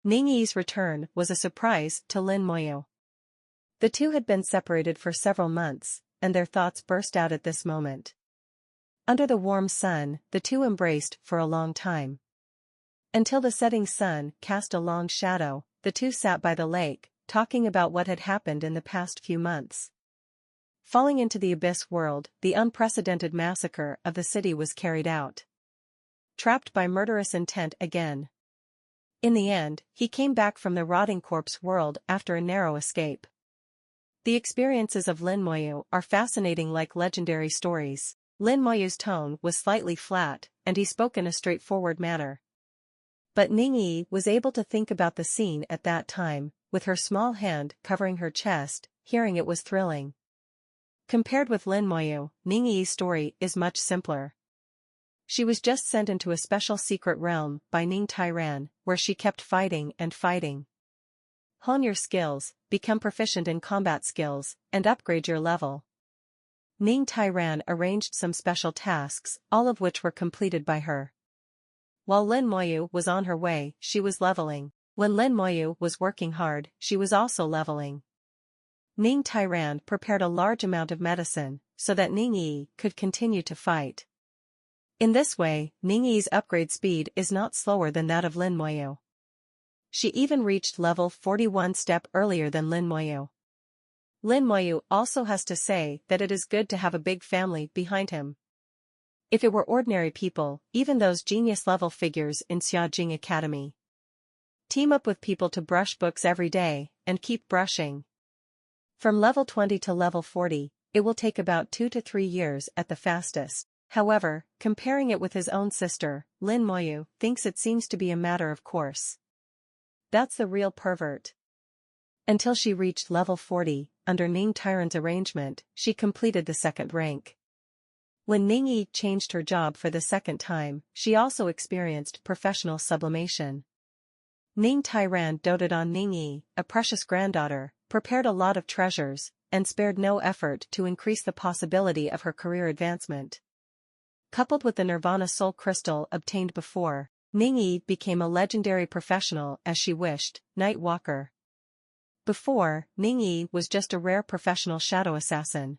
Ning Yi's return was a surprise to Lin Moyu. The two had been separated for several months, and their thoughts burst out at this moment. Under the warm sun, the two embraced for a long time. Until the setting sun cast a long shadow, the two sat by the lake, talking about what had happened in the past few months. Falling into the abyss world, the unprecedented massacre of the city was carried out. Trapped by murderous intent again. In the end, he came back from the rotting corpse world after a narrow escape. The experiences of Lin Moyu are fascinating like legendary stories. Lin Moyu's tone was slightly flat, and he spoke in a straightforward manner. But Ning Yi was able to think about the scene at that time, with her small hand covering her chest, hearing it was thrilling. Compared with Lin Moyu, Ning Yi's story is much simpler. She was just sent into a special secret realm by Ning Tairan, where she kept fighting and fighting. Hone your skills, become proficient in combat skills, and upgrade your level. Ning Tairan arranged some special tasks, all of which were completed by her. While Lin Moyu was on her way, she was leveling. When Lin Moyu was working hard, she was also leveling. Ning Tairan prepared a large amount of medicine, so that Ning Yi could continue to fight. In this way, Ning Yi's upgrade speed is not slower than that of Lin Moyu. She even reached level 41 step earlier than Lin Moyu. Lin Moyu also has to say that it is good to have a big family behind him. If it were ordinary people, even those genius-level figures in Xiaojing Academy. Team up with people to brush books every day, and keep brushing. From level 20 to level 40, it will take about 2 to 3 years at the fastest. However, comparing it with his own sister, Lin Moyu thinks it seems to be a matter of course. That's the real pervert. Until she reached level 40, under Ning Tairan's arrangement, she completed the second rank. When Ning Yi changed her job for the second time, she also experienced professional sublimation. Ning Tairan doted on Ning Yi, a precious granddaughter, prepared a lot of treasures, and spared no effort to increase the possibility of her career advancement. Coupled with the Nirvana Soul Crystal obtained before, Ning Yi became a legendary professional as she wished, Night Walker. Before, Ning Yi was just a rare professional shadow assassin.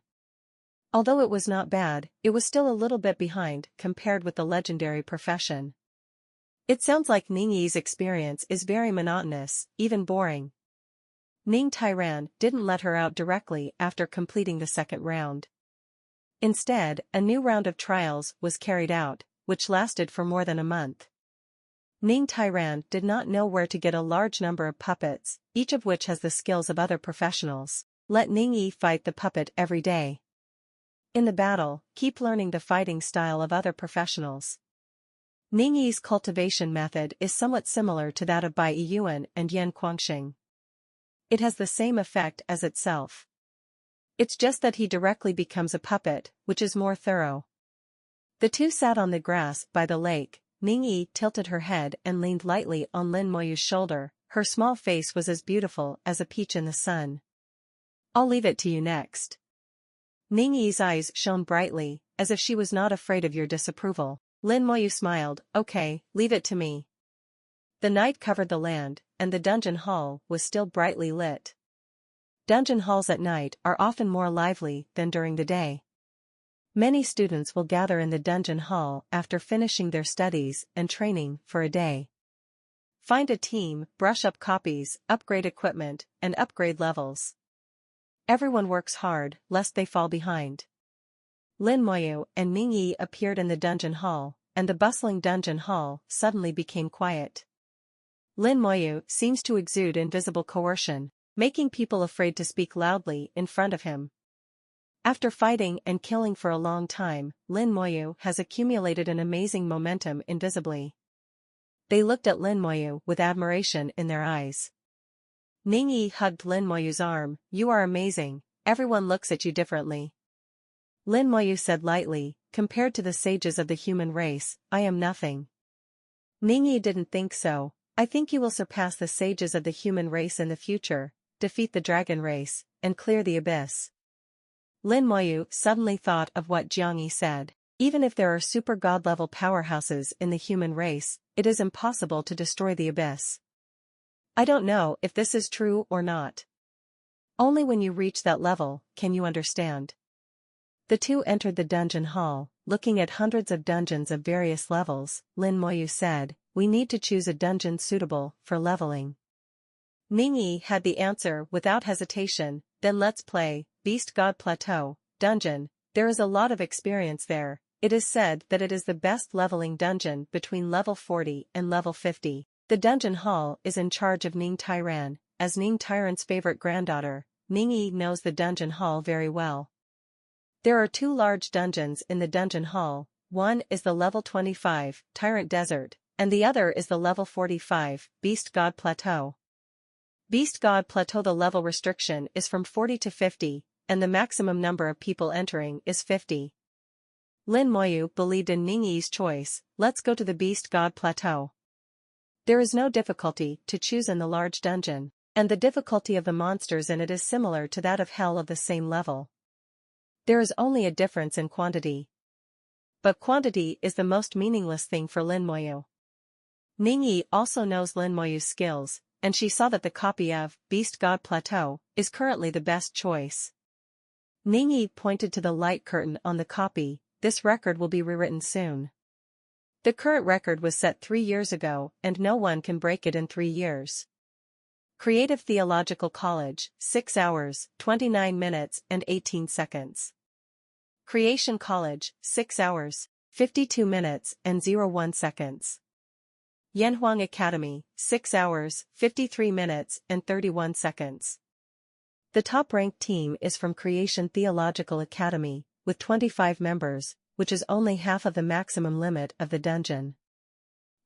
Although it was not bad, it was still a little bit behind compared with the legendary profession. It sounds like Ning Yi's experience is very monotonous, even boring. Ning Tairan didn't let her out directly after completing the second round. Instead, a new round of trials was carried out, which lasted for more than a month. Ning Tairan did not know where to get a large number of puppets, each of which has the skills of other professionals. Let Ning Yi fight the puppet every day. In the battle, keep learning the fighting style of other professionals. Ning Yi's cultivation method is somewhat similar to that of Bai Yuan and Yan Guangxing. It has the same effect as itself. It's just that he directly becomes a puppet, which is more thorough. The two sat on the grass by the lake. Ning Yi tilted her head and leaned lightly on Lin Moyu's shoulder. Her small face was as beautiful as a peach in the sun. I'll leave it to you next. Ning Yi's eyes shone brightly, as if she was not afraid of your disapproval. Lin Moyu smiled, okay, leave it to me. The night covered the land, and the dungeon hall was still brightly lit. Dungeon halls at night are often more lively than during the day. Many students will gather in the dungeon hall after finishing their studies and training for a day. Find a team, brush up copies, upgrade equipment, and upgrade levels. Everyone works hard, lest they fall behind. Lin Moyu and Ning Yi appeared in the dungeon hall, and the bustling dungeon hall suddenly became quiet. Lin Moyu seems to exude invisible coercion, making people afraid to speak loudly in front of him. After fighting and killing for a long time, Lin Moyu has accumulated an amazing momentum invisibly. They looked at Lin Moyu with admiration in their eyes. Ning Yi hugged Lin Moyu's arm. You are amazing, everyone looks at you differently. Lin Moyu said lightly, compared to the sages of the human race, I am nothing. Ning Yi didn't think so. I think you will surpass the sages of the human race in the future, defeat the dragon race, and clear the abyss. Lin Moyu suddenly thought of what Jiang Yi said. Even if there are super god-level powerhouses in the human race, it is impossible to destroy the abyss. I don't know if this is true or not. Only when you reach that level can you understand. The two entered the dungeon hall, looking at hundreds of dungeons of various levels. Lin Moyu said, "We need to choose a dungeon suitable for leveling." Ningyi had the answer without hesitation. "Then let's play Beast God Plateau dungeon. There is a lot of experience there. It is said that it is the best leveling dungeon between level 40 and level 50. The dungeon hall is in charge of Ning Tairan. As Ning Tairan's favorite granddaughter, Ningyi knows the dungeon hall very well. There are two large dungeons in the dungeon hall. One is the level 25, Tyrant Desert, and the other is the level 45, Beast God Plateau. Beast God Plateau, the level restriction is from 40 to 50, and the maximum number of people entering is 50. Lin Moyu believed in Ningyi's choice. Let's go to the Beast God Plateau. There is no difficulty to choose in the large dungeon, and the difficulty of the monsters in it is similar to that of Hell of the same level. There is only a difference in quantity. But quantity is the most meaningless thing for Lin Moyu. Ningyi also knows Lin Moyu's skills, and she saw that the copy of Beast God Plateau is currently the best choice. Ningyi pointed to the light curtain on the copy. This record will be rewritten soon. The current record was set 3 years ago and no one can break it in 3 years. Creative Theological College, 6 hours, 29 minutes and 18 seconds. Creation College, 6 hours, 52 minutes and 01 seconds. Yanhuang Academy, 6 hours, 53 minutes and 31 seconds. The top-ranked team is from Creation Theological Academy, with 25 members, which is only half of the maximum limit of the dungeon.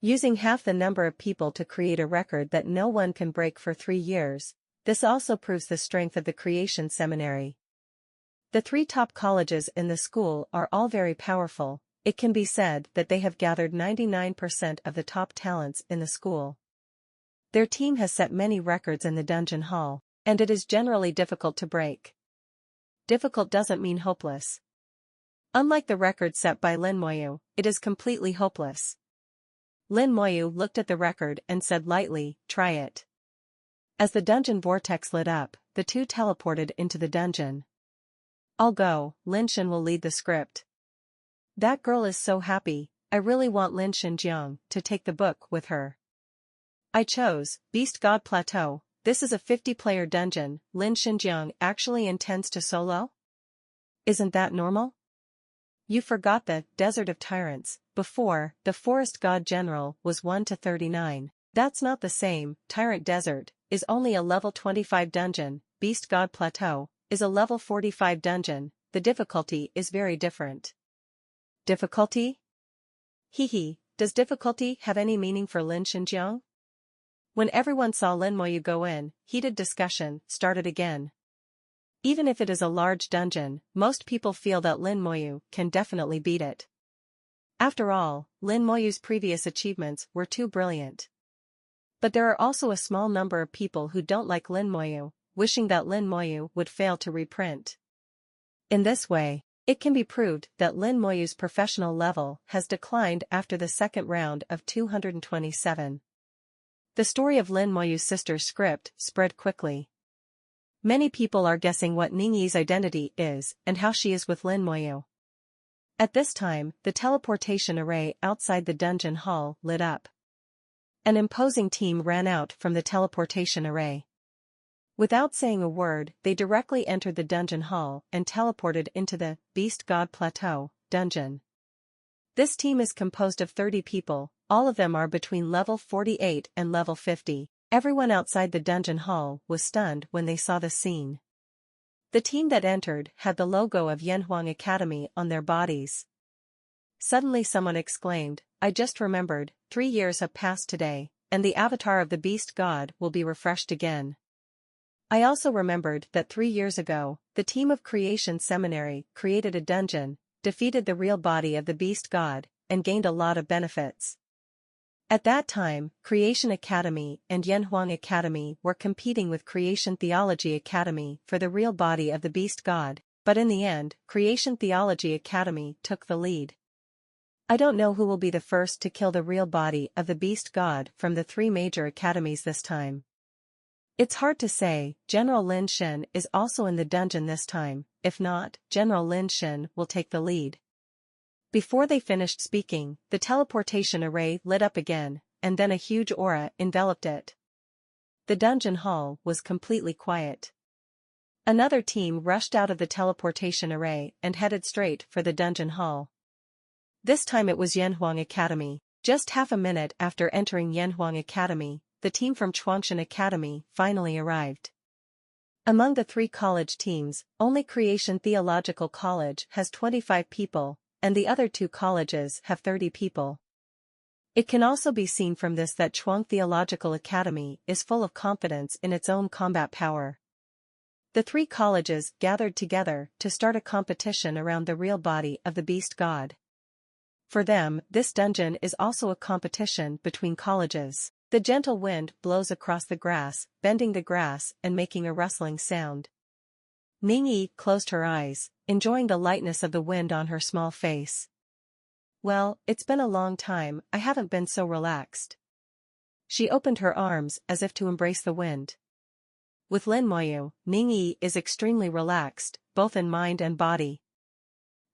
Using half the number of people to create a record that no one can break for 3 years, this also proves the strength of the Creation Seminary. The 3 top colleges in the school are all very powerful. It can be said that they have gathered 99% of the top talents in the school. Their team has set many records in the dungeon hall, and it is generally difficult to break. Difficult doesn't mean hopeless. Unlike the record set by Lin Moyu, it is completely hopeless. Lin Moyu looked at the record and said lightly, "Try it." As the dungeon vortex lit up, the two teleported into the dungeon. "I'll go, Lin Shen will lead the script." "That girl is so happy, I really want Lin Shenjiang to take the book with her." "I chose Beast God Plateau. This is a 50-player dungeon. Lin Shenjiang actually intends to solo? Isn't that normal? You forgot the Desert of Tyrants. Before, the Forest God General was 1 to 39. That's not the same. Tyrant Desert is only a level 25 dungeon. Beast God Plateau is a level 45 dungeon. The difficulty is very different." Difficulty? Hehe, does difficulty have any meaning for Lin Shenjiang? When everyone saw Lin Moyu go in, heated discussion started again. Even if it is a large dungeon, most people feel that Lin Moyu can definitely beat it. After all, Lin Moyu's previous achievements were too brilliant. But there are also a small number of people who don't like Lin Moyu, wishing that Lin Moyu would fail to reprint. In this way, it can be proved that Lin Moyu's professional level has declined after the second round of 227. The story of Lin Moyu's sister's script spread quickly. Many people are guessing what Ningyi's identity is and how she is with Lin Moyu. At this time, the teleportation array outside the dungeon hall lit up. An imposing team ran out from the teleportation array. Without saying a word, they directly entered the dungeon hall and teleported into the Beast God Plateau dungeon. This team is composed of 30 people, all of them are between level 48 and level 50. Everyone outside the dungeon hall was stunned when they saw the scene. The team that entered had the logo of Yanhuang Academy on their bodies. Suddenly someone exclaimed, "I just remembered, 3 years have passed today, and the avatar of the Beast God will be refreshed again. I also remembered that 3 years ago, the team of Creation Seminary created a dungeon, defeated the real body of the Beast God, and gained a lot of benefits. At that time, Creation Academy and Yanhuang Academy were competing with Creation Theology Academy for the real body of the Beast God, but in the end, Creation Theology Academy took the lead. I don't know who will be the first to kill the real body of the Beast God from the 3 major academies this time. It's hard to say. General Lin Shen is also in the dungeon this time. If not, General Lin Shen will take the lead. Before they finished speaking, the teleportation array lit up again, and then a huge aura enveloped it. The dungeon hall was completely quiet. Another team rushed out of the teleportation array and headed straight for the dungeon hall. This time it was Yanhuang Academy. Just half a minute after entering Yanhuang Academy, the team from Chuangshan Academy finally arrived. Among the 3 college teams, only Creation Theological College has 25 people, and the other 2 colleges have 30 people. It can also be seen from this that Chuang Theological Academy is full of confidence in its own combat power. The 3 colleges gathered together to start a competition around the real body of the beast god. For them, this dungeon is also a competition between colleges. The gentle wind blows across the grass, bending the grass and making a rustling sound. Ningyi closed her eyes, enjoying the lightness of the wind on her small face. Well, it's been a long time, I haven't been so relaxed. She opened her arms as if to embrace the wind. With Lin Moyu, Ningyi is extremely relaxed, both in mind and body.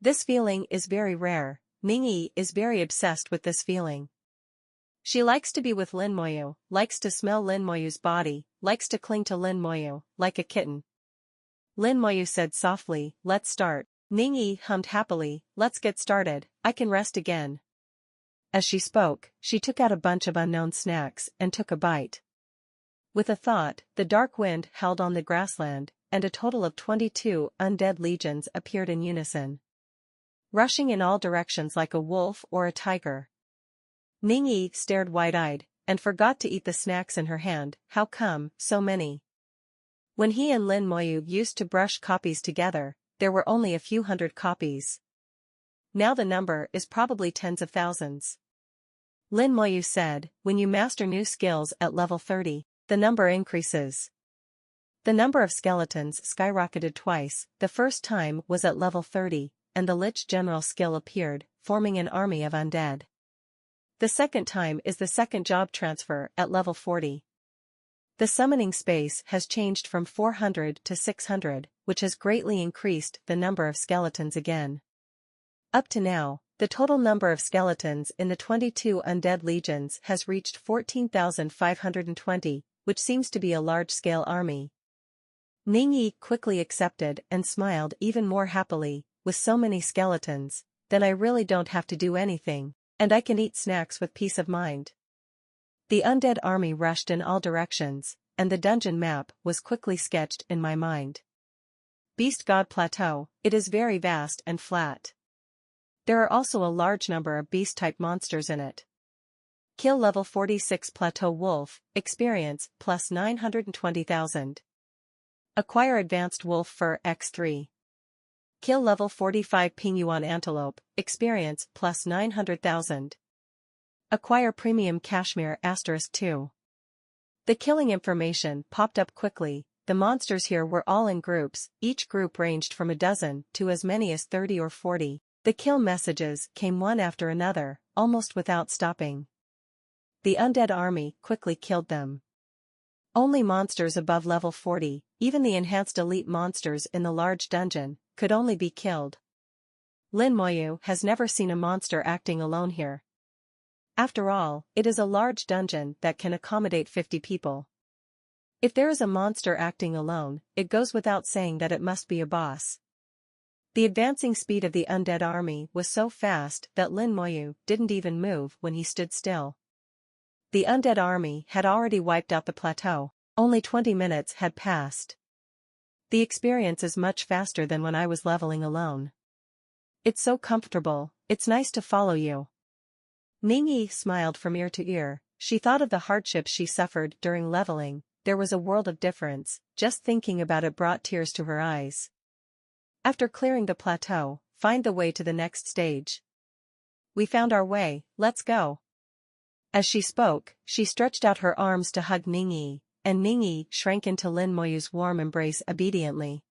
This feeling is very rare. Ningyi is very obsessed with this feeling. She likes to be with Lin Moyu, likes to smell Lin Moyu's body, likes to cling to Lin Moyu, like a kitten. Lin Moyu said softly, "Let's start." Ningyi hummed happily, "Let's get started, I can rest again." As she spoke, she took out a bunch of unknown snacks and took a bite. With a thought, the dark wind howled on the grassland, and a total of 22 undead legions appeared in unison, rushing in all directions like a wolf or a tiger. Ningyi stared wide-eyed, and forgot to eat the snacks in her hand. How come, so many? When he and Lin Moyu used to brush copies together, there were only a few hundred copies. Now the number is probably tens of thousands. Lin Moyu said, "When you master new skills at level 30, the number increases." The number of skeletons skyrocketed twice. The first time was at level 30, and the Lich General skill appeared, forming an army of undead. The second time is the second job transfer at level 40. The summoning space has changed from 400 to 600, which has greatly increased the number of skeletons again. Up to now, the total number of skeletons in the 22 undead legions has reached 14,520, which seems to be a large-scale army. Ningyi quickly accepted and smiled even more happily. With so many skeletons, then I really don't have to do anything, and I can eat snacks with peace of mind. The undead army rushed in all directions, and the dungeon map was quickly sketched in my mind. Beast God Plateau, it is very vast and flat. There are also a large number of beast-type monsters in it. Kill level 46 Plateau Wolf, experience, plus 920,000. Acquire advanced wolf fur x3. Kill level 45 Pingyuan Antelope, experience, plus 900,000. Acquire premium cashmere *2. The killing information popped up quickly. The monsters here were all in groups, each group ranged from a dozen to as many as 30 or 40. The kill messages came one after another, almost without stopping. The undead army quickly killed them. Only monsters above level 40, even the enhanced elite monsters in the large dungeon, could only be killed. Lin Moyu has never seen a monster acting alone here. After all, it is a large dungeon that can accommodate 50 people. If there is a monster acting alone, it goes without saying that it must be a boss. The advancing speed of the undead army was so fast that Lin Moyu didn't even move when he stood still. The undead army had already wiped out the plateau. Only 20 minutes had passed. The experience is much faster than when I was leveling alone. It's so comfortable, it's nice to follow you. Ningyi smiled from ear to ear. She thought of the hardships she suffered during leveling. There was a world of difference. Just thinking about it brought tears to her eyes. After clearing the plateau, find the way to the next stage. We found our way, let's go. As she spoke, she stretched out her arms to hug Ningyi, and Ningyi shrank into Lin Moyu's warm embrace obediently.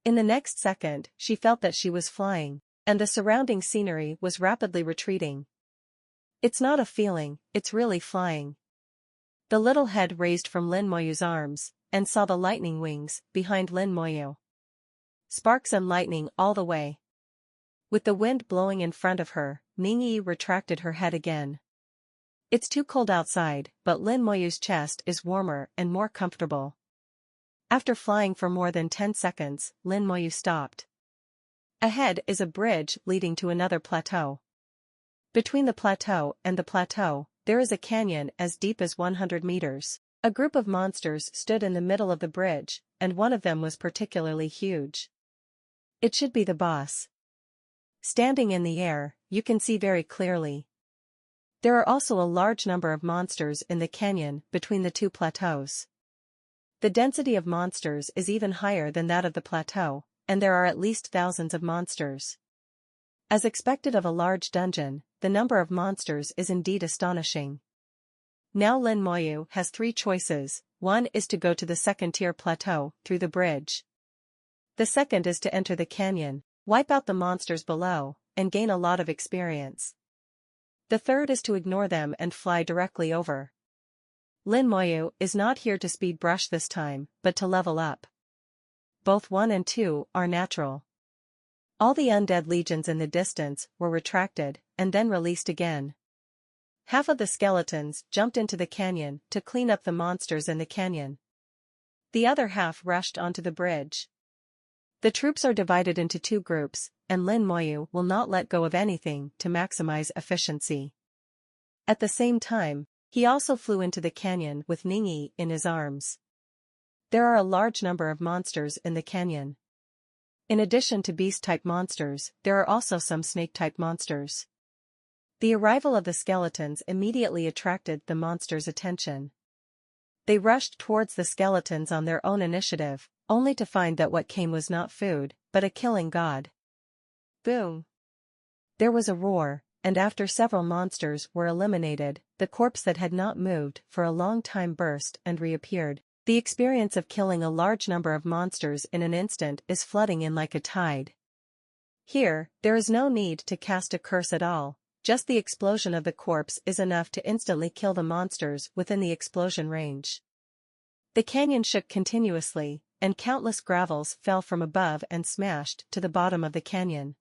In the next second, she felt that she was flying, and the surrounding scenery was rapidly retreating. It's not a feeling, it's really flying. The little head raised from Lin Moyu's arms, and saw the lightning wings behind Lin Moyu. Sparks and lightning all the way. With the wind blowing in front of her, Ningyi retracted her head again. It's too cold outside, but Lin Moyu's chest is warmer and more comfortable. After flying for more than 10 seconds, Lin Moyu stopped. Ahead is a bridge leading to another plateau. Between the plateau and the plateau, there is a canyon as deep as 100 meters. A group of monsters stood in the middle of the bridge, and one of them was particularly huge. It should be the boss. Standing in the air, you can see very clearly. There are also a large number of monsters in the canyon between the two plateaus. The density of monsters is even higher than that of the plateau, and there are at least thousands of monsters. As expected of a large dungeon, the number of monsters is indeed astonishing. Now Lin Moyu has 3 choices. One is to go to the second-tier plateau through the bridge. The second is to enter the canyon, wipe out the monsters below, and gain a lot of experience. The third is to ignore them and fly directly over. Lin Moyu is not here to speed brush this time, but to level up. Both 1 and 2 are natural. All the undead legions in the distance were retracted, and then released again. Half of the skeletons jumped into the canyon to clean up the monsters in the canyon. The other half rushed onto the bridge. The troops are divided into 2 groups, and Lin Moyu will not let go of anything to maximize efficiency. At the same time, he also flew into the canyon with Ningyi in his arms. There are a large number of monsters in the canyon. In addition to beast-type monsters, there are also some snake-type monsters. The arrival of the skeletons immediately attracted the monsters' attention. They rushed towards the skeletons on their own initiative, only to find that what came was not food, but a killing god. Boom! There was a roar, and after several monsters were eliminated, the corpse that had not moved for a long time burst and reappeared. The experience of killing a large number of monsters in an instant is flooding in like a tide. Here, there is no need to cast a curse at all, just the explosion of the corpse is enough to instantly kill the monsters within the explosion range. The canyon shook continuously, and countless gravels fell from above and smashed to the bottom of the canyon.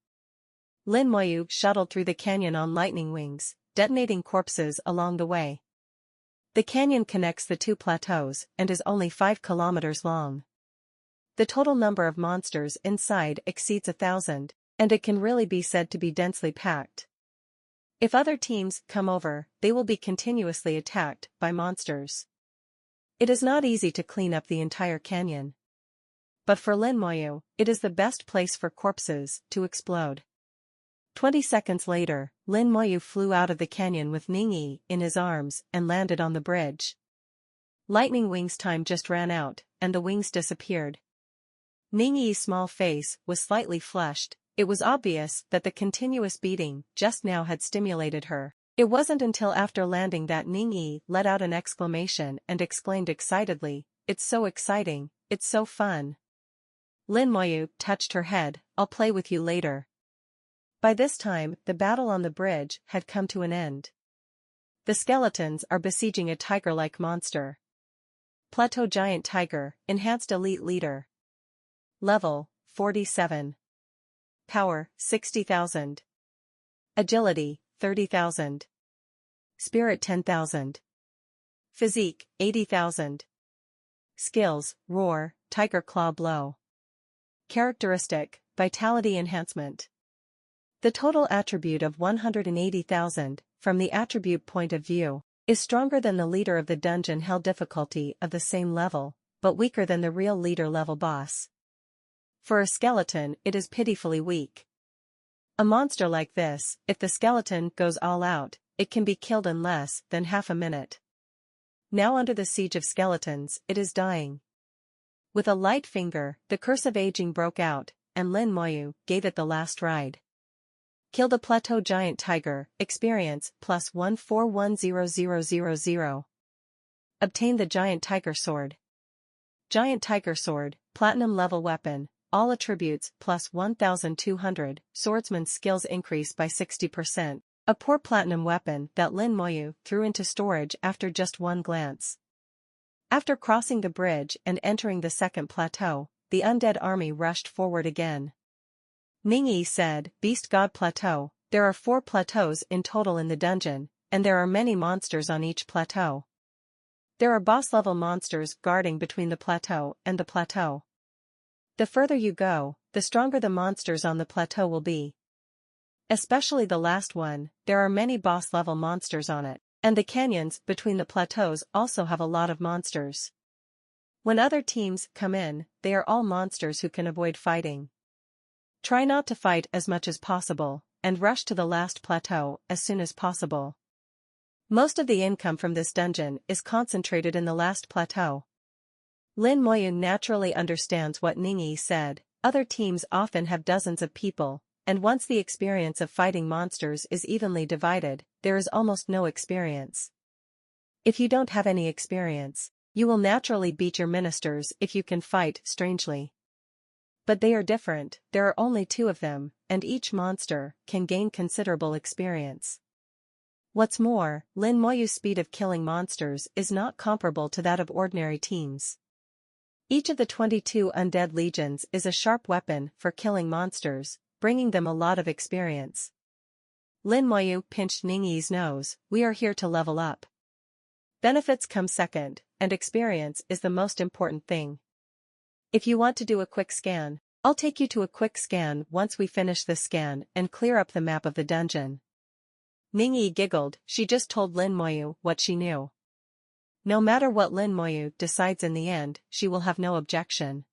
Lin Moyu shuttled through the canyon on lightning wings, detonating corpses along the way. The canyon connects the 2 plateaus and is only 5 kilometers long. The total number of monsters inside exceeds 1,000, and it can really be said to be densely packed. If other teams come over, they will be continuously attacked by monsters. It is not easy to clean up the entire canyon. But for Lin Moyu, it is the best place for corpses to explode. 20 seconds later, Lin Moyu flew out of the canyon with Ningyi in his arms and landed on the bridge. Lightning wings time just ran out, and the wings disappeared. Ningyi's small face was slightly flushed. It was obvious that the continuous beating just now had stimulated her. It wasn't until after landing that Ningyi let out an exclamation and exclaimed excitedly, "It's so exciting, it's so fun." Lin Moyu touched her head, "I'll play with you later." By this time, the battle on the bridge had come to an end. The skeletons are besieging a tiger-like monster. Plateau Giant Tiger, Enhanced Elite Leader. Level, 47. Power, 60,000. Agility, 30,000. Spirit 10,000. Physique, 80,000. Skills, Roar, Tiger Claw Blow. Characteristic, Vitality Enhancement. The total attribute of 180,000, from the attribute point of view, is stronger than the leader of the dungeon hell difficulty of the same level, but weaker than the real leader level boss. For a skeleton, it is pitifully weak. A monster like this, if the skeleton goes all out, it can be killed in less than half a minute. Now under the siege of skeletons, it is dying. With a light finger, the curse of aging broke out, and Lin Moyu gave it the last ride. Kill the Plateau Giant Tiger, experience, plus 1410000. Obtain the Giant Tiger Sword. Giant Tiger Sword, Platinum level weapon, all attributes, plus 1200, swordsman's skills increase by 60%. A poor platinum weapon that Lin Moyu threw into storage after just one glance. After crossing the bridge and entering the second plateau, the undead army rushed forward again. Ningyi said, "Beast God Plateau, there are 4 plateaus in total in the dungeon, and there are many monsters on each plateau. There are boss-level monsters guarding between the plateau and the plateau. The further you go, the stronger the monsters on the plateau will be. Especially the last one, there are many boss-level monsters on it, and the canyons between the plateaus also have a lot of monsters. When other teams come in, they are all monsters who can avoid fighting. Try not to fight as much as possible, and rush to the last plateau as soon as possible. Most of the income from this dungeon is concentrated in the last plateau." Lin Moyun naturally understands what Ningyi said. Other teams often have dozens of people, and once the experience of fighting monsters is evenly divided, there is almost no experience. If you don't have any experience, you will naturally beat your ministers if you can fight strangely. But they are different, there are only 2 of them, and each monster can gain considerable experience. What's more, Lin Moyu's speed of killing monsters is not comparable to that of ordinary teams. Each of the 22 undead legions is a sharp weapon for killing monsters, bringing them a lot of experience. Lin Moyu pinched Ningyi's nose. "We are here to level up. Benefits come second, and experience is the most important thing. If you want to do a quick scan, I'll take you to a quick scan once we finish this scan and clear up the map of the dungeon." Ningyi giggled. She just told Lin Moyu what she knew. No matter what Lin Moyu decides in the end, she will have no objection.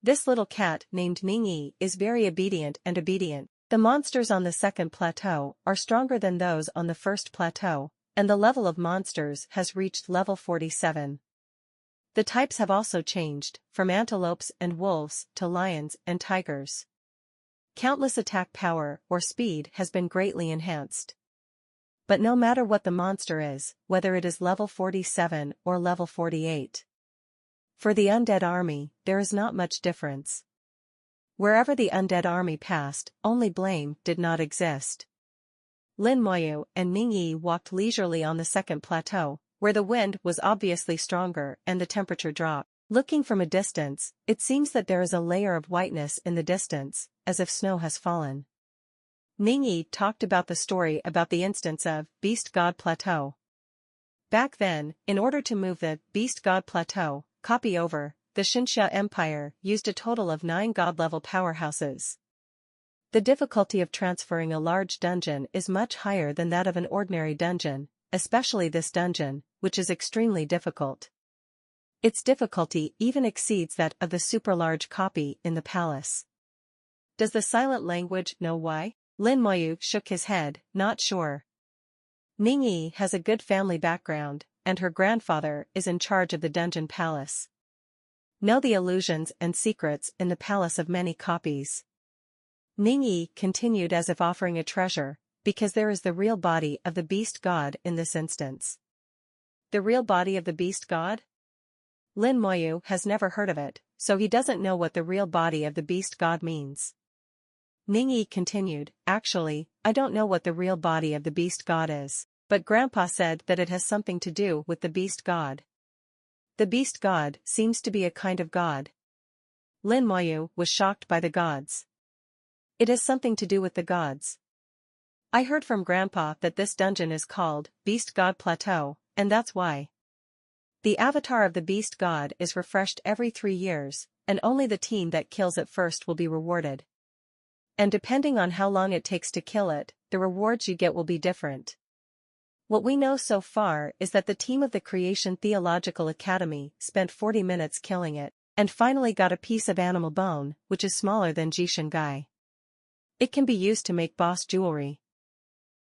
This little cat named Ningyi is very obedient. The monsters on the second plateau are stronger than those on the first plateau, and the level of monsters has reached level 47. The types have also changed, from antelopes and wolves to lions and tigers. Countless attack power or speed has been greatly enhanced. But no matter what the monster is, whether it is level 47 or level 48. For the undead army, there is not much difference. Wherever the undead army passed, only blame did not exist. Lin Moyu and Ningyi walked leisurely on the second plateau, where the wind was obviously stronger and the temperature dropped. Looking from a distance, it seems that there is a layer of whiteness in the distance, as if snow has fallen. Ningyi talked about the story about the instance of Beast God Plateau. Back then, in order to move the Beast God Plateau copy over, the Xinxia Empire used a total of 9 god-level powerhouses. The difficulty of transferring a large dungeon is much higher than that of an ordinary dungeon, especially this dungeon, which is extremely difficult. Its difficulty even exceeds that of the super-large copy in the palace. Does the silent language know why? Lin Moyu shook his head, not sure. Ningyi has a good family background, and her grandfather is in charge of the dungeon palace. Know the illusions and secrets in the palace of many copies. Ningyi continued as if offering a treasure, because there is the real body of the beast god in this instance. The real body of the beast god? Lin Moyu has never heard of it, so he doesn't know what the real body of the beast god means. Ningyi continued, "Actually, I don't know what the real body of the beast god is, but Grandpa said that it has something to do with the beast god. The beast god seems to be a kind of god." Lin Moyu was shocked by the gods. It has something to do with the gods. I heard from Grandpa that this dungeon is called Beast God Plateau, and that's why. The avatar of the beast god is refreshed every 3 years, and only the team that kills it first will be rewarded. And depending on how long it takes to kill it, the rewards you get will be different. What we know so far is that the team of the Creation Theological Academy spent 40 minutes killing it, and finally got a piece of animal bone, which is smaller than Jishingai. It can be used to make boss jewelry.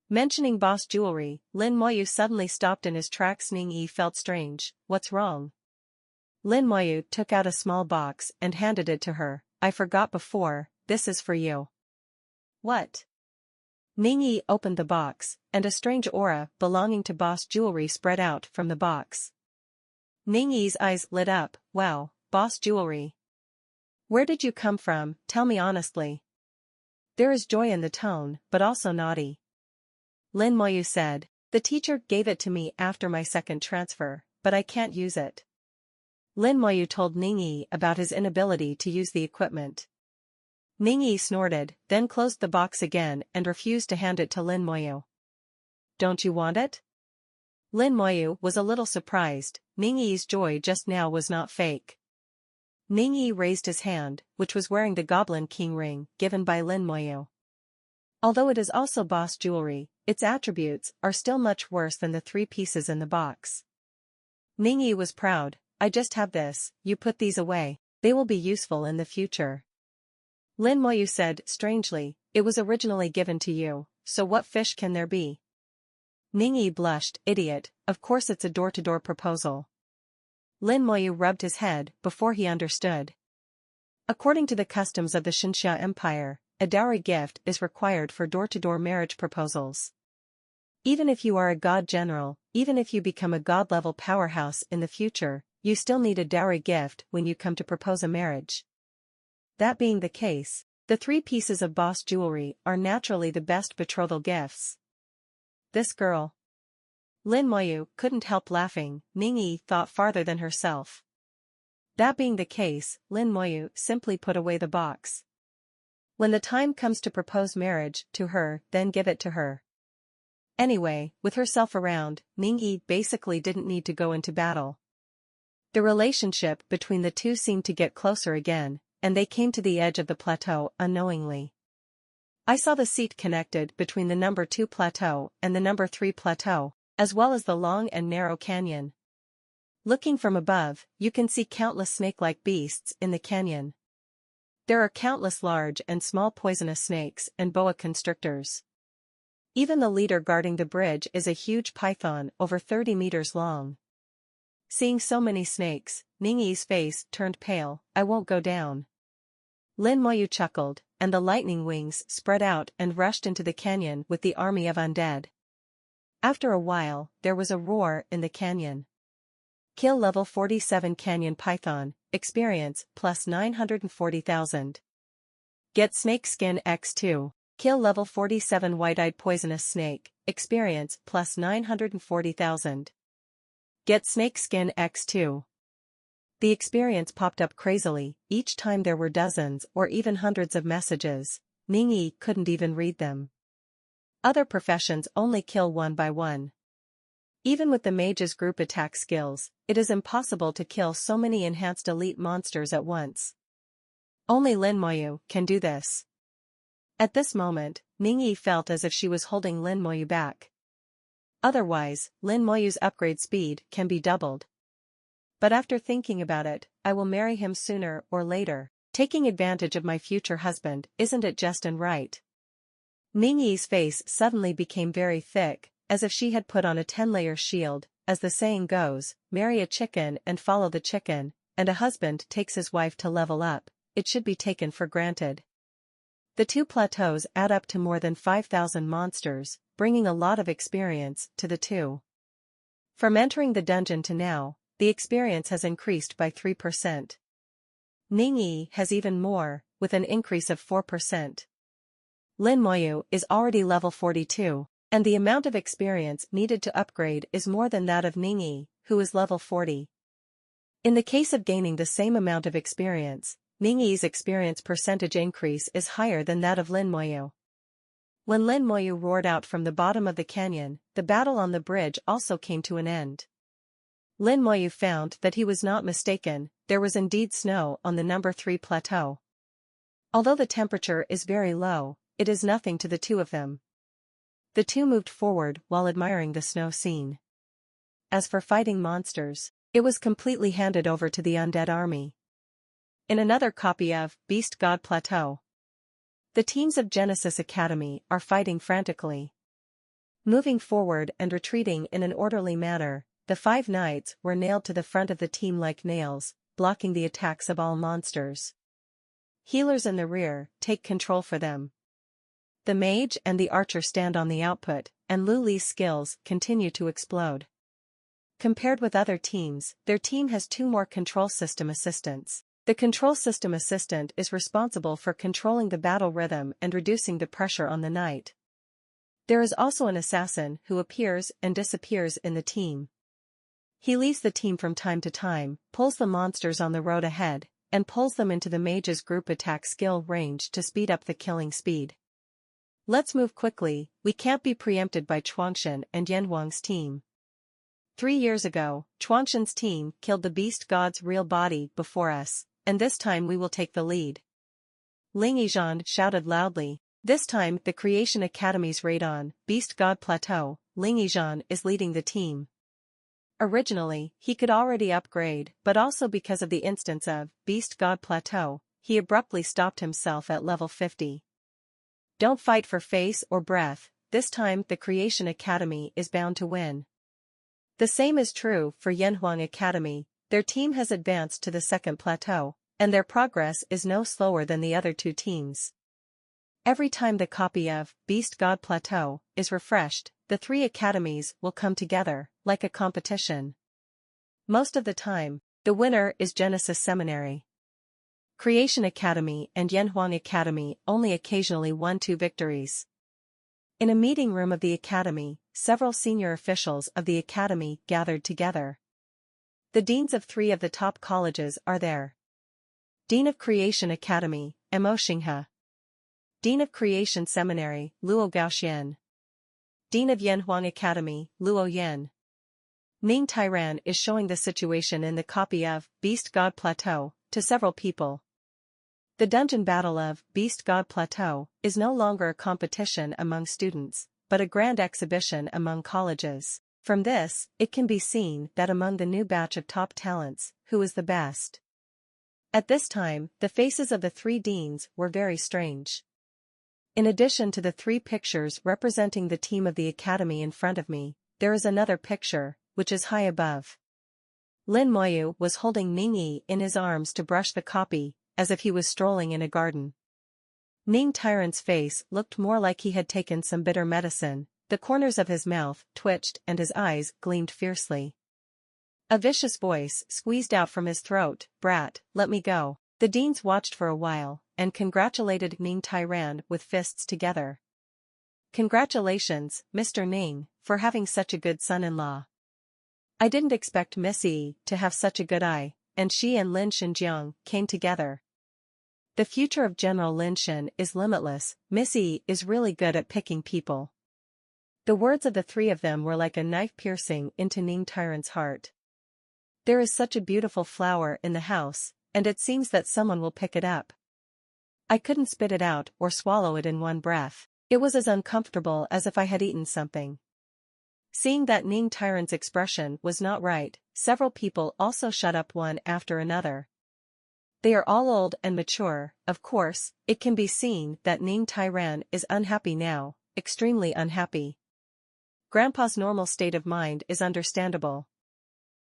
Mentioning boss jewelry, Lin Moyu suddenly stopped in his tracks. Ningyi felt strange. What's wrong? Lin Moyu took out a small box and handed it to her. I forgot before, this is for you. What? Ningyi opened the box, and a strange aura belonging to boss jewelry spread out from the box. Ningyi's eyes lit up. Wow, boss jewelry. Where did you come from? Tell me honestly. There is joy in the tone, but also naughty. Lin Moyu said. The teacher gave it to me after my second transfer, but I can't use it. Lin Moyu told Ningyi about his inability to use the equipment. Ningyi snorted, then closed the box again and refused to hand it to Lin Moyu. Don't you want it? Lin Moyu was a little surprised. Ningyi's joy just now was not fake. Ningyi raised his hand, which was wearing the Goblin King ring given by Lin Moyu. Although it is also boss jewelry, its attributes are still much worse than the 3 pieces in the box. Ningyi was proud. I just have this, you put these away, they will be useful in the future. Lin Moyu said strangely, it was originally given to you, so what fish can there be? Ningyi blushed, idiot, of course it's a door-to-door proposal. Lin Moyu rubbed his head before he understood. According to the customs of the Xinxia Empire, a dowry gift is required for door-to-door marriage proposals. Even if you are a god general, even if you become a god-level powerhouse in the future, you still need a dowry gift when you come to propose a marriage. That being the case, the 3 pieces of boss jewelry are naturally the best betrothal gifts. This girl. Lin Moyu couldn't help laughing. Ningyi thought farther than herself. That being the case, Lin Moyu simply put away the box. When the time comes to propose marriage to her, then give it to her. Anyway, with herself around, Ningyi basically didn't need to go into battle. The relationship between the two seemed to get closer again, and they came to the edge of the plateau unknowingly. I saw the seat connected between the number 2 plateau and the number 3 plateau, as well as the long and narrow canyon. Looking from above, you can see countless snake-like beasts in the canyon. There are countless large and small poisonous snakes and boa constrictors. Even the leader guarding the bridge is a huge python over 30 meters long. Seeing so many snakes, Ningyi's face turned pale. I won't go down. Lin Moyu chuckled, and the lightning wings spread out and rushed into the canyon with the army of undead. After a while, there was a roar in the canyon. Kill level 47 canyon python, experience plus 940,000. Get snake skin x2. Kill level 47 white-eyed poisonous snake, experience plus 940,000. Get snake skin x2. The experience popped up crazily. Each time there were dozens or even hundreds of messages. Ningyi couldn't even read them. Other professions only kill one by one. Even with the mage's group attack skills, it is impossible to kill so many enhanced elite monsters at once. Only Lin Moyu can do this. At this moment, Ningyi felt as if she was holding Lin Moyu back. Otherwise, Lin Moyu's upgrade speed can be doubled. But after thinking about it, I will marry him sooner or later. Taking advantage of my future husband, isn't it just and right? Ningyi's face suddenly became very thick, as if she had put on a 10-layer shield. As the saying goes, marry a chicken and follow the chicken, and a husband takes his wife to level up, it should be taken for granted. The 2 plateaus add up to more than 5,000 monsters, bringing a lot of experience to the 2. From entering the dungeon to now, the experience has increased by 3%. Ningyi has even more, with an increase of 4%. Lin Moyu is already level 42, and the amount of experience needed to upgrade is more than that of Ningyi, who is level 40. In the case of gaining the same amount of experience, Ningyi's experience percentage increase is higher than that of Lin Moyu. When Lin Moyu roared out from the bottom of the canyon, the battle on the bridge also came to an end. Lin Moyu found that he was not mistaken, there was indeed snow on the number 3 plateau. Although the temperature is very low, it is nothing to the 2 of them. The 2 moved forward while admiring the snow scene. As for fighting monsters, it was completely handed over to the undead army. In another copy of Beast God Plateau, the teams of Genesis Academy are fighting frantically. Moving forward and retreating in an orderly manner, the 5 knights were nailed to the front of the team like nails, blocking the attacks of all monsters. Healers in the rear take control for them. The mage and the archer stand on the output, and Lu Li's skills continue to explode. Compared with other teams, their team has 2 more control system assistants. The control system assistant is responsible for controlling the battle rhythm and reducing the pressure on the knight. There is also an assassin who appears and disappears in the team. He leaves the team from time to time, pulls the monsters on the road ahead, and pulls them into the mage's group attack skill range to speed up the killing speed. Let's move quickly, we can't be preempted by Chuangshan and Yanhuang's team. 3 years ago, Chuangshan's team killed the beast god's real body before us, and this time we will take the lead. Ling Yizhan shouted loudly. This time the Creation Academy's raid on Beast God Plateau, Ling Yizhan is leading the team. Originally, he could already upgrade, but also because of the instance of Beast God Plateau, he abruptly stopped himself at level 50. Don't fight for face or breath, this time the Creation Academy is bound to win. The same is true for Yanhuang Academy, their team has advanced to the second plateau, and their progress is no slower than the other two teams. Every time the copy of Beast God Plateau is refreshed, the 3 academies will come together, like a competition. Most of the time, the winner is Genesis Seminary. Creation Academy and Yanhuang Academy only occasionally won 2 victories. In a meeting room of the academy, several senior officials of the academy gathered together. The deans of 3 of the top colleges are there. Dean of Creation Academy, Mo Xinghe. Dean of Creation Seminary, Luo Gaoxian. Dean of Yanhuang Academy, Luo Yan. Ning Tairan is showing the situation in the copy of Beast God Plateau to several people. The dungeon battle of Beast God Plateau is no longer a competition among students, but a grand exhibition among colleges. From this, it can be seen that among the new batch of top talents, who is the best. At this time, the faces of the 3 deans were very strange. In addition to the 3 pictures representing the team of the academy in front of me, there is another picture, which is high above. Lin Moyu was holding Ning Yi in his arms to brush the copy, as if he was strolling in a garden. Ning Tyrant's face looked more like he had taken some bitter medicine, the corners of his mouth twitched and his eyes gleamed fiercely. A vicious voice squeezed out from his throat, "Brat, let me go." The deans watched for a while, and congratulated Ning Tairan with fists together. Congratulations, Mr. Ning, for having such a good son-in-law. I didn't expect Miss Yi to have such a good eye, and she and Lin Xinjiang came together. The future of General Lin Xin is limitless, Miss Yi is really good at picking people. The words of the 3 of them were like a knife piercing into Ning Tairan's heart. There is such a beautiful flower in the house, and it seems that someone will pick it up. I couldn't spit it out or swallow it in one breath. It was as uncomfortable as if I had eaten something. Seeing that Ning Tairan's expression was not right, several people also shut up one after another. They are all old and mature, of course, it can be seen that Ning Tairan is unhappy now, extremely unhappy. Grandpa's normal state of mind is understandable.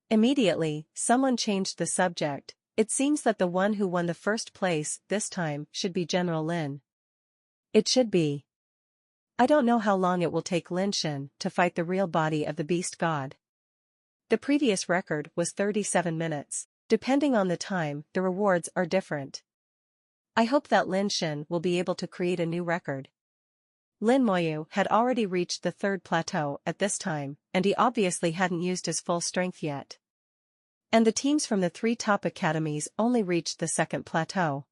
Immediately, someone changed the subject. It seems that the one who won the first place this time should be General Lin. It should be. I don't know how long it will take Lin Xin to fight the real body of the beast god. The previous record was 37 minutes. Depending on the time, the rewards are different. I hope that Lin Xin will be able to create a new record. Lin Moyu had already reached the 3rd plateau at this time, and he obviously hadn't used his full strength yet. And the teams from the 3 top academies only reached the 2nd plateau.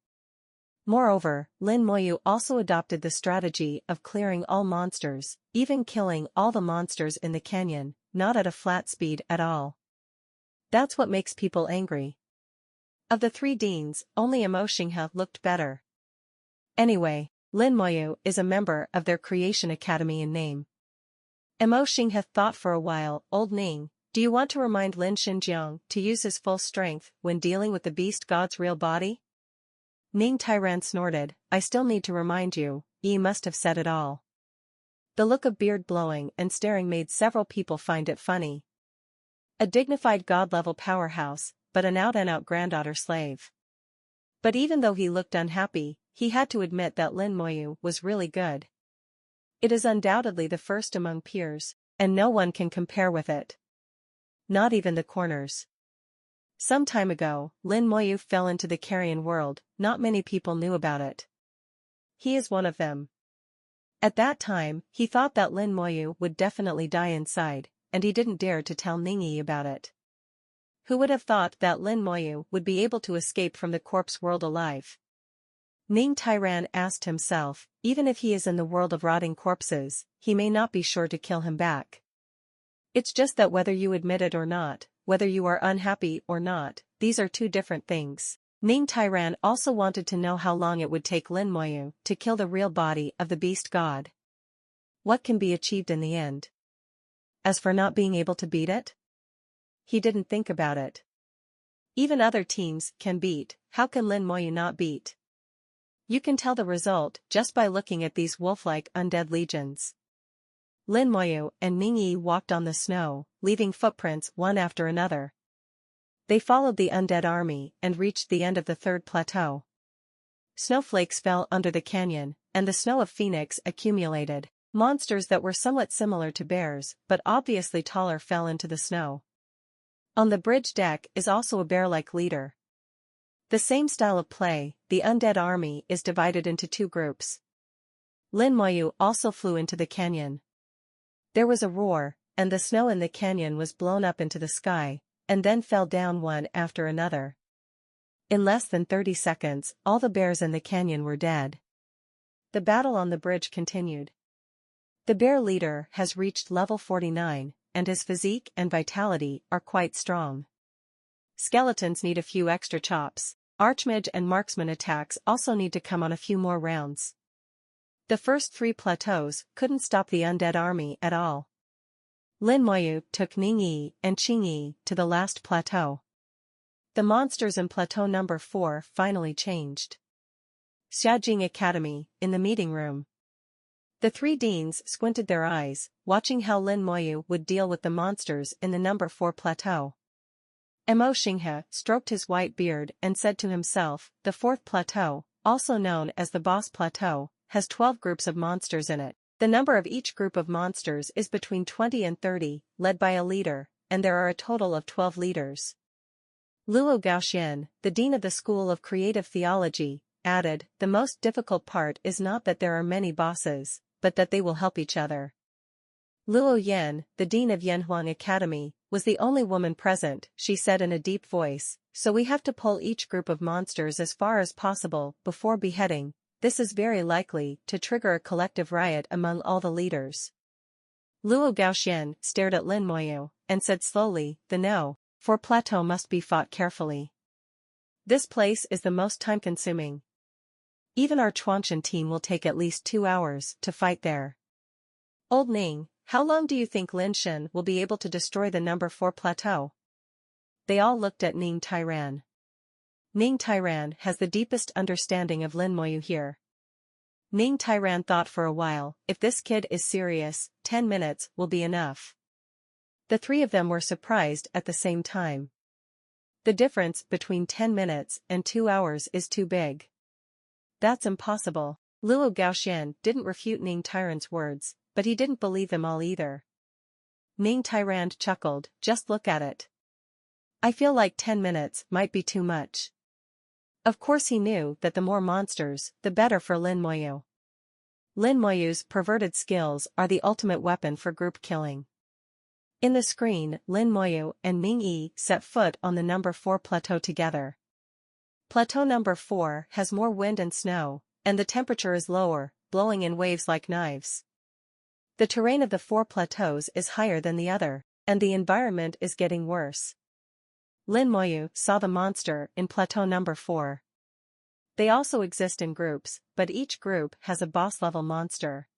Moreover, Lin Moyu also adopted the strategy of clearing all monsters, even killing all the monsters in the canyon, not at a flat speed at all. That's what makes people angry. Of the 3 deans, only Mo Xinghe looked better. Anyway, Lin Moyu is a member of their Creation Academy in name. Mo Xinghe thought for a while. Old Ning, do you want to remind Lin Xinjiang to use his full strength when dealing with the beast god's real body? Ning Tairan snorted, I still need to remind you, Yi must have said it all. The look of beard blowing and staring made several people find it funny. A dignified god-level powerhouse, but an out-and-out granddaughter slave. But even though he looked unhappy, he had to admit that Lin Moyu was really good. It is undoubtedly the first among peers, and no one can compare with it. Not even the corners. Some time ago, Lin Moyu fell into the carrion world, not many people knew about it. He is one of them. At that time, he thought that Lin Moyu would definitely die inside, and he didn't dare to tell Ningyi about it. Who would have thought that Lin Moyu would be able to escape from the corpse world alive? Ning Tairan asked himself, even if he is in the world of rotting corpses, he may not be sure to kill him back. It's just that whether you admit it or not, whether you are unhappy or not, these are two different things. Ning Tairan also wanted to know how long it would take Lin Moyu to kill the real body of the beast god. What can be achieved in the end? As for not being able to beat it? He didn't think about it. Even other teams can beat, how can Lin Moyu not beat? You can tell the result just by looking at these wolf-like undead legions. Lin Moyu and Ningyi walked on the snow, leaving footprints one after another. They followed the undead army and reached the end of the third plateau. Snowflakes fell under the canyon, and the snow of Phoenix accumulated. Monsters that were somewhat similar to bears, but obviously taller, fell into the snow. On the bridge deck is also a bear-like leader. The same style of play, the undead army is divided into two groups. Lin Moyu also flew into the canyon. There was a roar, and the snow in the canyon was blown up into the sky, and then fell down one after another. In less than 30 seconds, all the bears in the canyon were dead. The battle on the bridge continued. The bear leader has reached level 49, and his physique and vitality are quite strong. Skeletons need a few extra chops. Archmage and marksman attacks also need to come on a few more rounds. The first 3 plateaus couldn't stop the undead army at all. Lin Moyu took Ningyi and Qingyi to the last plateau. The monsters in plateau number 4 finally changed. Xiajing Academy, in the meeting room. The 3 deans squinted their eyes, watching how Lin Moyu would deal with the monsters in the number 4 plateau. Mo Xinghe stroked his white beard and said to himself, the 4th plateau, also known as the boss plateau, has 12 groups of monsters in it. The number of each group of monsters is between 20 and 30, led by a leader, and there are a total of 12 leaders. Luo Gaoxian, the dean of the School of Creative Theology, added, the most difficult part is not that there are many bosses, but that they will help each other. Luo Yan, the dean of Yanhuang Academy, was the only woman present. She said in a deep voice, so we have to pull each group of monsters as far as possible before beheading. This is very likely to trigger a collective riot among all the leaders. Luo Gaoxian stared at Lin Moyu and said slowly, the No. 4 plateau must be fought carefully. This place is the most time-consuming. Even our Chuanshan team will take at least 2 hours to fight there. Old Ning, how long do you think Lin Shen will be able to destroy the number 4 plateau? They all looked at Ning Tairan. Ning Tairan has the deepest understanding of Lin Moyu here. Ning Tairan thought for a while, if this kid is serious, 10 minutes will be enough. The 3 of them were surprised at the same time. The difference between 10 minutes and 2 hours is too big. That's impossible. Luo Gaoxian didn't refute Ning Tairan's words, but he didn't believe them all either. Ning Tairan chuckled, just look at it. I feel like 10 minutes might be too much. Of course he knew that the more monsters, the better for Lin Moyu. Lin Moyu's perverted skills are the ultimate weapon for group killing. In the screen, Lin Moyu and Ningyi set foot on the number 4 plateau together. Plateau number 4 has more wind and snow, and the temperature is lower, blowing in waves like knives. The terrain of the 4 plateaus is higher than the other, and the environment is getting worse. Lin Moyu saw the monster in plateau number 4. They also exist in groups, but each group has a boss-level monster.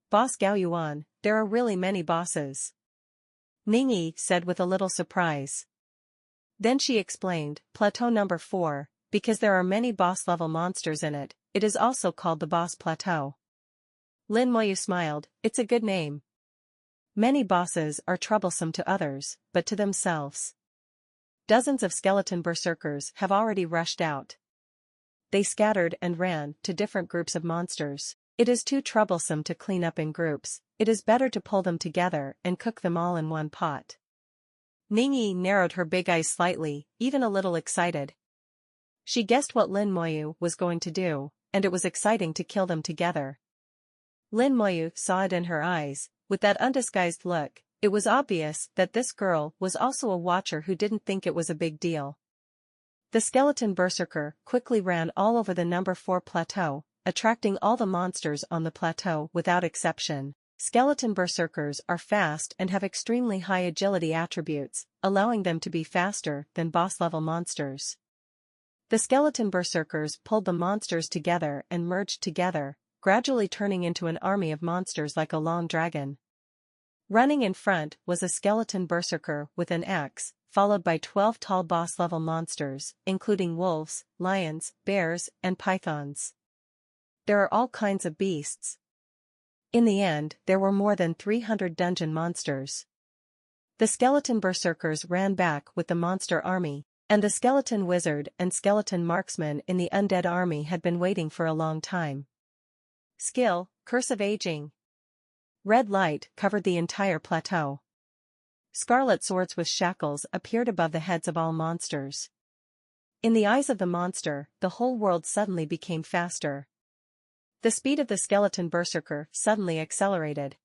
Boss Gao Yuan, there are really many bosses. Ningyi said with a little surprise. Then she explained, plateau number 4, because there are many boss-level monsters in it, it is also called the boss plateau. Lin Moyu smiled, it's a good name. Many bosses are troublesome to others, but to themselves. Dozens of skeleton berserkers have already rushed out. They scattered and ran to different groups of monsters. It is too troublesome to clean up in groups, it is better to pull them together and cook them all in one pot. Ningyi narrowed her big eyes slightly, even a little excited. She guessed what Lin Moyu was going to do, and it was exciting to kill them together. Lin Moyu saw it in her eyes, with that undisguised look. It was obvious that this girl was also a watcher who didn't think it was a big deal. The skeleton berserker quickly ran all over the number 4 plateau, attracting all the monsters on the plateau without exception. Skeleton berserkers are fast and have extremely high agility attributes, allowing them to be faster than boss-level monsters. The skeleton berserkers pulled the monsters together and merged together, gradually turning into an army of monsters like a long dragon. Running in front was a skeleton berserker with an axe, followed by 12 tall boss-level monsters, including wolves, lions, bears, and pythons. There are all kinds of beasts. In the end, there were more than 300 dungeon monsters. The skeleton berserkers ran back with the monster army, and the skeleton wizard and skeleton marksman in the undead army had been waiting for a long time. Skill, Curse of Aging. Red light covered the entire plateau. Scarlet swords with shackles appeared above the heads of all monsters. In the eyes of the monster, the whole world suddenly became faster. The speed of the skeleton berserker suddenly accelerated.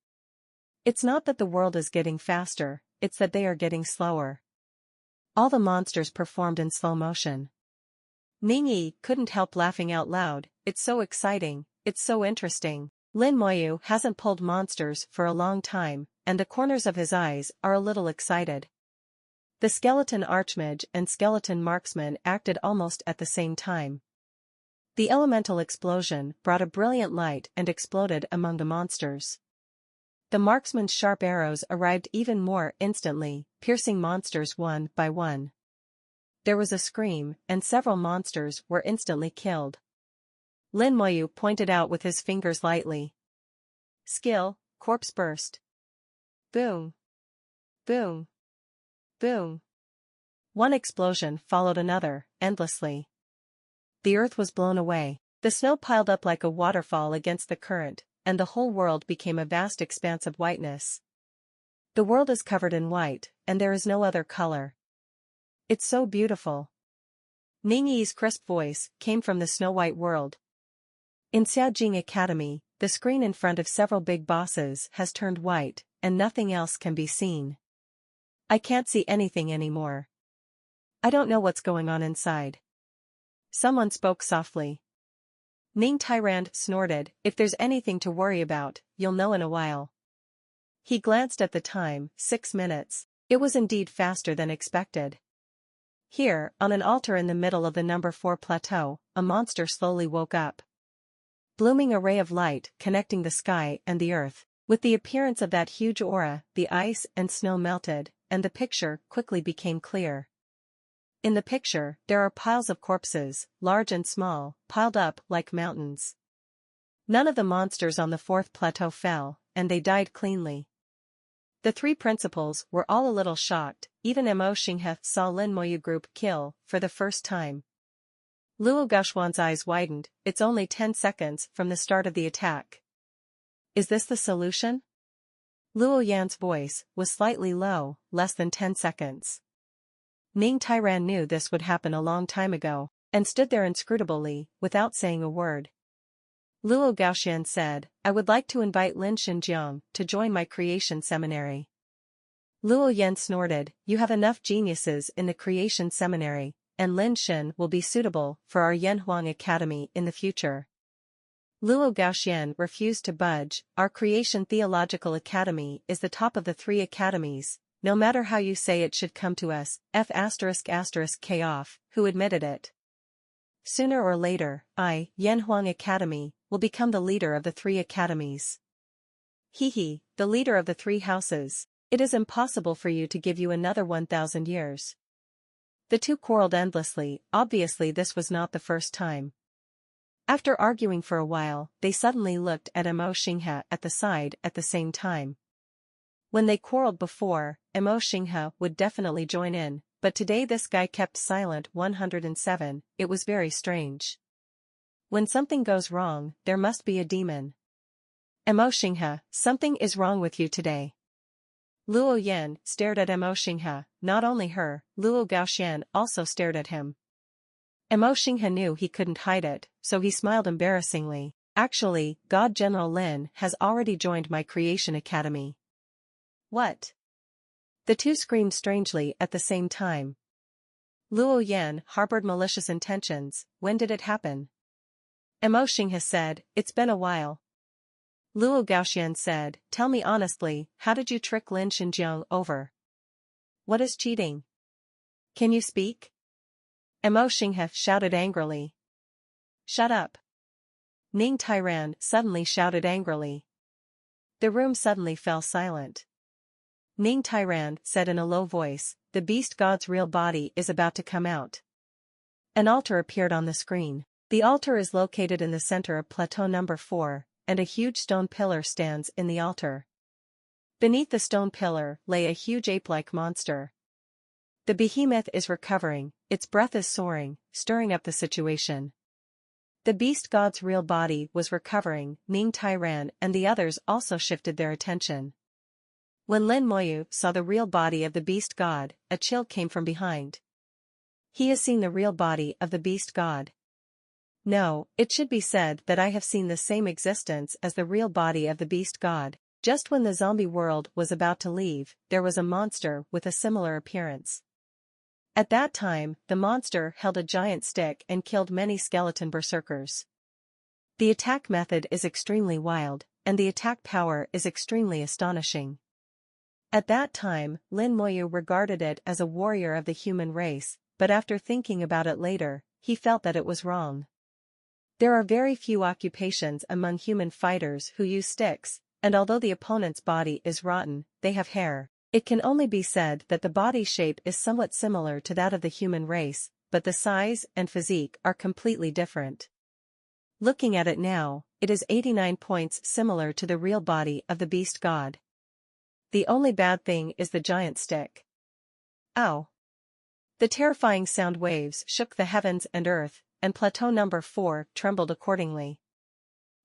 It's not that the world is getting faster, it's that they are getting slower. All the monsters performed in slow motion. Ningyi couldn't help laughing out loud. It's so exciting, it's so interesting. Lin Moyu hasn't pulled monsters for a long time, and the corners of his eyes are a little excited. The skeleton archmage and skeleton marksman acted almost at the same time. The elemental explosion brought a brilliant light and exploded among the monsters. The marksman's sharp arrows arrived even more instantly, piercing monsters one by one. There was a scream, and several monsters were instantly killed. Lin Moyu pointed out with his fingers lightly. Skill, Corpse Burst. Boom. Boom. Boom. One explosion followed another, endlessly. The earth was blown away. The snow piled up like a waterfall against the current, and the whole world became a vast expanse of whiteness. The world is covered in white, and there is no other color. It's so beautiful. Ningyi's crisp voice came from the snow-white world. In Xiaojing Academy, the screen in front of several big bosses has turned white, and nothing else can be seen. I can't see anything anymore. I don't know what's going on inside. Someone spoke softly. Ning Tyrand snorted, if there's anything to worry about, you'll know in a while. He glanced at the time, 6 minutes. It was indeed faster than expected. Here, on an altar in the middle of the number 4 plateau, a monster slowly woke up. Blooming array of light connecting the sky and the earth. With the appearance of that huge aura, the ice and snow melted, and the picture quickly became clear. In the picture, there are piles of corpses, large and small, piled up like mountains. None of the monsters on the 4th plateau fell, and they died cleanly. The 3 principals were all a little shocked. Even Mo Xinghe saw Lin Moyu group kill for the first time. Luo Gaoxuan's eyes widened. It's only 10 seconds from the start of the attack. Is this the solution? Luo Yan's voice was slightly low, less than 10 seconds. Ning Tairan knew this would happen a long time ago, and stood there inscrutably, without saying a word. Luo Gaoxian said, I would like to invite Lin Xinjiang to join my creation seminary. Luo Yan snorted, you have enough geniuses in the creation seminary, and Lin Xin will be suitable for our Yanhuang Academy in the future. Luo Gaoxian refused to budge. Our Creation Theological Academy is the top of the 3 academies, no matter how you say it should come to us, F***K-off, who admitted it. Sooner or later, Yanhuang Academy, will become the leader of the 3 academies. Hehe, the leader of the 3 houses. It is impossible for you to give you another 1,000 years. The 2 quarreled endlessly. Obviously this was not the first time. After arguing for a while, they suddenly looked at Mo Xinghe at the side at the same time. When they quarreled before, Mo Xinghe would definitely join in, but today this guy kept silent. 107, it was very strange. When something goes wrong, there must be a demon. Mo Xinghe, something is wrong with you today. Luo Yan stared at Mo Xinghe, not only her, Luo Gaoxian also stared at him. Mo Xinghe knew he couldn't hide it, so he smiled embarrassingly. Actually, God General Lin has already joined my creation academy. What? The two screamed strangely at the same time. Luo Yan harbored malicious intentions. When did it happen? Mo Xing has said, it's been a while. Luo Gaoxian said, tell me honestly, how did you trick Lin Xinjiang over? What is cheating? Can you speak? Mo Xinghe shouted angrily. Shut up. Ning Tairan suddenly shouted angrily. The room suddenly fell silent. Ning Tairan said in a low voice, the beast god's real body is about to come out. An altar appeared on the screen. The altar is located in the center of plateau number 4, and a huge stone pillar stands in the altar. Beneath the stone pillar lay a huge ape-like monster. The behemoth is recovering, its breath is soaring, stirring up the situation. The beast god's real body was recovering. Ning Tairan and the others also shifted their attention. When Lin Moyu saw the real body of the beast god, a chill came from behind. He has seen the real body of the beast god. No, it should be said that I have seen the same existence as the real body of the beast god. Just when the zombie world was about to leave, there was a monster with a similar appearance. At that time, the monster held a giant stick and killed many skeleton berserkers. The attack method is extremely wild, and the attack power is extremely astonishing. At that time, Lin Moyu regarded it as a warrior of the human race, but after thinking about it later, he felt that it was wrong. There are very few occupations among human fighters who use sticks, and although the opponent's body is rotten, they have hair. It can only be said that the body shape is somewhat similar to that of the human race, but the size and physique are completely different. Looking at it now, it is 89 points similar to the real body of the beast god. The only bad thing is the giant stick. Ow! The terrifying sound waves shook the heavens and earth, and plateau number 4 trembled accordingly.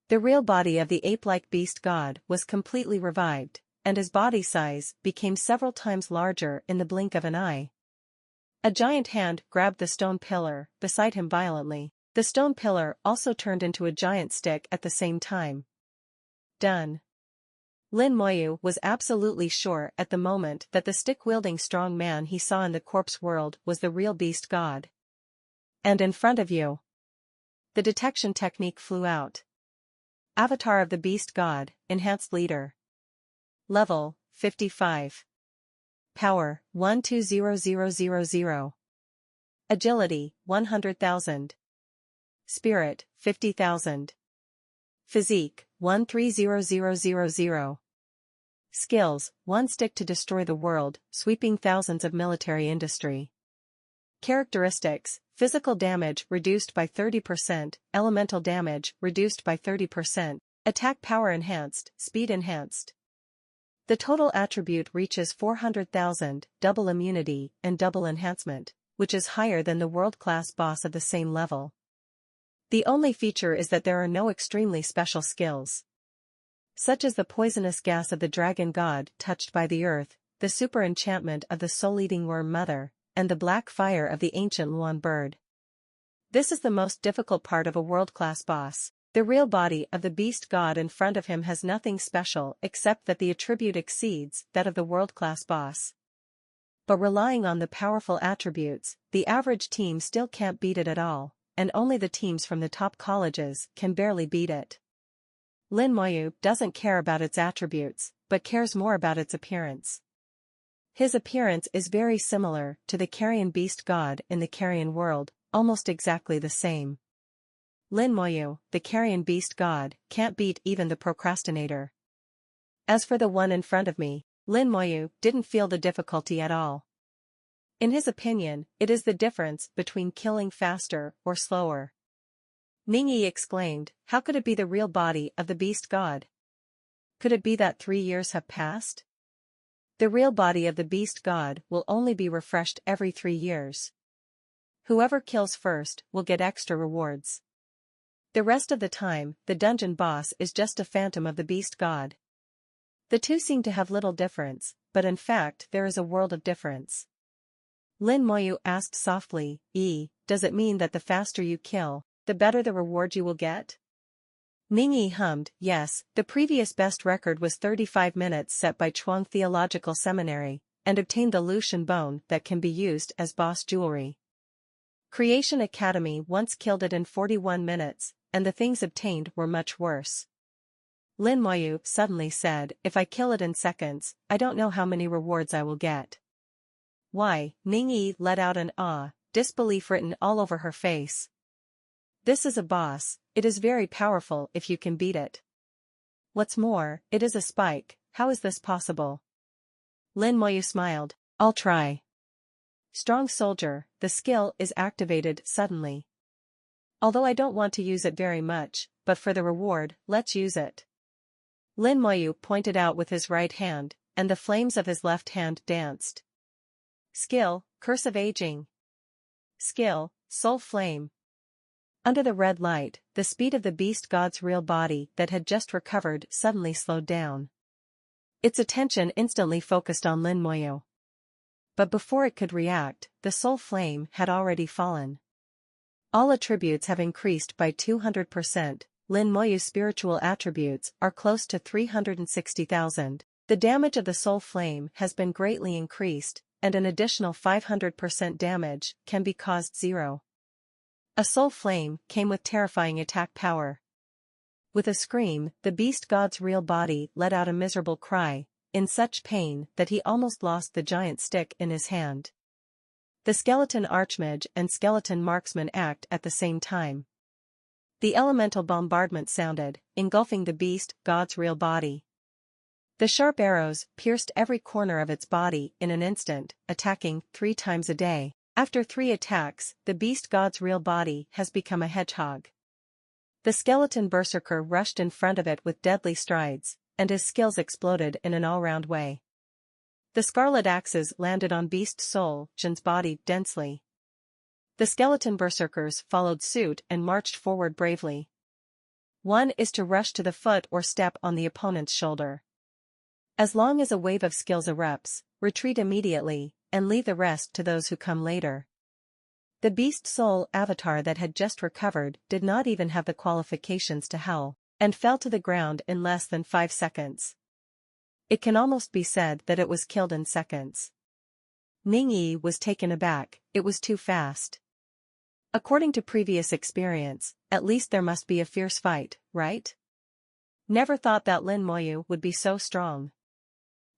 The real body of the ape-like beast god was completely revived, and his body size became several times larger in the blink of an eye. A giant hand grabbed the stone pillar beside him violently. The stone pillar also turned into a giant stick at the same time. Done. Lin Moyu was absolutely sure at the moment that the stick-wielding strong man he saw in the corpse world was the real beast god. And in front of you. The detection technique flew out. Avatar of the beast god, enhanced leader. Level, 55. Power, 120000. Agility, 100,000. Spirit, 50,000. Physique, 130000. Skills, 1 stick to destroy the world, sweeping thousands of military industry. Characteristics, physical damage reduced by 30%, elemental damage reduced by 30%, attack power enhanced, speed enhanced. The total attribute reaches 400,000, double immunity and double enhancement, which is higher than the world-class boss of the same level. The only feature is that there are no extremely special skills, such as the poisonous gas of the dragon god touched by the earth, the super enchantment of the soul-eating worm mother, and the black fire of the ancient Luan bird. This is the most difficult part of a world-class boss. The real body of the beast god in front of him has nothing special except that the attribute exceeds that of the world-class boss. But relying on the powerful attributes, the average team still can't beat it at all, and only the teams from the top colleges can barely beat it. Lin Moyu doesn't care about its attributes, but cares more about its appearance. His appearance is very similar to the carrion beast god in the carrion world, almost exactly the same. Lin Moyu, the carrion beast god, can't beat even the procrastinator. As for the one in front of me, Lin Moyu didn't feel the difficulty at all. In his opinion, it is the difference between killing faster or slower. Ning Yi exclaimed, how could it be the real body of the beast god? Could it be that 3 years have passed? The real body of the beast god will only be refreshed every 3 years. Whoever kills first will get extra rewards. The rest of the time, the dungeon boss is just a phantom of the beast god. The two seem to have little difference, but in fact there is a world of difference. Lin Moyu asked softly, does it mean that the faster you kill, the better the reward you will get? Ningyi hummed, yes, the previous best record was 35 minutes set by Chuang Theological Seminary, and obtained the Lushan bone that can be used as boss jewelry. Creation Academy once killed it in 41 minutes, and the things obtained were much worse. Lin Moyu suddenly said, if I kill it in seconds, I don't know how many rewards I will get. Why? Ningyi let out an disbelief written all over her face. This is a boss, it is very powerful if you can beat it. What's more, it is a spike, how is this possible? Lin Moyu smiled, I'll try. Strong soldier, the skill is activated suddenly. Although I don't want to use it very much, but for the reward, let's use it. Lin Moyu pointed out with his right hand, and the flames of his left hand danced. Skill, Curse of Aging. Skill, Soul Flame. Under the red light, the speed of the beast god's real body that had just recovered suddenly slowed down. Its attention instantly focused on Lin Moyu. But before it could react, the soul flame had already fallen. All attributes have increased by 200%, Lin Moyu's spiritual attributes are close to 360,000. The damage of the soul flame has been greatly increased, and an additional 500% damage can be caused 0. A soul flame came with terrifying attack power. With a scream, the beast god's real body let out a miserable cry, in such pain that he almost lost the giant stick in his hand. The skeleton archmage and skeleton marksman act at the same time. The elemental bombardment sounded, engulfing the beast god's real body. The sharp arrows pierced every corner of its body in an instant, attacking 3 times a day. After 3 attacks, the beast god's real body has become a hedgehog. The skeleton berserker rushed in front of it with deadly strides, and his skills exploded in an all-round way. The scarlet axes landed on beast soul Jin's body densely. The skeleton berserkers followed suit and marched forward bravely. One is to rush to the foot or step on the opponent's shoulder. As long as a wave of skills erupts, retreat immediately, and leave the rest to those who come later. The beast soul avatar that had just recovered did not even have the qualifications to howl, and fell to the ground in less than 5 seconds. It can almost be said that it was killed in seconds. Ningyi was taken aback, it was too fast. According to previous experience, at least there must be a fierce fight, right? Never thought that Lin Moyu would be so strong.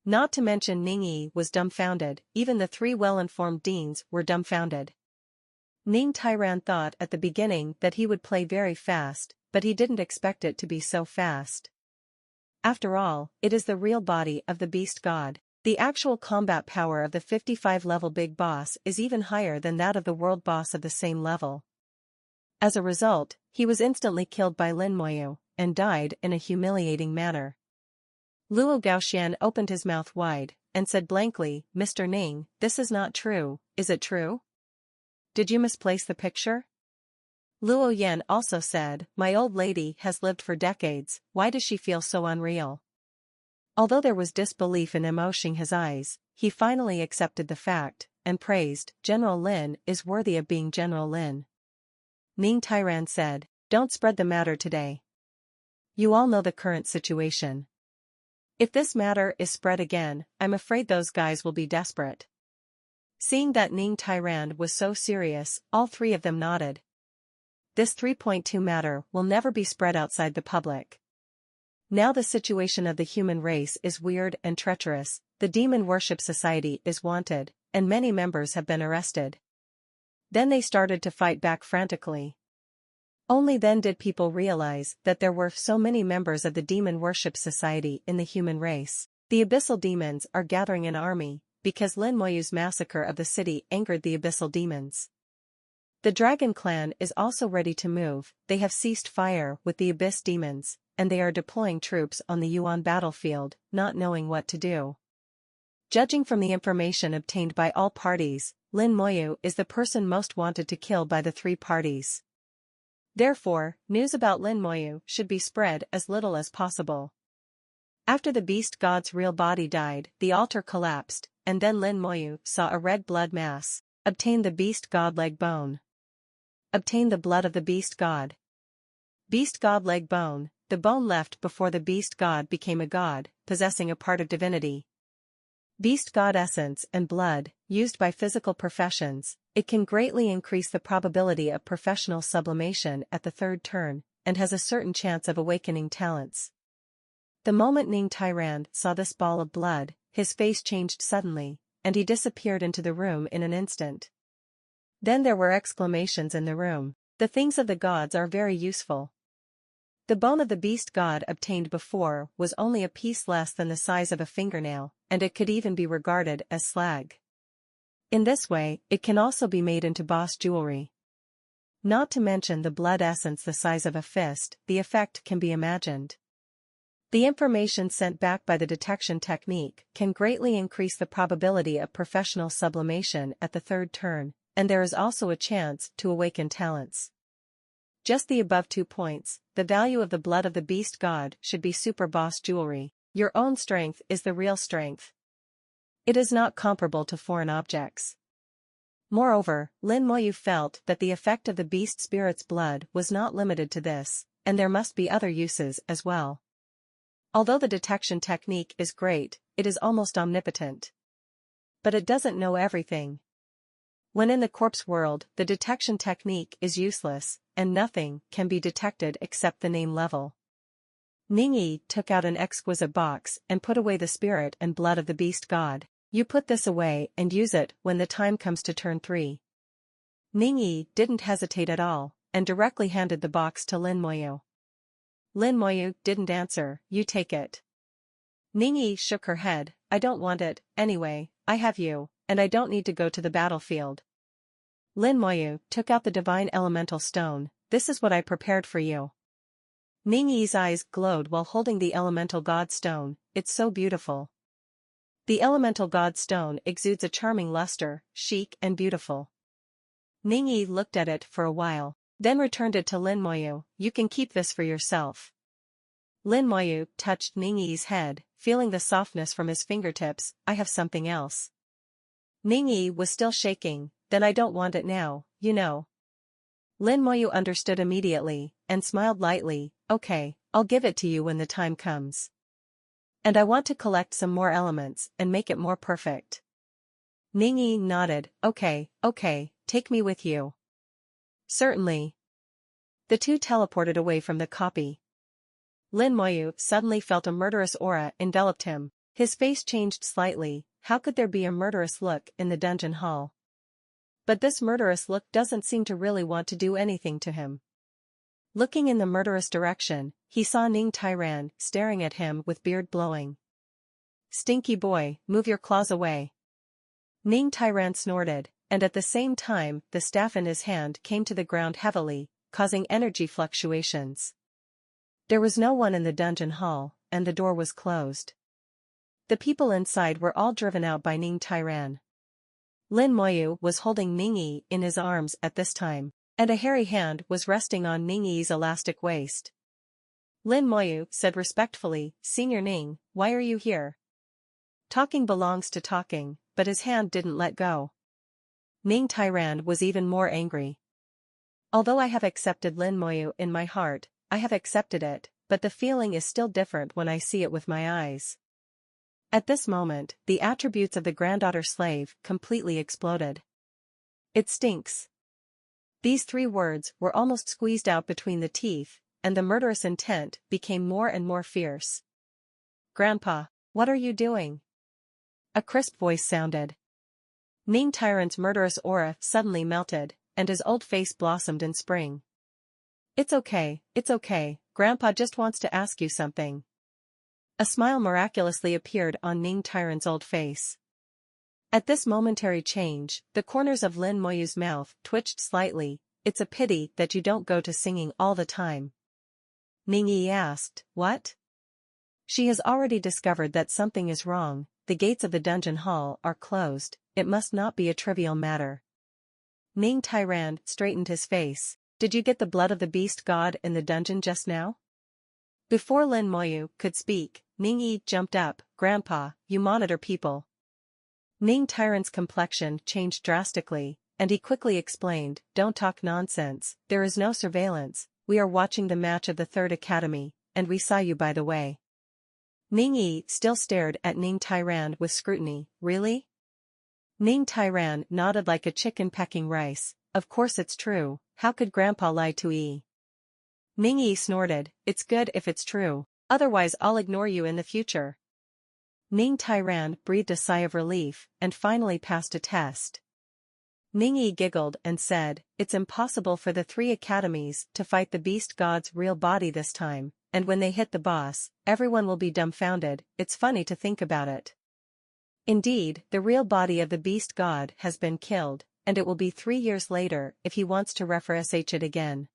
Not to mention Ningyi was dumbfounded, even the 3 well-informed deans were dumbfounded. Ning Tairan thought at the beginning that he would play very fast, but he didn't expect it to be so fast. After all, it is the real body of the beast god. The actual combat power of the 55-level big boss is even higher than that of the world boss of the same level. As a result, he was instantly killed by Lin Moyu, and died in a humiliating manner. Luo Gaoxian opened his mouth wide, and said blankly, Mr. Ning, this is not true, is it true? Did you misplace the picture? Luo Yan also said, my old lady has lived for decades, why does she feel so unreal? Although there was disbelief in emotion in his eyes, he finally accepted the fact, and praised, General Lin is worthy of being General Lin. Ning Tairan said, don't spread the matter today. You all know the current situation. If this matter is spread again, I'm afraid those guys will be desperate. Seeing that Ning Tairan was so serious, all 3 of them nodded. This 3.2 matter will never be spread outside the public. Now the situation of the human race is weird and treacherous, the Demon Worship Society is wanted, and many members have been arrested. Then they started to fight back frantically. Only then did people realize that there were so many members of the Demon Worship Society in the human race. The Abyssal Demons are gathering an army, because Lin Moyu's massacre of the city angered the Abyssal Demons. The Dragon Clan is also ready to move, they have ceased fire with the Abyss Demons, and they are deploying troops on the Yuan battlefield, not knowing what to do. Judging from the information obtained by all parties, Lin Moyu is the person most wanted to kill by the 3 parties. Therefore, news about Lin Moyu should be spread as little as possible. After the beast god's real body died, the altar collapsed, and then Lin Moyu saw a red blood mass. Obtain the beast god leg bone. Obtain the blood of the beast god. Beast god leg bone, the bone left before the beast god became a god, possessing a part of divinity. Beast god essence and blood, used by physical professions, it can greatly increase the probability of professional sublimation at the third turn, and has a certain chance of awakening talents. The moment Ning Tyrand saw this ball of blood, his face changed suddenly, and he disappeared into the room in an instant. Then there were exclamations in the room. The things of the gods are very useful. The bone of the beast god obtained before was only a piece less than the size of a fingernail, and it could even be regarded as slag. In this way, it can also be made into boss jewelry. Not to mention the blood essence the size of a fist, the effect can be imagined. The information sent back by the detection technique can greatly increase the probability of professional sublimation at the third turn, and there is also a chance to awaken talents. Just the above 2 points, the value of the blood of the beast god should be super boss jewelry. Your own strength is the real strength. It is not comparable to foreign objects. Moreover, Lin Moyu felt that the effect of the beast spirit's blood was not limited to this, and there must be other uses as well. Although the detection technique is great, it is almost omnipotent. But it doesn't know everything. When in the corpse world, the detection technique is useless, and nothing can be detected except the name level. Ningyi took out an exquisite box and put away the spirit and blood of the beast god. You put this away and use it when the time comes to turn 3. Ningyi didn't hesitate at all, and directly handed the box to Lin Moyu. Lin Moyu didn't answer. You take it. Ningyi shook her head. I don't want it, anyway, I have you, and I don't need to go to the battlefield. Lin Moyu took out the divine elemental stone. This is what I prepared for you. Ningyi's eyes glowed while holding the elemental god stone. It's so beautiful. The elemental god stone exudes a charming luster, chic and beautiful. Ningyi looked at it for a while, then returned it to Lin Moyu. You can keep this for yourself. Lin Moyu touched Ningyi's head, feeling the softness from his fingertips. I have something else. Ningyi was still shaking. Then I don't want it now, you know. Lin Moyu understood immediately, and smiled lightly. Okay, I'll give it to you when the time comes. And I want to collect some more elements and make it more perfect. Ningyi nodded. Okay, take me with you. Certainly. The two teleported away from the copy. Lin Moyu suddenly felt a murderous aura enveloped him. His face changed slightly. How could there be a murderous look in the dungeon hall? But this murderous look doesn't seem to really want to do anything to him. Looking in the murderous direction, he saw Ning Tyrand staring at him with beard blowing. Stinky boy, move your claws away. Ning Tyrand snorted, and at the same time the staff in his hand came to the ground heavily, causing energy fluctuations. There was no one in the dungeon hall, and the door was closed. The people inside were all driven out by Ning Tyrand. Lin Moyu was holding Ningyi in his arms at this time, and a hairy hand was resting on Ningyi's elastic waist. Lin Moyu said respectfully, Senior Ning, why are you here? Talking belongs to talking, but his hand didn't let go. Ning Tyrand was even more angry. Although I have accepted Lin Moyu in my heart, I have accepted it, but the feeling is still different when I see it with my eyes. At this moment, the attributes of the granddaughter slave completely exploded. It stinks. These 3 words were almost squeezed out between the teeth, and the murderous intent became more and more fierce. Grandpa, what are you doing? A crisp voice sounded. Ning Tyrand's murderous aura suddenly melted, and his old face blossomed in spring. It's okay, Grandpa just wants to ask you something. A smile miraculously appeared on Ning Tyrand's old face. At this momentary change, the corners of Lin Moyu's mouth twitched slightly. It's a pity that you don't go to singing all the time. Ningyi asked, what? She has already discovered that something is wrong. The gates of the dungeon hall are closed. It must not be a trivial matter. Ning Tyrand straightened his face. Did you get the blood of the beast god in the dungeon just now? Before Lin Moyu could speak, Ningyi jumped up. Grandpa, you monitor people. Ning Tyrand's complexion changed drastically, and he quickly explained, don't talk nonsense, there is no surveillance, we are watching the match of the 3rd Academy, and we saw you by the way. Ning Yi still stared at Ning Tairan with scrutiny. Really? Ning Tairan nodded like a chicken pecking rice. Of course it's true, how could Grandpa lie to Yi? Ning Yi snorted, it's good if it's true, otherwise I'll ignore you in the future. Ning Tairan breathed a sigh of relief, and finally passed a test. Ning Yi giggled and said, it's impossible for the 3 academies to fight the beast god's real body this time, and when they hit the boss, everyone will be dumbfounded. It's funny to think about it. Indeed, the real body of the beast god has been killed, and it will be 3 years later if he wants to reference it again.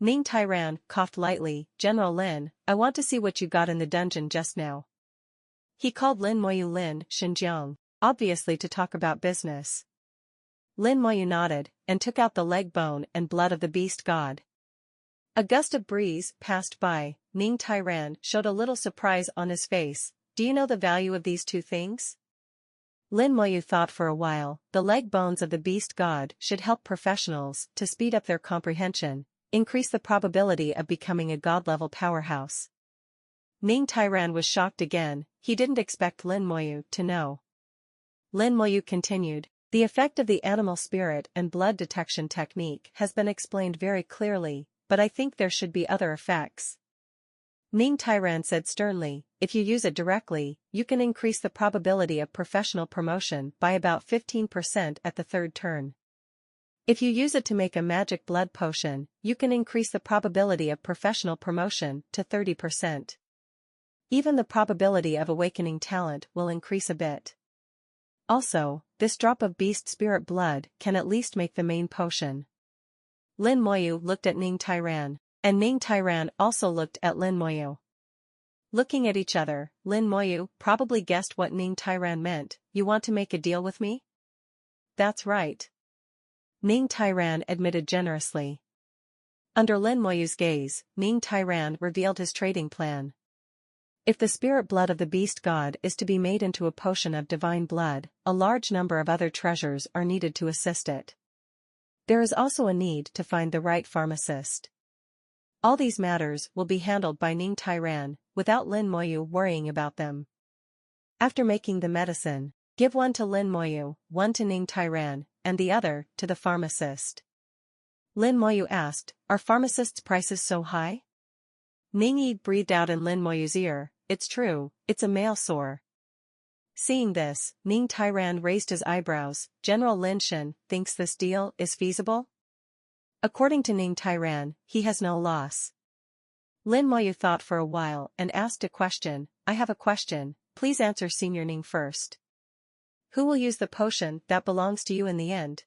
Ning Tairan coughed lightly. General Lin, I want to see what you got in the dungeon just now. He called Lin Moyu Lin Xinjiang, obviously to talk about business. Lin Moyu nodded, and took out the leg bone and blood of the beast god. A gust of breeze passed by. Ning Tairan showed a little surprise on his face. Do you know the value of these 2 things? Lin Moyu thought for a while. The leg bones of the beast god should help professionals to speed up their comprehension, increase the probability of becoming a god-level powerhouse. Ning Tairan was shocked again. He didn't expect Lin Moyu to know. Lin Moyu continued, the effect of the animal spirit and blood detection technique has been explained very clearly, but I think there should be other effects. Ning Tairan said sternly, if you use it directly, you can increase the probability of professional promotion by about 15% at the 3rd turn. If you use it to make a magic blood potion, you can increase the probability of professional promotion to 30%. Even the probability of awakening talent will increase a bit. Also, this drop of beast spirit blood can at least make the main potion. Lin Moyu looked at Ning Tairan, and Ning Tairan also looked at Lin Moyu. Looking at each other, Lin Moyu probably guessed what Ning Tairan meant. You want to make a deal with me? That's right. Ning Tairan admitted generously. Under Lin Moyu's gaze, Ning Tairan revealed his trading plan. If the spirit blood of the beast god is to be made into a potion of divine blood, a large number of other treasures are needed to assist it. There is also a need to find the right pharmacist. All these matters will be handled by Ning Tairan, without Lin Moyu worrying about them. After making the medicine, give one to Lin Moyu, one to Ning Tairan, and the other to the pharmacist. Lin Moyu asked, are pharmacists' prices so high? Ning Yi breathed out in Lin Moyu's ear, it's true, it's a male sore. Seeing this, Ning Tairan raised his eyebrows. General Lin Shen thinks this deal is feasible? According to Ning Tairan, he has no loss. Lin Moyu thought for a while and asked a question. I have a question, please answer Senior Ning first. Who will use the potion that belongs to you in the end?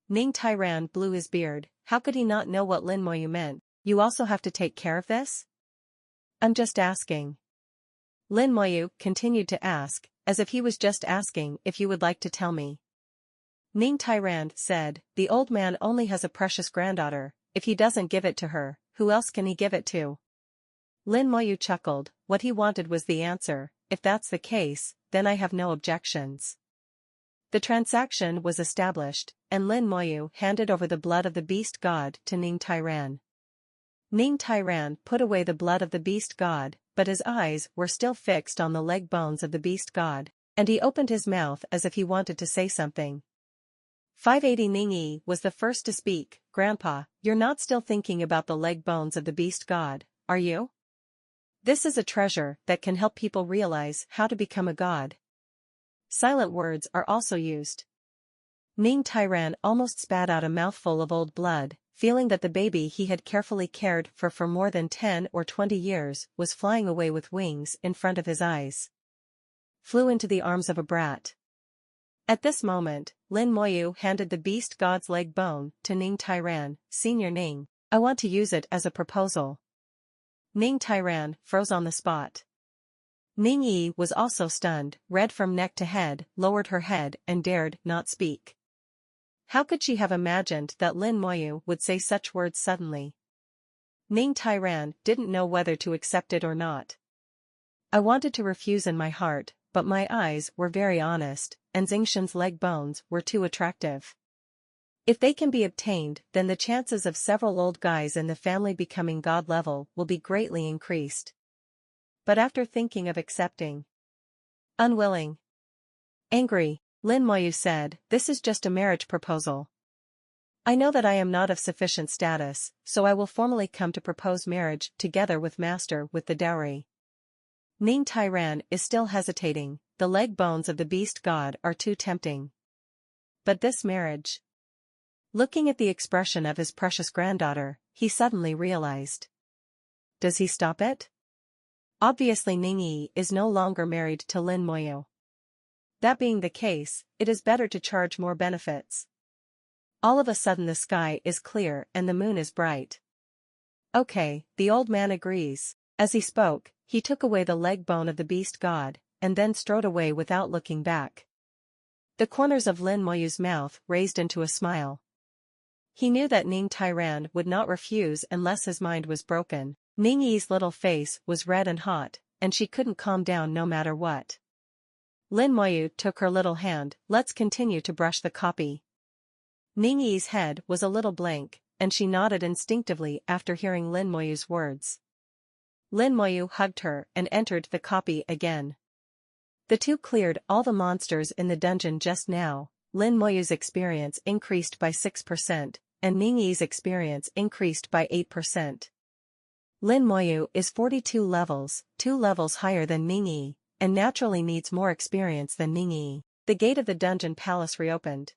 Ning Tairan blew his beard. How could he not know what Lin Moyu meant? You also have to take care of this? I'm just asking. Lin Moyu continued to ask, as if he was just asking if you would like to tell me. Ning Tairan said, the old man only has a precious granddaughter. If he doesn't give it to her, who else can he give it to? Lin Moyu chuckled. What he wanted was the answer. If that's the case, then I have no objections. The transaction was established, and Lin Moyu handed over the blood of the beast god to Ning Tairan. Ning Tairan put away the blood of the beast god, but his eyes were still fixed on the leg bones of the beast god, and he opened his mouth as if he wanted to say something. 580 Ning Yi was the first to speak. Grandpa, you're not still thinking about the leg bones of the beast god, are you? This is a treasure that can help people realize how to become a god. Silent words are also used. Ning Tairan almost spat out a mouthful of old blood, feeling that the baby he had carefully cared for more than 10 or 20 years was flying away with wings in front of his eyes. Flew into the arms of a brat. At this moment, Lin Moyu handed the beast god's leg bone to Ning Tairan. Senior Ning, I want to use it as a proposal. Ning Tairan froze on the spot. Ning Yi was also stunned, red from neck to head, lowered her head and dared not speak. How could she have imagined that Lin Moyu would say such words suddenly? Ning Tairan didn't know whether to accept it or not. I wanted to refuse in my heart, but my eyes were very honest, and Xingshen's leg bones were too attractive. If they can be obtained, then the chances of several old guys in the family becoming god level will be greatly increased. But after thinking of accepting, unwilling, angry, Lin Moyu said, "This is just a marriage proposal. I know that I am not of sufficient status, so I will formally come to propose marriage together with master with the dowry." Ning Tairan is still hesitating, the leg bones of the beast god are too tempting. But this marriage. Looking at the expression of his precious granddaughter, he suddenly realized. Does he stop it? Obviously Ning Yi is no longer married to Lin Moyu. That being the case, it is better to charge more benefits. All of a sudden the sky is clear and the moon is bright. Okay, the old man agrees. As he spoke, he took away the leg bone of the beast god, and then strode away without looking back. The corners of Lin Moyu's mouth raised into a smile. He knew that Ning Tairan would not refuse unless his mind was broken. Ning Yi's little face was red and hot, and she couldn't calm down no matter what. Lin Moyu took her little hand. "Let's continue to brush the copy." Ning Yi's head was a little blank, and she nodded instinctively after hearing Lin Moyu's words. Lin Moyu hugged her and entered the copy again. The two cleared all the monsters in the dungeon just now. Lin Moyu's experience increased by 6%, and Ning Yi's experience increased by 8%. Lin Moyu is 42 levels, 2 levels higher than Ning Yi, and naturally needs more experience than Ning Yi. The gate of the dungeon palace reopened.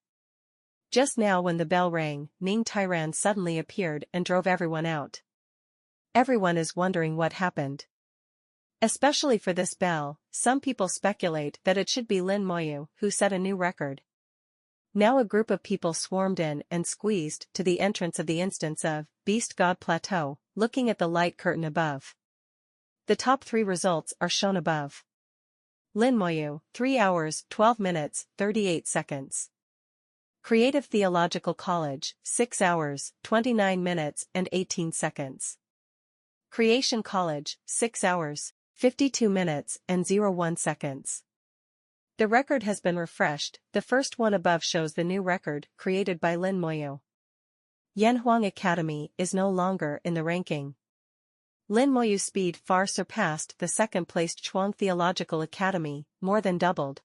Just now when the bell rang, Ning Tairan suddenly appeared and drove everyone out. Everyone is wondering what happened. Especially for this bell, some people speculate that it should be Lin Moyu who set a new record. Now a group of people swarmed in and squeezed to the entrance of the instance of Beast God Plateau, looking at the light curtain above. The top 3 results are shown above. Lin Moyu, 3 hours, 12 minutes, 38 seconds. Creative Theological College, 6 hours, 29 minutes and 18 seconds. Creation College, 6 hours, 52 minutes and 01 seconds. The record has been refreshed. The first one above shows the new record created by Lin Moyu. Yanhuang Academy is no longer in the ranking. Lin Moyu's speed far surpassed the second-placed Chuang Theological Academy, more than doubled.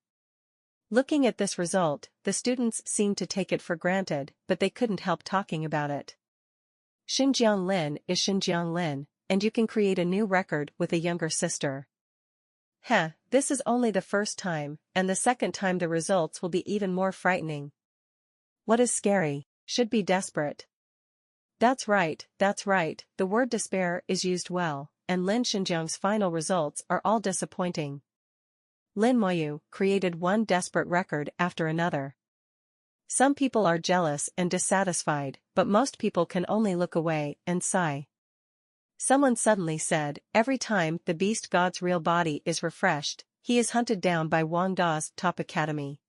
Looking at this result, the students seemed to take it for granted, but they couldn't help talking about it. Xinjiang Lin is Xinjiang Lin, and you can create a new record with a younger sister. This is only the first time, and the second time the results will be even more frightening. What is scary, should be desperate. That's right, the word despair is used well, and Lin Xinjiang's final results are all disappointing. Lin Moyu created one desperate record after another. Some people are jealous and dissatisfied, but most people can only look away and sigh. Someone suddenly said, every time the beast god's real body is refreshed, he is hunted down by Wang Da's top academy.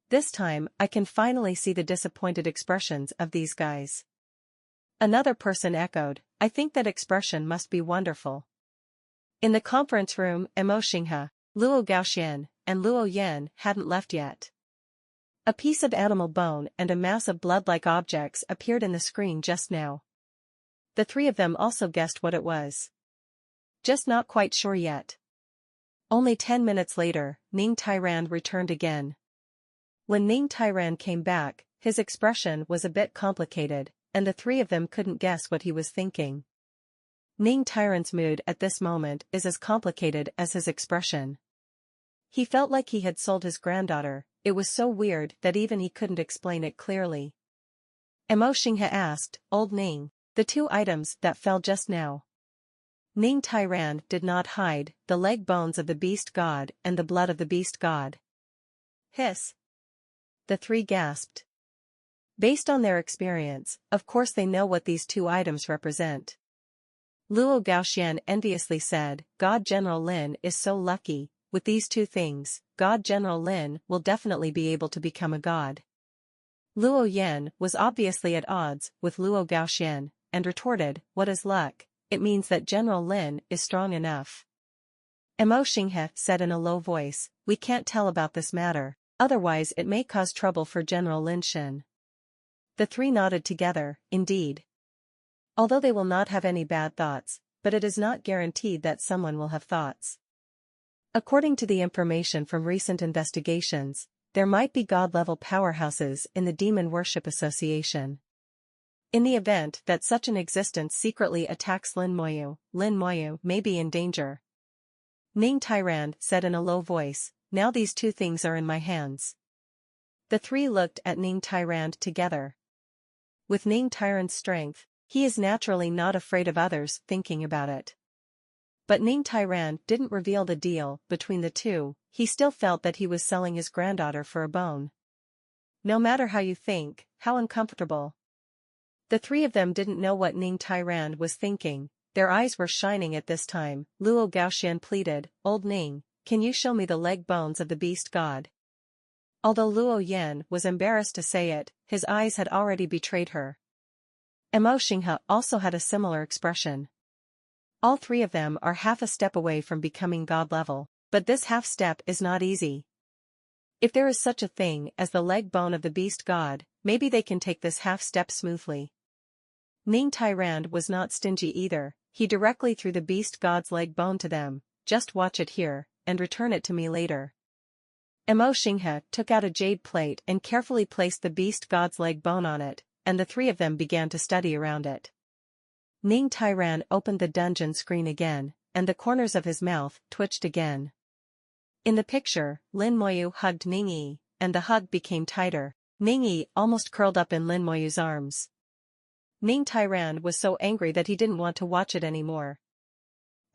This time, I can finally see the disappointed expressions of these guys. Another person echoed, I think that expression must be wonderful. In the conference room, Emo Xinghe, Luo Gaoxian, and Luo Yan hadn't left yet. A piece of animal bone and a mass of blood-like objects appeared in the screen just now. The 3 of them also guessed what it was. Just not quite sure yet. Only 10 minutes later, Ning Tairan returned again. When Ning Tairan came back, his expression was a bit complicated, and the 3 of them couldn't guess what he was thinking. Ning Tairan's mood at this moment is as complicated as his expression. He felt like he had sold his granddaughter. It was so weird that even he couldn't explain it clearly. Emo Xinghe asked, Old Ning, the 2 items that fell just now. Ning Tairan did not hide the leg bones of the beast god and the blood of the beast god. Hiss. The 3 gasped. Based on their experience, of course they know what these 2 items represent. Luo Gaoxian enviously said, God General Lin is so lucky, with these 2 things, God General Lin will definitely be able to become a god. Luo Yan was obviously at odds with Luo Gaoxian, and retorted, what is luck? It means that General Lin is strong enough. Emo Xinghe said in a low voice, we can't tell about this matter, otherwise it may cause trouble for General Lin Shen. The three nodded together, indeed. Although they will not have any bad thoughts, but it is not guaranteed that someone will have thoughts. According to the information from recent investigations, there might be god-level powerhouses in the Demon Worship Association. In the event that such an existence secretly attacks Lin Moyu may be in danger. Ning Tyrand said in a low voice, "Now these two things are in my hands." The three looked at Ning Tyrand together. With Ning Tyrand's strength, he is naturally not afraid of others thinking about it. But Ning Tyrand didn't reveal the deal between the two, he still felt that he was selling his granddaughter for a bone. No matter how you think, how uncomfortable. The three of them didn't know what Ning Tyrand was thinking, their eyes were shining at this time. Luo Gaoxian pleaded, "Old Ning, can you show me the leg bones of the beast god?" Although Luo Yan was embarrassed to say it, his eyes had already betrayed her. Emo Xinghe also had a similar expression. All three of them are half a step away from becoming god level, but this half step is not easy. If there is such a thing as the leg bone of the beast god, maybe they can take this half step smoothly. Ning Tyrand was not stingy either, he directly threw the beast god's leg bone to them, "Just watch it here, and return it to me later." Emo Xinghe took out a jade plate and carefully placed the beast god's leg bone on it, and the three of them began to study around it. Ning Tyrand opened the dungeon screen again, and the corners of his mouth twitched again. In the picture, Lin Moyu hugged Ningyi, and the hug became tighter. Ningyi almost curled up in Lin Moyu's arms. Ning Tyrand was so angry that he didn't want to watch it anymore.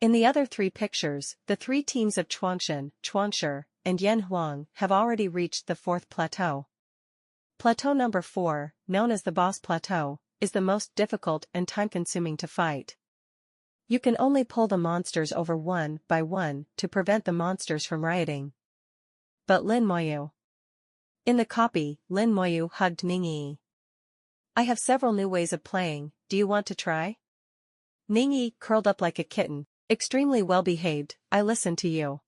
In the other three pictures, the three teams of Chuangshan, Chuangshi, and Yan Huang have already reached the fourth plateau. Plateau number 4, known as the Boss Plateau, is the most difficult and time-consuming to fight. You can only pull the monsters over one by one to prevent the monsters from rioting. But Lin Moyu. In the copy, Lin Moyu hugged Ningyi. "I have several new ways of playing, do you want to try?" Ningyi curled up like a kitten, extremely well-behaved, "I listen to you."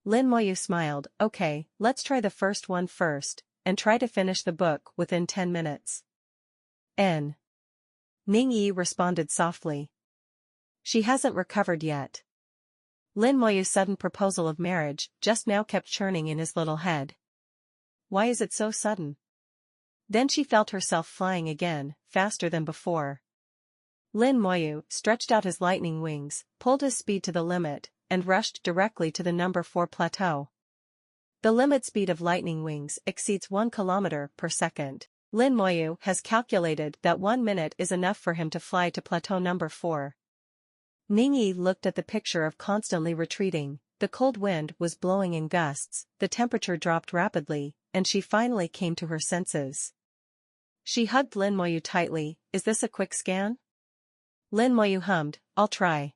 Lin Moyu smiled, "Okay, let's try the first one first, and try to finish the book within 10 minutes. N. Ningyi responded softly. She hasn't recovered yet. Lin Moyu's sudden proposal of marriage just now kept churning in his little head. Why is it so sudden? Then she felt herself flying again, faster than before. Lin Moyu stretched out his lightning wings, pulled his speed to the limit, and rushed directly to the number 4 plateau. The limit speed of lightning wings exceeds 1 kilometer per second. Lin Moyu has calculated that 1 minute is enough for him to fly to plateau number 4. Ningyi looked at the picture of constantly retreating, the cold wind was blowing in gusts, the temperature dropped rapidly, and she finally came to her senses. She hugged Lin Moyu tightly, "Is this a quick scan?" Lin Moyu hummed, "I'll try."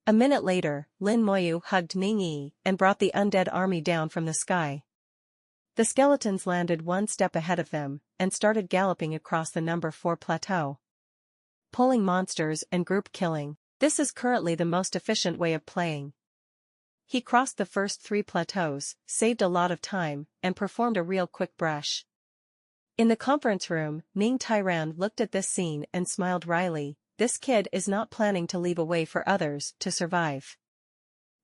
A minute later, Lin Moyu hugged Ningyi and brought the undead army down from the sky. The skeletons landed one step ahead of them, and started galloping across the number 4 plateau. Pulling monsters and group killing. This is currently the most efficient way of playing. He crossed the first 3 plateaus, saved a lot of time, and performed a real quick brush. In the conference room, Ning Tyrand looked at this scene and smiled wryly. This kid is not planning to leave a way for others to survive.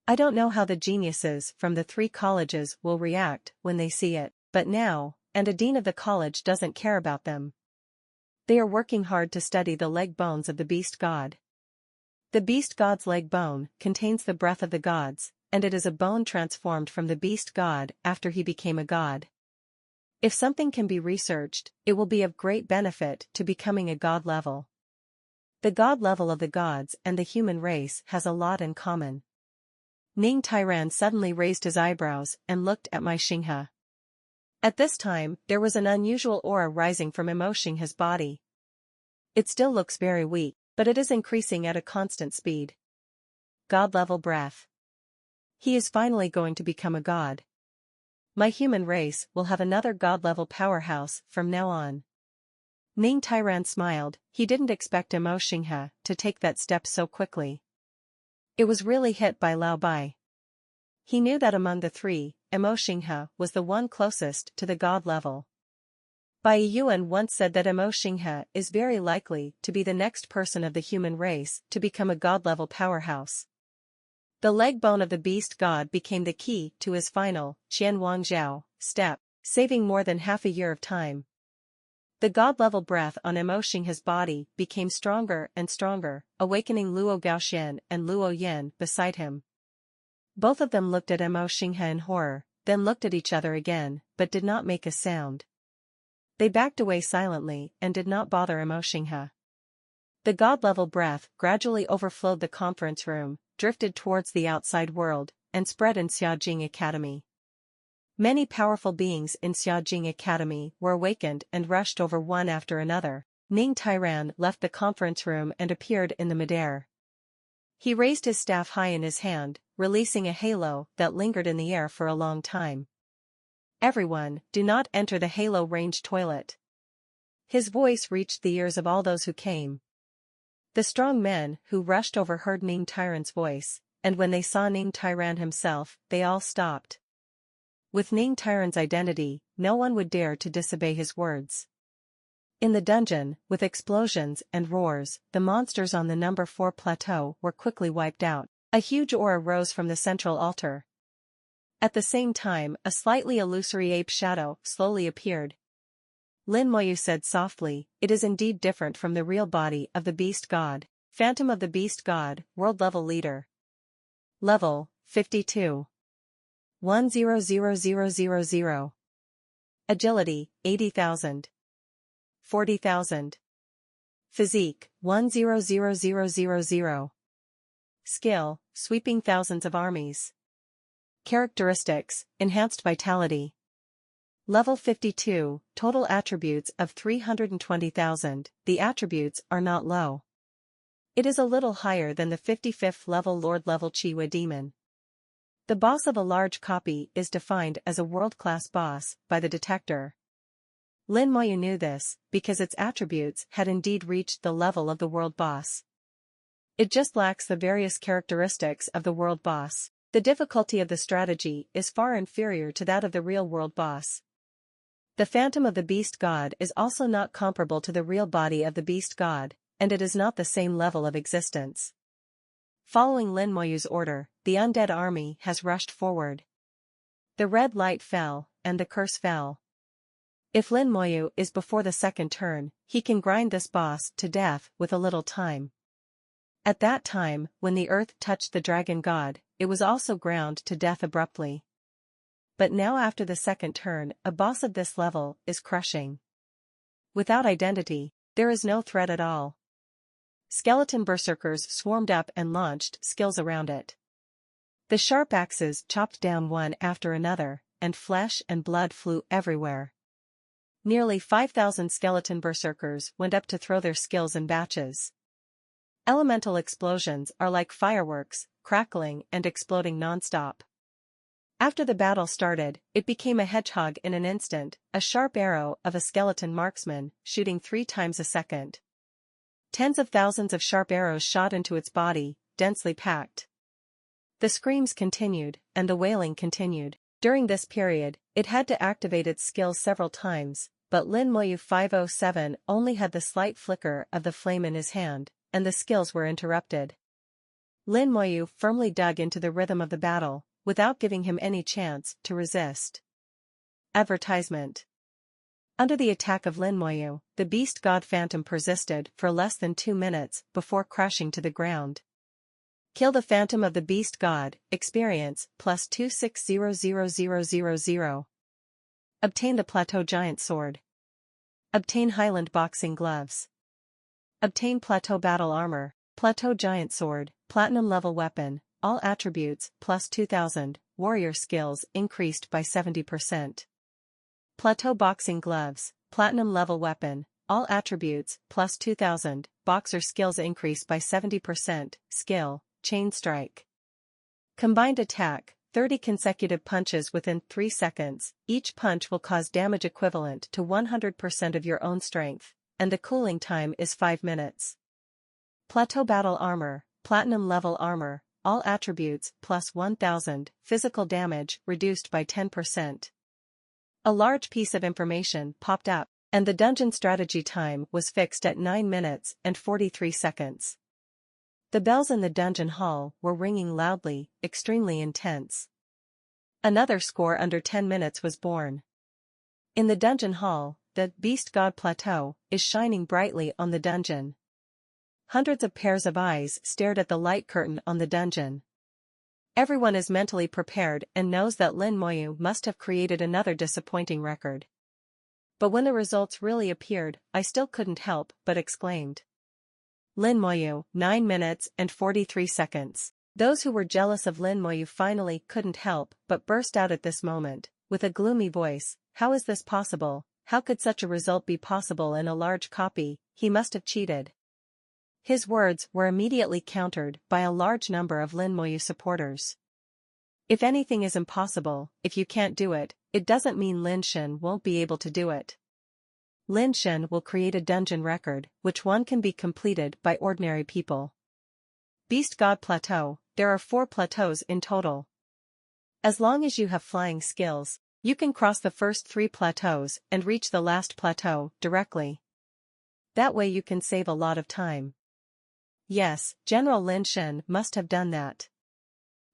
I don't know how the geniuses from the 3 colleges will react when they see it, but now, and a dean of the college doesn't care about them. They are working hard to study the leg bones of the beast god. The beast god's leg bone contains the breath of the gods, and it is a bone transformed from the beast god after he became a god. If something can be researched, it will be of great benefit to becoming a god level. The god level of the gods and the human race has a lot in common. Ning Tyrand suddenly raised his eyebrows and looked at Mai Xinghe. At this time, there was an unusual aura rising from Emo Xinghe's body. It still looks very weak, but it is increasing at a constant speed. God-level breath. He is finally going to become a god. My human race will have another god-level powerhouse from now on. Ning Tyrand smiled, he didn't expect Emo Xinghe to take that step so quickly. It was really hit by Lao Bai. He knew that among the 3, Emo Xinghe was the one closest to the god level. Bai Yuan once said that Emo Xinghe is very likely to be the next person of the human race to become a god-level powerhouse. The leg bone of the beast god became the key to his final, Qian Wang Zhao, step, saving more than half a year of time. The god-level breath on Emo Xinghe's body became stronger and stronger, awakening Luo Gaoxian and Luo Yan beside him. Both of them looked at Emo Xinghe in horror, then looked at each other again, but did not make a sound. They backed away silently and did not bother Emo Xinghe. The god-level breath gradually overflowed the conference room, drifted towards the outside world, and spread in Xiaojing Academy. Many powerful beings in Xiaojing Academy were awakened and rushed over one after another. Ning Tairan left the conference room and appeared in the midair. He raised his staff high in his hand, releasing a halo that lingered in the air for a long time. Everyone, do not enter the halo range toilet. His voice reached the ears of all those who came. The strong men who rushed over heard Ning Tairan's voice, and when they saw Ning Tairan himself, they all stopped. With Ning Tairan's identity, no one would dare to disobey his words. In the dungeon, with explosions and roars, the monsters on the number 4 plateau were quickly wiped out. A huge aura rose from the central altar. At the same time, a slightly illusory ape shadow slowly appeared. Lin Moyu said softly, "It is indeed different from the real body of the beast god. Phantom of the beast god, world level leader. Level, 52. 100000. Agility, 80,000. 40,000. Physique, 100000. Skill, sweeping thousands of armies. Characteristics, enhanced vitality. Level 52, total attributes of 320,000, the attributes are not low. It is a little higher than the 55th level Lord level Chiwa demon. The boss of a large copy is defined as a world-class boss by the detector. Lin Moyu knew this, because its attributes had indeed reached the level of the world boss. It just lacks the various characteristics of the world boss. The difficulty of the strategy is far inferior to that of the real world boss. The phantom of the beast god is also not comparable to the real body of the beast god, and it is not the same level of existence. Following Lin Moyu's order, the undead army has rushed forward. The red light fell, and the curse fell. If Lin Moyu is before the second turn, he can grind this boss to death with a little time. At that time, when the earth touched the dragon god, it was also ground to death abruptly. But now after the second turn, a boss of this level is crushing. Without identity, there is no threat at all. Skeleton berserkers swarmed up and launched skills around it. The sharp axes chopped down one after another, and flesh and blood flew everywhere. Nearly 5,000 skeleton berserkers went up to throw their skills in batches. Elemental explosions are like fireworks, crackling and exploding non-stop. After the battle started, it became a hedgehog in an instant, a sharp arrow of a skeleton marksman, shooting 3 times a second. Tens of thousands of sharp arrows shot into its body, densely packed. The screams continued, and the wailing continued. During this period, it had to activate its skills several times, but Lin Moyu 507 only had the slight flicker of the flame in his hand, and the skills were interrupted. Lin Moyu firmly dug into the rhythm of the battle, without giving him any chance to resist. Advertisement. Under the attack of Lin Moyu, the beast god phantom persisted for less than 2 minutes before crashing to the ground. Kill the phantom of the beast god, experience, plus 260000. Obtain the Plateau Giant Sword. Obtain Highland Boxing Gloves. Obtain Plateau Battle Armor, Plateau Giant Sword, Platinum Level Weapon, all attributes, plus 2,000, Warrior Skills increased by 70%. Plateau Boxing Gloves, Platinum Level Weapon, all attributes, plus 2,000, Boxer Skills increased by 70%, Skill, Chain Strike. Combined Attack, 30 consecutive punches within 3 seconds, each punch will cause damage equivalent to 100% of your own strength, and the cooling time is 5 minutes. Plateau Battle Armor, Platinum Level Armor, all attributes, plus 1,000, physical damage reduced by 10%. A large piece of information popped up. and the dungeon strategy time was fixed at 9 minutes and 43 seconds. The bells in the dungeon hall were ringing loudly, extremely intense. Another score under 10 minutes was born. In the dungeon hall, the beast God Plateau is shining brightly on the dungeon. Hundreds of pairs of eyes stared at the light curtain on the dungeon. Everyone is mentally prepared and knows that Lin Moyu must have created another disappointing record. But when the results really appeared, I still couldn't help but exclaimed. Lin Moyu, 9 minutes and 43 seconds. Those who were jealous of Lin Moyu finally couldn't help but burst out at this moment, with a gloomy voice. How is this possible? How could such a result be possible in a large copy? He must have cheated. His words were immediately countered by a large number of Lin Moyu supporters. If anything is impossible, if you can't do it, it doesn't mean Lin Shen won't be able to do it. Lin Shen will create a dungeon record, which one can be completed by ordinary people. Beast God Plateau, there are 4 plateaus in total. As long as you have flying skills, you can cross the first 3 plateaus and reach the last plateau directly. That way you can save a lot of time. Yes, General Lin Shen must have done that.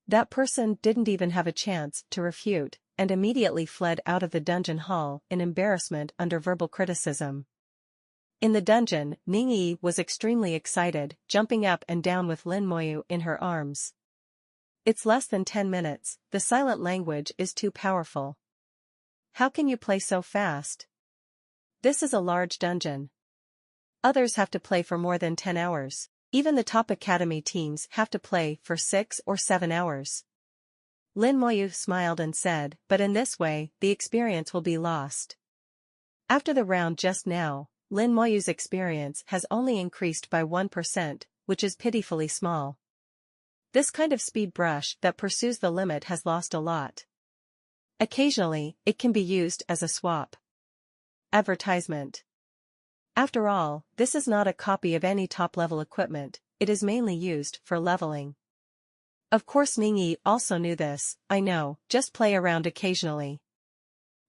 That person didn't even have a chance to refute, and immediately fled out of the dungeon hall in embarrassment under verbal criticism. In the dungeon, Ning Yi was extremely excited, jumping up and down with Lin Moyu in her arms. It's less than 10 minutes, the silent language is too powerful. How can you play so fast? This is a large dungeon. Others have to play for more than 10 hours. Even the top academy teams have to play for 6 or 7 hours. Lin Moyu smiled and said, but in this way, the experience will be lost. After the round just now, Lin Moyu's experience has only increased by 1%, which is pitifully small. This kind of speed brush that pursues the limit has lost a lot. Occasionally, it can be used as a swap. Advertisement. After all, this is not a copy of any top-level equipment, it is mainly used for leveling. Of course Ning Yi also knew this. I know, just play around occasionally.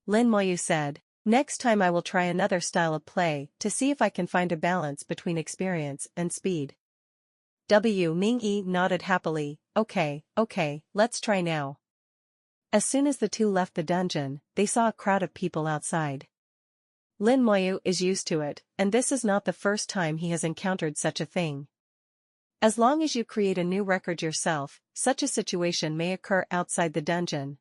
Lin Moyu said, next time I will try another style of play to see if I can find a balance between experience and speed. Ning Yi nodded happily, okay, let's try now. As soon as the two left the dungeon, they saw a crowd of people outside. Lin Moyu is used to it, and this is not the first time he has encountered such a thing. As long as you create a new record yourself, such a situation may occur outside the dungeon.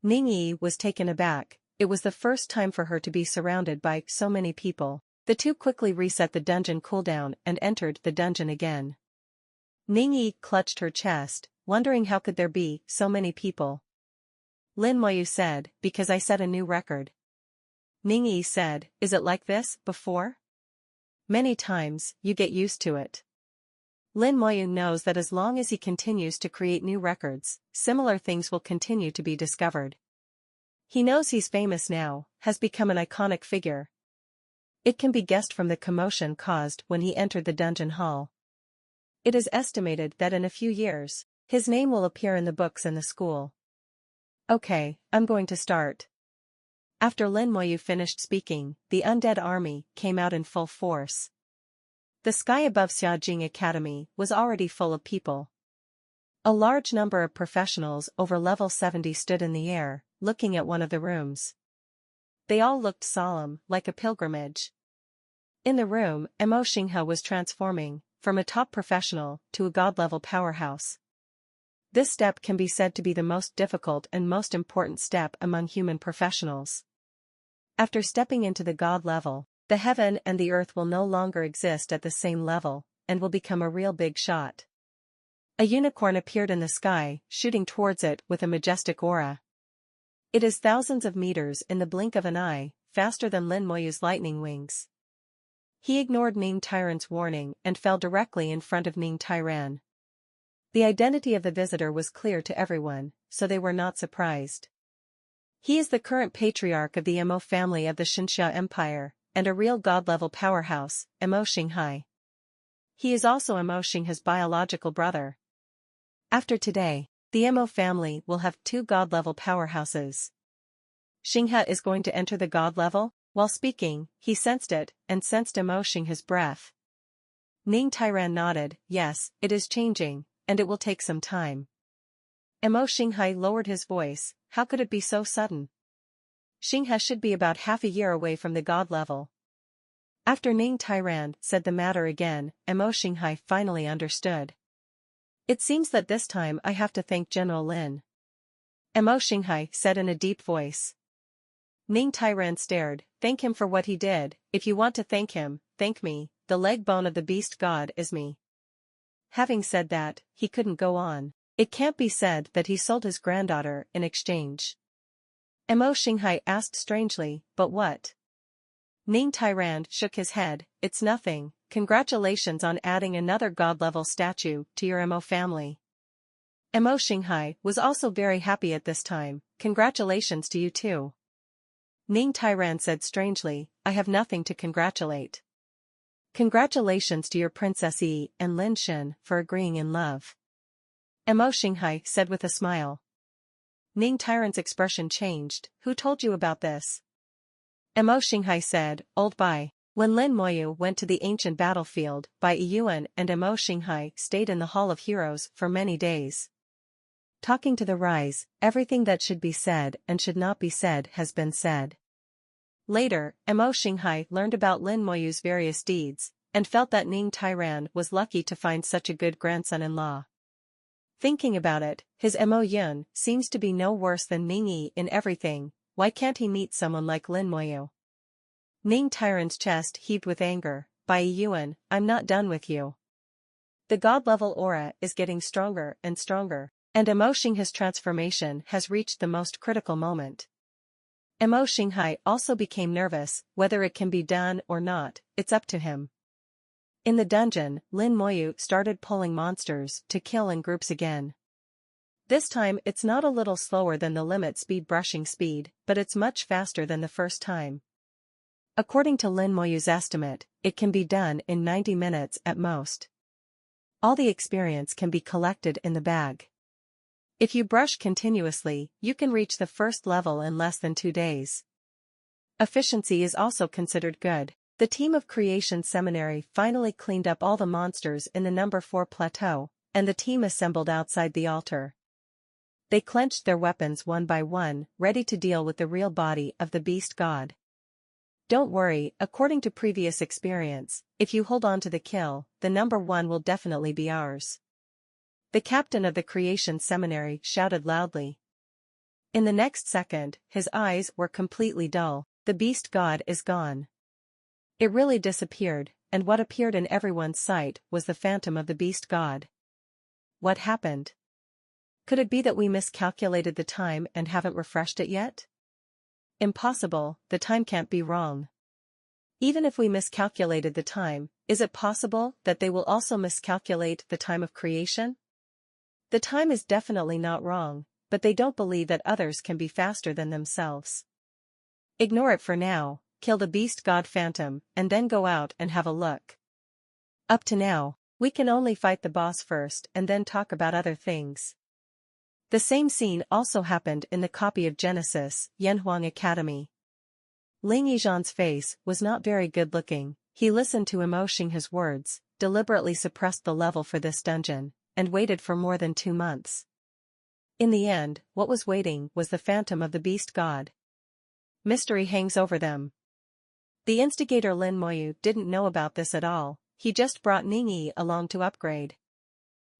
Ning Yi was taken aback, it was the first time for her to be surrounded by so many people. The two quickly reset the dungeon cooldown and entered the dungeon again. Ning Yi clutched her chest, wondering how could there be so many people. Lin Moyu said, because I set a new record. Ning Yi said, is it like this before? Many times, you get used to it. Lin Moyu knows that as long as he continues to create new records, similar things will continue to be discovered. He knows he's famous now, has become an iconic figure. It can be guessed from the commotion caused when he entered the dungeon hall. It is estimated that in a few years, his name will appear in the books in the school. Okay, I'm going to start. After Lin Moyu finished speaking, the Undead army came out in full force. The sky above Xiaojing Academy was already full of people. A large number of professionals over level 70 stood in the air, looking at one of the rooms. They all looked solemn, like a pilgrimage. In the room, Mo Xinghe was transforming, from a top professional to a god-level powerhouse. This step can be said to be the most difficult and most important step among human professionals. After stepping into the god level, the heaven and the earth will no longer exist at the same level, and will become a real big shot. A unicorn appeared in the sky, shooting towards it with a majestic aura. It is thousands of meters in the blink of an eye, faster than Lin Moyu's lightning wings. He ignored Ning Tyrant's warning and fell directly in front of Ning Tyran. The identity of the visitor was clear to everyone, so they were not surprised. He is the current patriarch of the Mo family of the Xinxia Empire, and a real god-level powerhouse, Mo Xinghe. He is also Mo Xinghe's biological brother. After today, the Mo family will have 2 god-level powerhouses. Xinghe is going to enter the god level? While speaking, he sensed it, and sensed emotion his breath. Ning Tairan nodded, yes, it is changing, and it will take some time. Emo Xinghai lowered his voice, how could it be so sudden? Xinghe should be about half a year away from the god level. After Ning Tairan said the matter again, Emo Xinghai finally understood. It seems that this time I have to thank General Lin. Emo Xinghai said in a deep voice. Ning Tairan stared, thank him for what he did, if you want to thank him, thank me, the leg bone of the beast god is me. Having said that, he couldn't go on. It can't be said that he sold his granddaughter in exchange. Emo Xinghai asked strangely, but what? Ning Tairan shook his head, it's nothing, congratulations on adding another god-level statue to your Emo family. Emo Xinghai was also very happy at this time, congratulations to you too. Ning Tairan said strangely, I have nothing to congratulate. Congratulations to your Princess Yi and Lin Shen for agreeing in love. Emo Xinghai said with a smile. Ning Tairan's expression changed, who told you about this? Emo Xinghai said, Old Bai. When Lin Moyu went to the ancient battlefield, Bai Yuan and Emo Xinghai stayed in the Hall of Heroes for many days. Talking to the rise, everything that should be said and should not be said has been said. Later, Emo Xinghai learned about Lin Moyu's various deeds, and felt that Ning Tairan was lucky to find such a good grandson-in-law. Thinking about it, his Emo Yun seems to be no worse than Ning Yi in everything, why can't he meet someone like Lin Moyu? Ning Tairan's chest heaved with anger, Bai Yuan, I'm not done with you. The god-level aura is getting stronger and stronger, and Emo Xinghai's transformation has reached the most critical moment. Emo Xinghai also became nervous, whether it can be done or not, it's up to him. In the dungeon, Lin Moyu started pulling monsters to kill in groups again. This time it's not a little slower than the limit speed brushing speed, but it's much faster than the first time. According to Lin Moyu's estimate, it can be done in 90 minutes at most. All the experience can be collected in the bag. If you brush continuously, you can reach the first level in less than 2 days. Efficiency is also considered good. The team of Creation Seminary finally cleaned up all the monsters in the number 4 plateau, and the team assembled outside the altar. They clenched their weapons one by one, ready to deal with the real body of the beast god. Don't worry, according to previous experience, if you hold on to the kill, the number 1 will definitely be ours. The captain of the Creation Seminary shouted loudly. In the next second, his eyes were completely dull, the beast god is gone. It really disappeared, and what appeared in everyone's sight was the phantom of the beast god. What happened? Could it be that we miscalculated the time and haven't refreshed it yet? Impossible, the time can't be wrong. Even if we miscalculated the time, is it possible that they will also miscalculate the time of creation? The time is definitely not wrong, but they don't believe that others can be faster than themselves. Ignore it for now, kill the beast god phantom, and then go out and have a look. Up to now, we can only fight the boss first and then talk about other things. The same scene also happened in the copy of Genesis, Yanhuang Academy. Ling Yizhan's face was not very good-looking. He listened to Emo Xinghai's words, deliberately suppressed the level for this dungeon, and waited for more than 2 months. In the end, what was waiting was the phantom of the beast god. Mystery hangs over them. The instigator Lin Moyu didn't know about this at all, he just brought Ning Yi along to upgrade.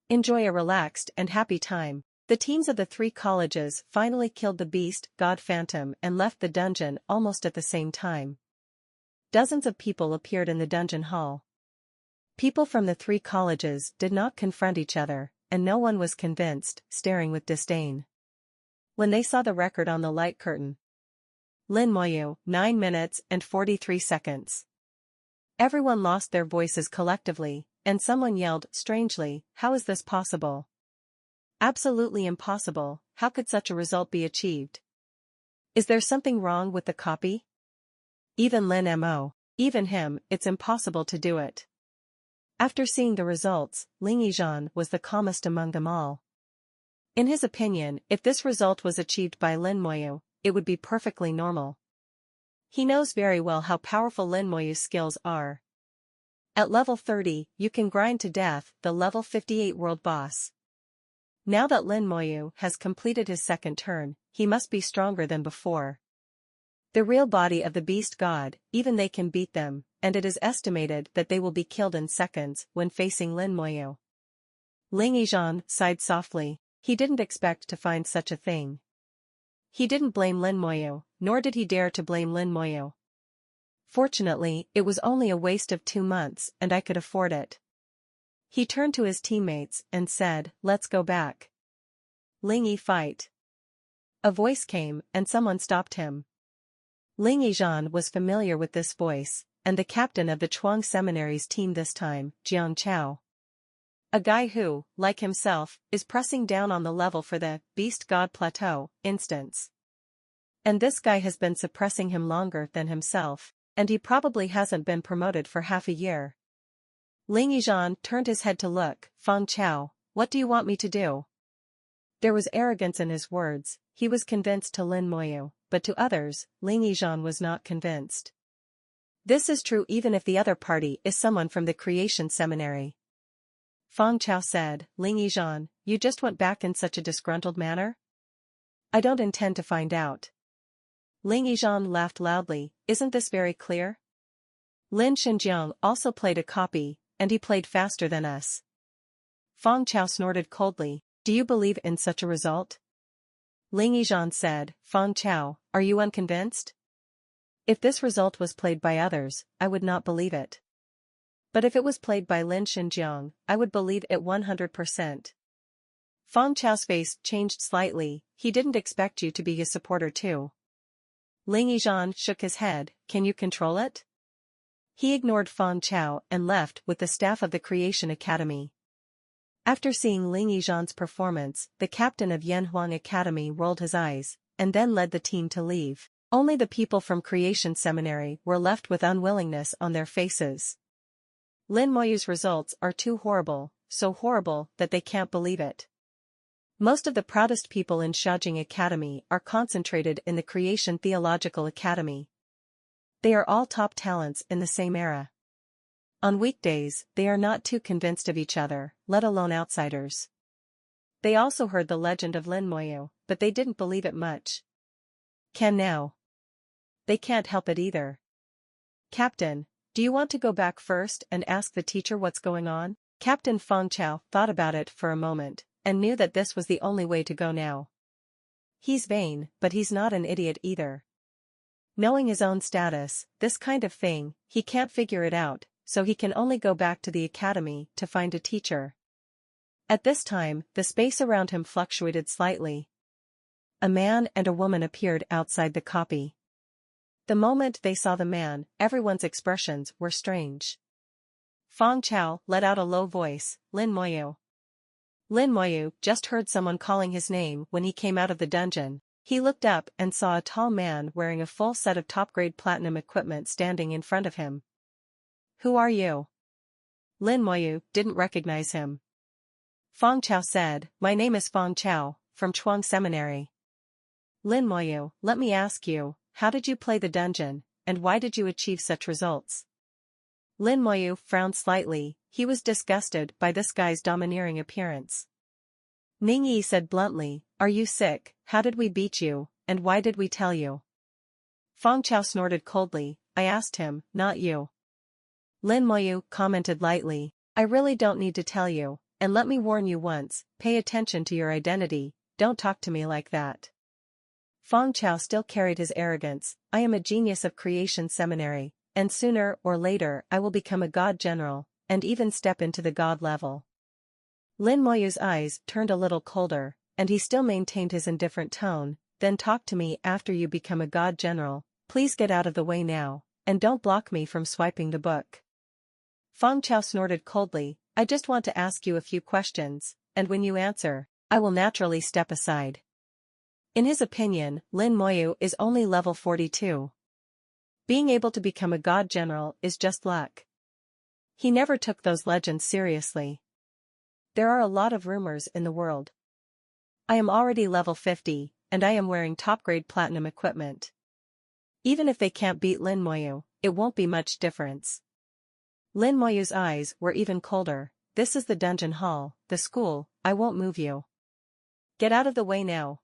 Enjoy a relaxed and happy time. The teams of the 3 colleges finally killed the beast god phantom and left the dungeon almost at the same time. Dozens of people appeared in the dungeon hall. People from the 3 colleges did not confront each other, and no one was convinced, staring with disdain. When they saw the record on the light curtain. Lin Moyu, 9 minutes and 43 seconds. Everyone lost their voices collectively, and someone yelled, strangely, how is this possible? Absolutely impossible, how could such a result be achieved? Is there something wrong with the copy? Even Lin Mo. Even him, it's impossible to do it. After seeing the results, Ling Yizhan was the calmest among them all. In his opinion, if this result was achieved by Lin Moyu, it would be perfectly normal. He knows very well how powerful Lin Moyu's skills are. At level 30, you can grind to death the level 58 world boss. Now that Lin Moyu has completed his second turn, he must be stronger than before. The real body of the beast god, even they can beat them, and it is estimated that they will be killed in seconds when facing Lin Moyu. Ling Yizhan sighed softly. He didn't expect to find such a thing. He didn't blame Lin Moyu, nor did he dare to blame Lin Moyu. Fortunately, it was only a waste of 2 months and I could afford it. He turned to his teammates and said, "Let's go back. Ling Yi fight." A voice came and someone stopped him. Ling Yizhan was familiar with this voice, and the captain of the Chuang Seminary's team this time, Jiang Chao. A guy who, like himself, is pressing down on the level for the Beast God Plateau instance. And this guy has been suppressing him longer than himself, and he probably hasn't been promoted for half a year. Ling Yizhan turned his head to look. "Feng Chao, what do you want me to do?" There was arrogance in his words. He was convinced to Lin Moyu, but to others, Ling Yizhan was not convinced. This is true even if the other party is someone from the Creation Seminary. Feng Chao said, "Ling Yizhan, you just went back in such a disgruntled manner?" "I don't intend to find out." Ling Yizhan laughed loudly. "Isn't this very clear? Lin Xinjiang also played a copy, and he played faster than us." Feng Chao snorted coldly. "Do you believe in such a result?" Ling Yizhan said, "Feng Chao, are you unconvinced? If this result was played by others, I would not believe it. But if it was played by Lin Xinjiang, I would believe it 100%. Feng Chao's face changed slightly. He didn't expect you to be his supporter too. Ling Yizhan shook his head. "Can you control it?" He ignored Feng Chao and left with the staff of the Creation Academy. After seeing Ling Yizhan's performance, the captain of Yanhuang Academy rolled his eyes, and then led the team to leave. Only the people from Creation Seminary were left with unwillingness on their faces. Lin Moyu's results are too horrible, so horrible that they can't believe it. Most of the proudest people in Shaojing Academy are concentrated in the Creation Theological Academy. They are all top talents in the same era. On weekdays, they are not too convinced of each other, let alone outsiders. They also heard the legend of Lin Moyu, but they didn't believe it much. Can now. They can't help it either. "Captain, do you want to go back first and ask the teacher what's going on?" Captain Feng Chao thought about it for a moment, and knew that this was the only way to go now. He's vain, but he's not an idiot either. Knowing his own status, this kind of thing, he can't figure it out, so he can only go back to the academy to find a teacher. At this time, the space around him fluctuated slightly. A man and a woman appeared outside the copy. The moment they saw the man, everyone's expressions were strange. Feng Chao let out a low voice, "Lin Moyu." Lin Moyu just heard someone calling his name when he came out of the dungeon. He looked up and saw a tall man wearing a full set of top-grade platinum equipment standing in front of him. "Who are you?" Lin Moyu didn't recognize him. Feng Chao said, "My name is Feng Chao, from Chuang Seminary." "Lin Moyu, let me ask you, how did you play the dungeon, and why did you achieve such results?" Lin Moyu frowned slightly. He was disgusted by this guy's domineering appearance. Ning Yi said bluntly, "Are you sick? How did we beat you, and why did we tell you?" Feng Chao snorted coldly, "I asked him, not you." Lin Moyu commented lightly, "I really don't need to tell you, and let me warn you once, pay attention to your identity, don't talk to me like that." Feng Chao still carried his arrogance. "I am a genius of Creation Seminary, and sooner or later I will become a god general, and even step into the god level." Lin Moyu's eyes turned a little colder, and he still maintained his indifferent tone. "Then talk to me after you become a god general. Please get out of the way now, and don't block me from swiping the book." Feng Chao snorted coldly, "I just want to ask you a few questions, and when you answer, I will naturally step aside." In his opinion, Lin Moyu is only level 42. Being able to become a god general is just luck. He never took those legends seriously. There are a lot of rumors in the world. I am already level 50, and I am wearing top-grade platinum equipment. Even if they can't beat Lin Moyu, it won't be much difference. Lin Moyu's eyes were even colder. This is the dungeon hall, the school, I won't move you. Get out of the way now.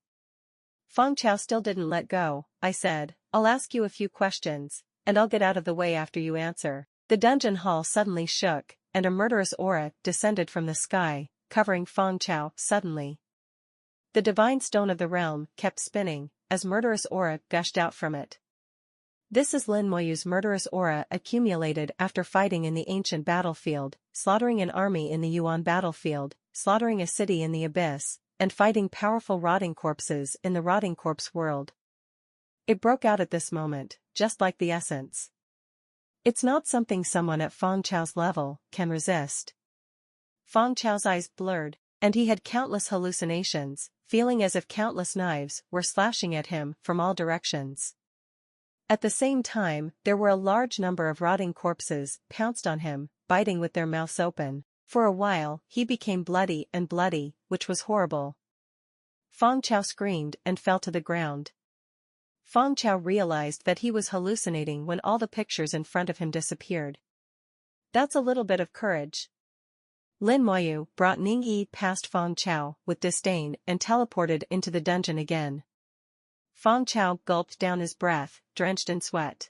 Feng Chao still didn't let go. I said, I'll ask you a few questions, and I'll get out of the way after you answer. The dungeon hall suddenly shook, and a murderous aura descended from the sky, covering Feng Chao suddenly. The divine stone of the realm kept spinning, as murderous aura gushed out from it. This is Lin Moyu's murderous aura accumulated after fighting in the ancient battlefield, slaughtering an army in the Yuan battlefield, slaughtering a city in the abyss, and fighting powerful rotting corpses in the rotting corpse world. It broke out at this moment, just like the essence. It's not something someone at Feng Chao's level can resist. Feng Chao's eyes blurred, and he had countless hallucinations, feeling as if countless knives were slashing at him from all directions. At the same time, there were a large number of rotting corpses pounced on him, biting with their mouths open. For a while, he became bloody, which was horrible. Feng Chao screamed and fell to the ground. Feng Chao realized that he was hallucinating when all the pictures in front of him disappeared. That's a little bit of courage. Lin Moyu brought Ning Yi past Feng Chao with disdain and teleported into the dungeon again. Feng Chao gulped down his breath, drenched in sweat.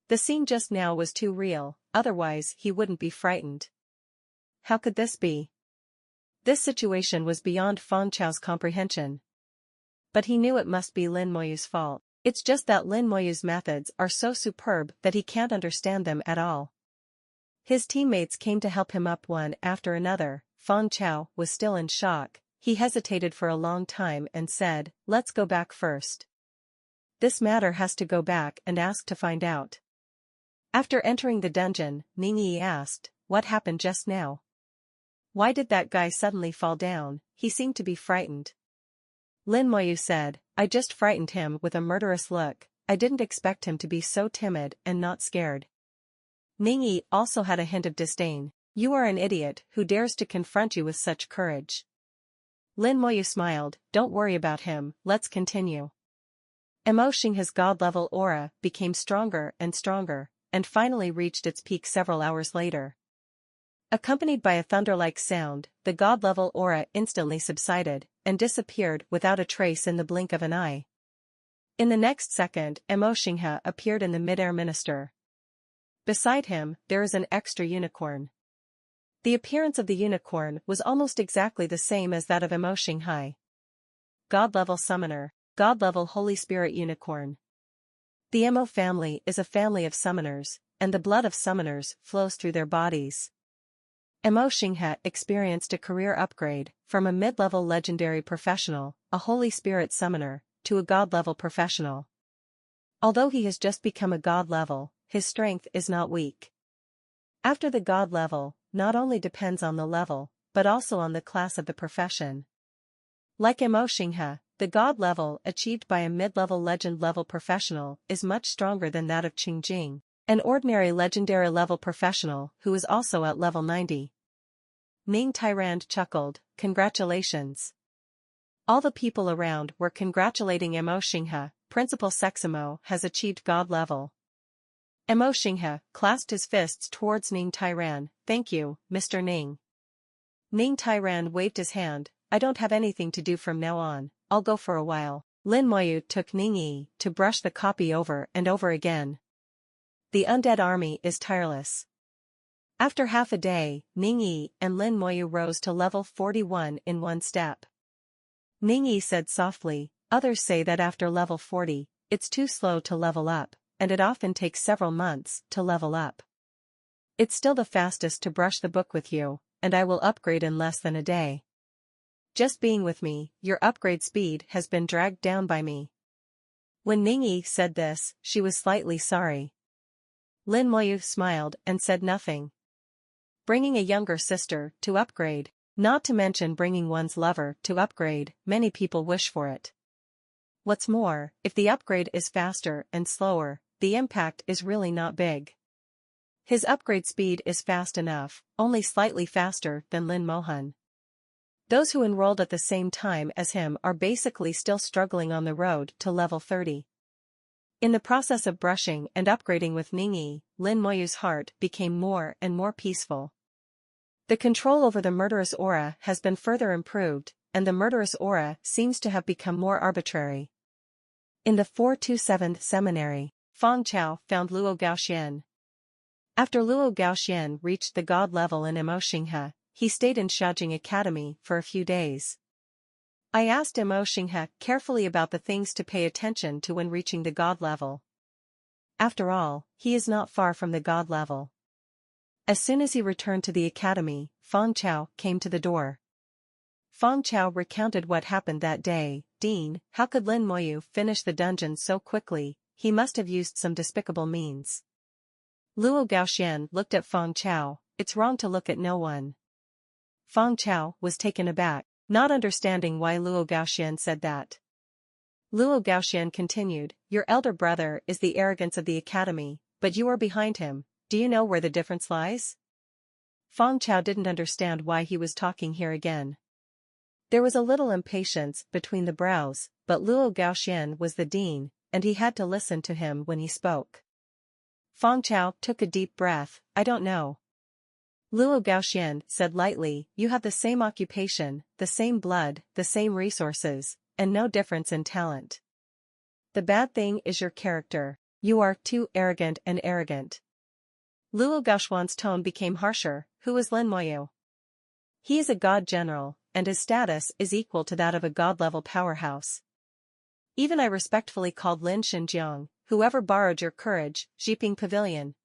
The scene just now was too real, otherwise he wouldn't be frightened. How could this be? This situation was beyond Feng Chao's comprehension. But he knew it must be Lin Moyu's fault. It's just that Lin Moyu's methods are so superb that he can't understand them at all. His teammates came to help him up one after another. Feng Chao was still in shock. He hesitated for a long time and said, let's go back first. This matter has to go back and ask to find out. After entering the dungeon, Ning Yi asked, what happened just now? Why did that guy suddenly fall down? He seemed to be frightened. Lin Moyu said, I just frightened him with a murderous look. I didn't expect him to be so timid and not scared. Ning Yi also had a hint of disdain. You are an idiot who dares to confront you with such courage. Lin Moyu smiled, don't worry about him, let's continue. Emo Xinghe's god-level aura became stronger, and finally reached its peak several hours later. Accompanied by a thunder-like sound, the god-level aura instantly subsided, and disappeared without a trace in the blink of an eye. In the next second, Emo Xinghe appeared in the mid-air minister. Beside him, there is an extra unicorn. The appearance of the unicorn was almost exactly the same as that of Emo Xinghe. God-level summoner, God-level Holy Spirit unicorn. The Emo family is a family of summoners, and the blood of summoners flows through their bodies. Emo Xinghe experienced a career upgrade, from a mid-level legendary professional, a Holy Spirit summoner, to a God-level professional. Although he has just become a God level, his strength is not weak. After the God level, not only depends on the level, but also on the class of the profession. Like Emo Xinghe, the God level achieved by a mid-level legend-level professional is much stronger than that of Qingjing, an ordinary legendary level professional who is also at level 90. Ning Tyrand chuckled, congratulations. All the people around were congratulating Emo Xinghe. Principal Seximo has achieved God level. Emo Xinghe clasped his fists towards Ning Tyrand. Thank you, Mr. Ning. Ning Tyrand waved his hand. I don't have anything to do from now on, I'll go for a while. Lin Moyu took Ning Yi to brush the copy over and over again. The undead army is tireless. After half a day, Ning Yi and Lin Moyu rose to level 41 in one step. Ning Yi said softly, others say that after level 40, it's too slow to level up, and it often takes several months to level up. It's still the fastest to brush the book with you, and I will upgrade in less than a day. Just being with me, your upgrade speed has been dragged down by me. When Ning Yi said this, she was slightly sorry. Lin Moyu smiled and said nothing. Bringing a younger sister to upgrade, not to mention bringing one's lover to upgrade, many people wish for it. What's more, if the upgrade is faster and slower, the impact is really not big. His upgrade speed is fast enough, only slightly faster than Lin Mohan. Those who enrolled at the same time as him are basically still struggling on the road to level 30. In the process of brushing and upgrading with Ningyi, Lin Moyu's heart became more and more peaceful. The control over the murderous aura has been further improved, and the murderous aura seems to have become more arbitrary. In the 427th seminary, Fang Chao found Luo Gaoxian. After Luo Gaoxian reached the god level in Imo-Xinghe, he stayed in Xiaojing Academy for a few days. I asked Imo-Xinghe carefully about the things to pay attention to when reaching the god level. After all, he is not far from the god level. As soon as he returned to the academy, Fang Chao came to the door. Fang Chao recounted what happened that day. Dean, how could Lin Moyu finish the dungeon so quickly? He must have used some despicable means. Luo Gaoxian looked at Fang Chao. It's wrong to look at no one. Fang Chao was taken aback, not understanding why Luo Gaoxian said that. Luo Gaoxian continued, your elder brother is the arrogance of the academy, but you are behind him. Do you know where the difference lies? Fang Chao didn't understand why he was talking here again. There was a little impatience between the brows, but Luo Gaoxian was the dean, and he had to listen to him when he spoke. Fang Chao took a deep breath. I don't know. Luo Gaoxian said lightly, you have the same occupation, the same blood, the same resources, and no difference in talent. The bad thing is your character. You are too arrogant and arrogant. Luo Gaoxian's tone became harsher. Who is Lin Moyu? He is a god general, and his status is equal to that of a god-level powerhouse. Even I respectfully called Lin Xinjiang, whoever borrowed your courage, Jiping Pavilion.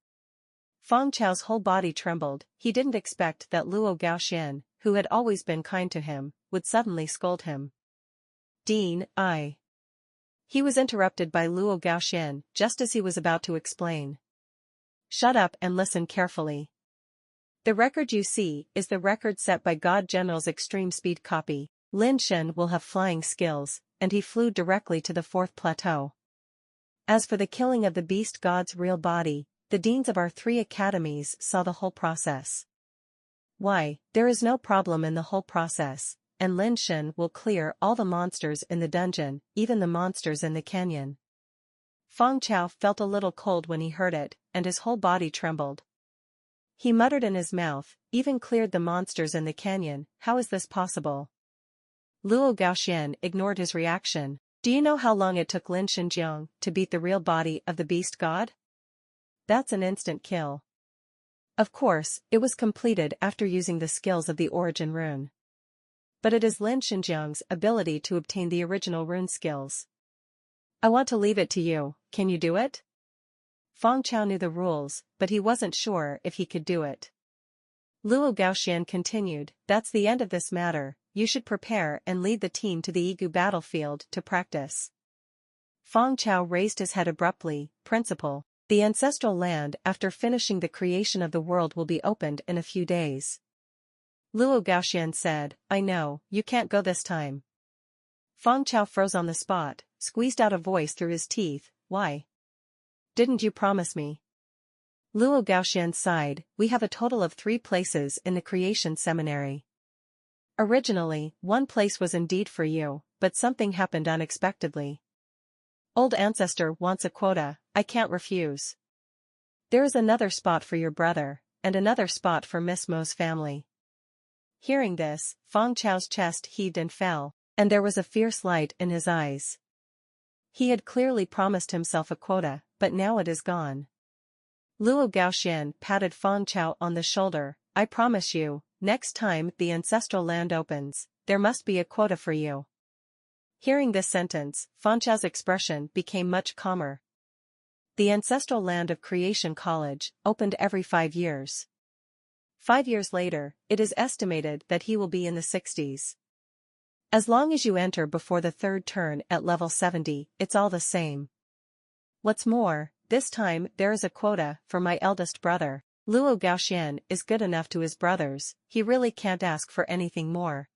Fang Chao's whole body trembled. He didn't expect that Luo Gaoxian, who had always been kind to him, would suddenly scold him. Dean, He was interrupted by Luo Gaoxian, just as he was about to explain. Shut up and listen carefully. The record you see is the record set by God General's extreme speed copy. Lin Shen will have flying skills, and he flew directly to the 4th plateau. As for the killing of the beast god's real body, the deans of our 3 academies saw the whole process. Why, there is no problem in the whole process, and Lin Shen will clear all the monsters in the dungeon, even the monsters in the canyon. Fang Chao felt a little cold when he heard it, and his whole body trembled. He muttered in his mouth, even cleared the monsters in the canyon. How is this possible? Luo Gaoxian ignored his reaction. Do you know how long it took Lin Xinjiang to beat the real body of the beast god? That's an instant kill. Of course, it was completed after using the skills of the origin rune. But it is Lin Xinjiang's ability to obtain the original rune skills. I want to leave it to you. Can you do it? Fang Chao knew the rules, but he wasn't sure if he could do it. Luo Gaoxian continued, that's the end of this matter. You should prepare and lead the team to the Igu battlefield to practice. Fang Chao raised his head abruptly. Principal, the ancestral land after finishing the creation of the world will be opened in a few days. Luo Gaoxian said, I know, you can't go this time. Fang Chao froze on the spot, squeezed out a voice through his teeth. Why? Didn't you promise me? Luo Gaoxian sighed. We have a total of 3 places in the creation seminary. Originally, 1 place was indeed for you, but something happened unexpectedly. Old Ancestor wants a quota. I can't refuse. There is another spot for your brother, and another spot for Miss Mo's family. Hearing this, Fang Chao's chest heaved and fell, and there was a fierce light in his eyes. He had clearly promised himself a quota, but now it is gone. Luo Gaoxian patted Fang Chao on the shoulder. I promise you, next time the ancestral land opens, there must be a quota for you. Hearing this sentence, Fang Chao's expression became much calmer. The ancestral land of Creation College opened every 5 years. 5 years later, it is estimated that he will be in the 60s. As long as you enter before the 3rd turn at level 70, it's all the same. What's more, this time there is a quota for my eldest brother. Luo Gaoxian is good enough to his brothers, he really can't ask for anything more.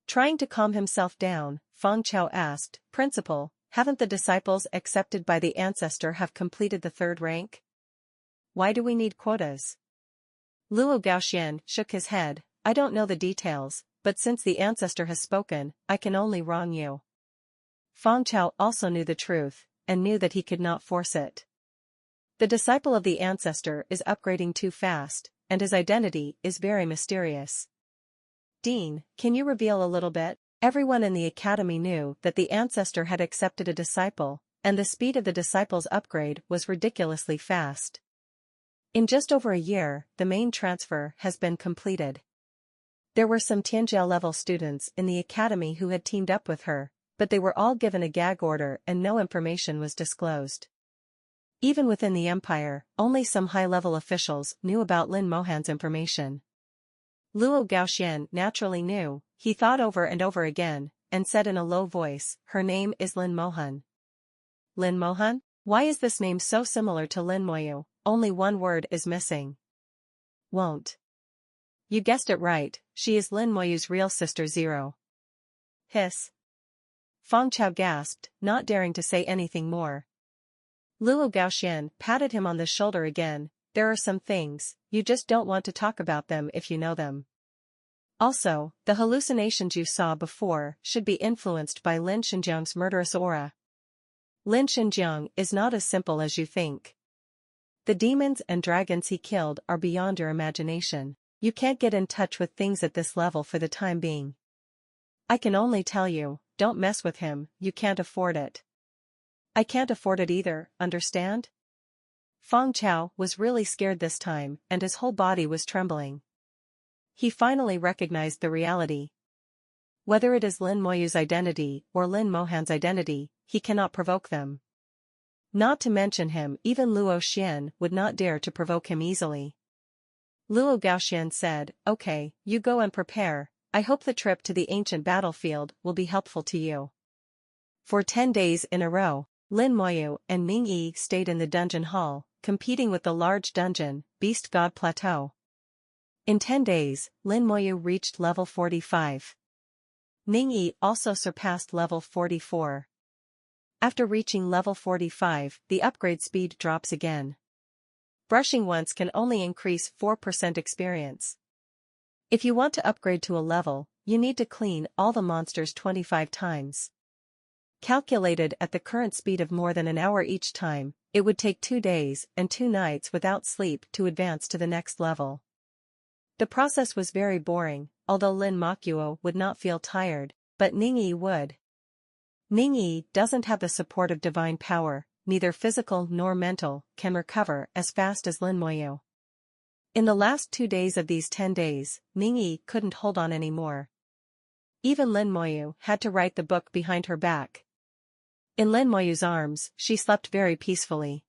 Trying to calm himself down, Fang Chao asked, Principal, haven't the disciples accepted by the ancestor have completed the 3rd rank? Why do we need quotas? Luo Gaoxian shook his head. I don't know the details, but since the ancestor has spoken, I can only wrong you. Feng Chao also knew the truth, and knew that he could not force it. The disciple of the ancestor is upgrading too fast, and his identity is very mysterious. Dean, can you reveal a little bit? Everyone in the academy knew that the ancestor had accepted a disciple, and the speed of the disciple's upgrade was ridiculously fast. In just over a year, the main transfer has been completed. There were some Tianjia-level students in the academy who had teamed up with her, but they were all given a gag order and no information was disclosed. Even within the empire, only some high-level officials knew about Lin Mohan's information. Luo Gaoxian naturally knew. He thought over and over again, and said in a low voice, "Her name is Lin Mohan." Lin Mohan? Why is this name so similar to Lin Moyu? Only one word is missing. Won't. You guessed it right, she is Lin Moyu's real sister Zero. Hiss. Feng Chao gasped, not daring to say anything more. Luo Gaoxian patted him on the shoulder again. There are some things, you just don't want to talk about them if you know them. Also, the hallucinations you saw before should be influenced by Lin Xinjiang's murderous aura. Lin Xinjiang is not as simple as you think. The demons and dragons he killed are beyond your imagination. You can't get in touch with things at this level for the time being. I can only tell you, don't mess with him, you can't afford it. I can't afford it either, understand? Feng Chao was really scared this time, and his whole body was trembling. He finally recognized the reality. Whether it is Lin Moyu's identity or Lin Mohan's identity, he cannot provoke them. Not to mention him, even Luo Xian would not dare to provoke him easily. Luo Gaoxian said, "Okay, you go and prepare, I hope the trip to the ancient battlefield will be helpful to you." For 10 days in a row, Lin Moyu and Ning Yi stayed in the dungeon hall, competing with the large dungeon, Beast God Plateau. In 10 days, Lin Moyu reached level 45. Ning Yi also surpassed level 44. After reaching level 45, the upgrade speed drops again. Brushing once can only increase 4% experience. If you want to upgrade to a level, you need to clean all the monsters 25 times. Calculated at the current speed of more than an hour each time, it would take 2 days and 2 nights without sleep to advance to the next level. The process was very boring, although Lin Mokuo would not feel tired, but Ning Yi would. Ning Yi doesn't have the support of divine power, neither physical nor mental, can recover as fast as Lin Moyu. In the last 2 days of these 10 days, Ning Yi couldn't hold on anymore. Even Lin Moyu had to write the book behind her back. In Lin Moyu's arms, she slept very peacefully.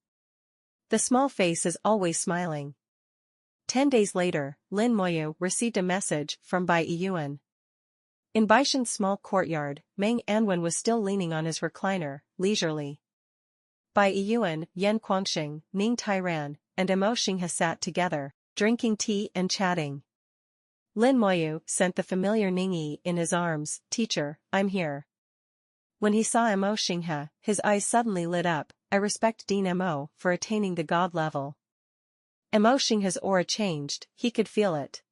The small face is always smiling. 10 days later, Lin Moyu received a message from Bai Yiyuan. In Baishan's small courtyard, Meng Anwen was still leaning on his recliner, leisurely. Bai Yiyuan, Yan Guangxing, Ning Tairan, and Emo Xinghe sat together, drinking tea and chatting. Lin Moyu sent the familiar Ning Yi in his arms. "Teacher, I'm here." When he saw Emo Xinghe, his eyes suddenly lit up. "I respect Dean Emo for attaining the god level." Emo Xinghe's aura changed, he could feel it.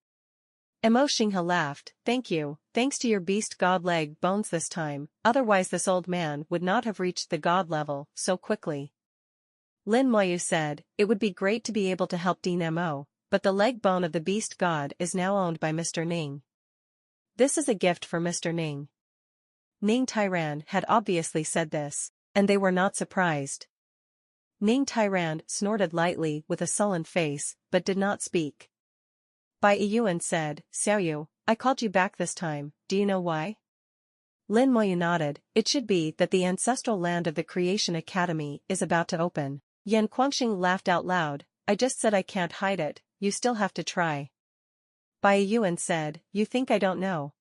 Emo Xinghe laughed. "Thank you, thanks to your beast god leg bones this time, otherwise this old man would not have reached the god level so quickly." Lin Moyu said, "It would be great to be able to help Dean Mo, but the leg bone of the beast god is now owned by Mr. Ning. This is a gift for Mr. Ning." Ning Tairan had obviously said this, and they were not surprised. Ning Tairan snorted lightly with a sullen face, but did not speak. Bai Yiyuan said, "Xiaoyu, I called you back this time, do you know why?" Lin Moyu nodded. "It should be that the ancestral land of the Creation Academy is about to open." Yan Guangxing laughed out loud. "I just said I can't hide it, you still have to try." Bai Yiyuan said, "You think I don't know?"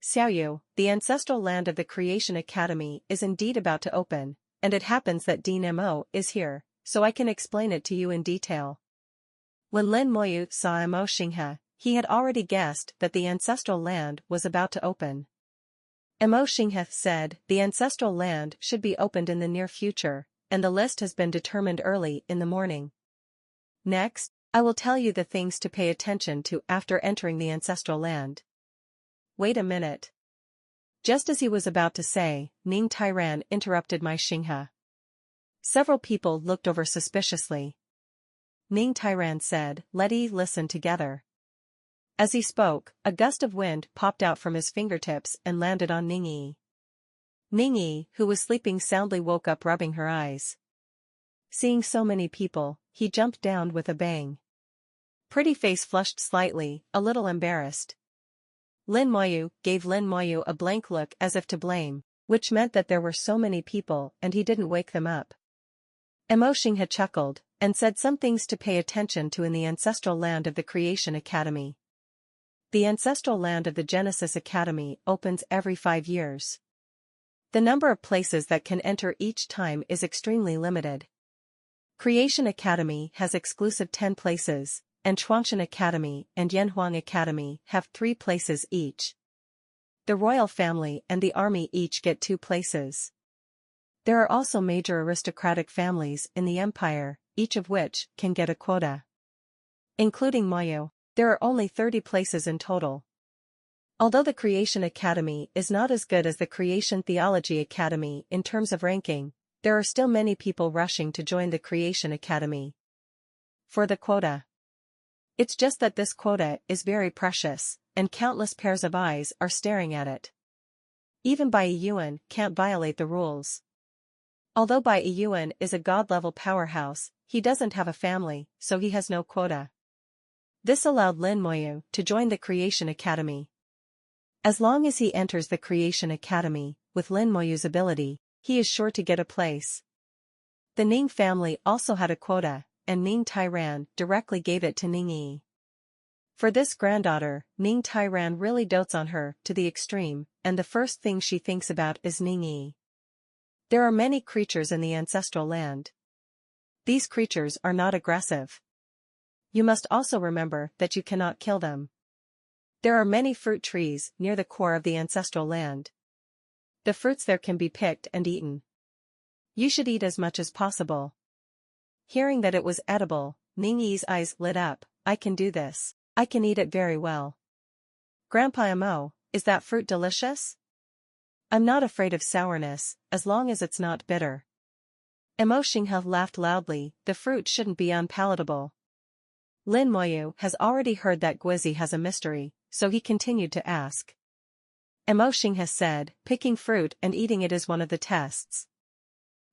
"Xiaoyu, the ancestral land of the Creation Academy is indeed about to open, and it happens that Dean Mo is here, so I can explain it to you in detail." When Lin Moyu saw Emo Xinghe, he had already guessed that the ancestral land was about to open. Emo Xinghe said, "The ancestral land should be opened in the near future, and the list has been determined early in the morning. Next, I will tell you the things to pay attention to after entering the ancestral land." wait a minute. Just as he was about to say, Ning Tairan interrupted my Xinghe. Several people looked over suspiciously. Ning Tairan said, "Let's listen together." As he spoke, a gust of wind popped out from his fingertips and landed on Ningyi. Ningyi, who was sleeping soundly, woke up rubbing her eyes. Seeing so many people, he jumped down with a bang. Pretty face flushed slightly, a little embarrassed. Lin Moyu gave Lin Moyu a blank look as if to blame, which meant that there were so many people and he didn't wake them up. Mo Xinghe chuckled, and said some things to pay attention to in the ancestral land of the Creation Academy. The ancestral land of the Genesis Academy opens every 5 years. The number of places that can enter each time is extremely limited. Creation Academy has exclusive 10 places, and Chuangshan Academy and Yanhuang Academy have 3 places each. The royal family and the army each get 2 places. There are also major aristocratic families in the empire, each of which can get a quota. Including Moyu, there are only 30 places in total. Although the Creation Academy is not as good as the Creation Theology Academy in terms of ranking, there are still many people rushing to join the Creation Academy. For the quota. It's just that this quota is very precious, and countless pairs of eyes are staring at it. Even Bai Yuan can't violate the rules. Although Bai Yuan is a god-level powerhouse, he doesn't have a family, so he has no quota. This allowed Lin Moyu to join the Creation Academy. As long as he enters the Creation Academy, with Lin Moyu's ability, he is sure to get a place. The Ning family also had a quota, and Ning Tairan directly gave it to Ningyi. For this granddaughter, Ning Tairan really dotes on her to the extreme, and the first thing she thinks about is Ningyi. There are many creatures in the ancestral land. These creatures are not aggressive. You must also remember that you cannot kill them. There are many fruit trees near the core of the ancestral land. The fruits there can be picked and eaten. You should eat as much as possible. Hearing that it was edible, Ningyi's eyes lit up. I can do this. I can eat it very well. Grandpa Mo, is that fruit delicious? I'm not afraid of sourness, as long as it's not bitter. Mo Xinghe laughed loudly. The fruit shouldn't be unpalatable. Lin Moyu has already heard that Guizi has a mystery, so he continued to ask. Mo Xinghe said, picking fruit and eating it is one of the tests.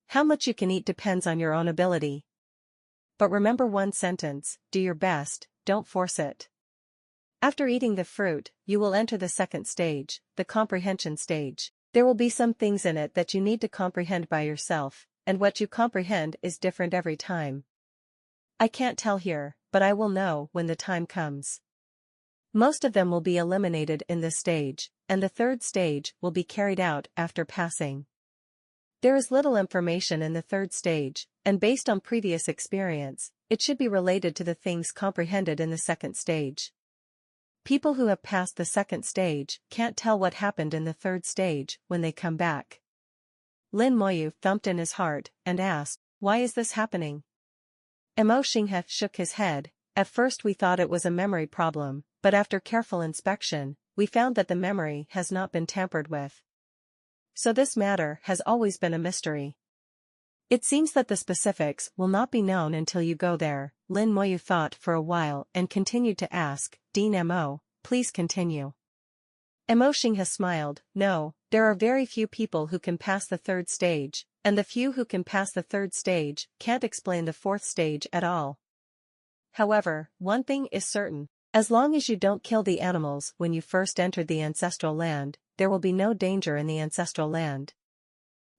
How much you can eat depends on your own ability. But remember one sentence, do your best, don't force it. After eating the fruit, you will enter the second stage, the comprehension stage. There will be some things in it that you need to comprehend by yourself, and what you comprehend is different every time. I can't tell here, but I will know when the time comes. Most of them will be eliminated in this stage, and the third stage will be carried out after passing. There is little information in the third stage, and based on previous experience, it should be related to the things comprehended in the second stage. People who have passed the second stage can't tell what happened in the third stage when they come back. Lin Moyu thumped in his heart and asked, why is this happening? Mo Xinghe shook his head. At first we thought it was a memory problem, but after careful inspection, we found that the memory has not been tampered with. So this matter has always been a mystery. It seems that the specifics will not be known until you go there. Lin Moyu thought for a while and continued to ask, Dean Mo, please continue. Mo Xinghe smiled, no, there are very few people who can pass the third stage, and the few who can pass the third stage can't explain the fourth stage at all. However, one thing is certain, as long as you don't kill the animals when you first entered the ancestral land, there will be no danger in the ancestral land.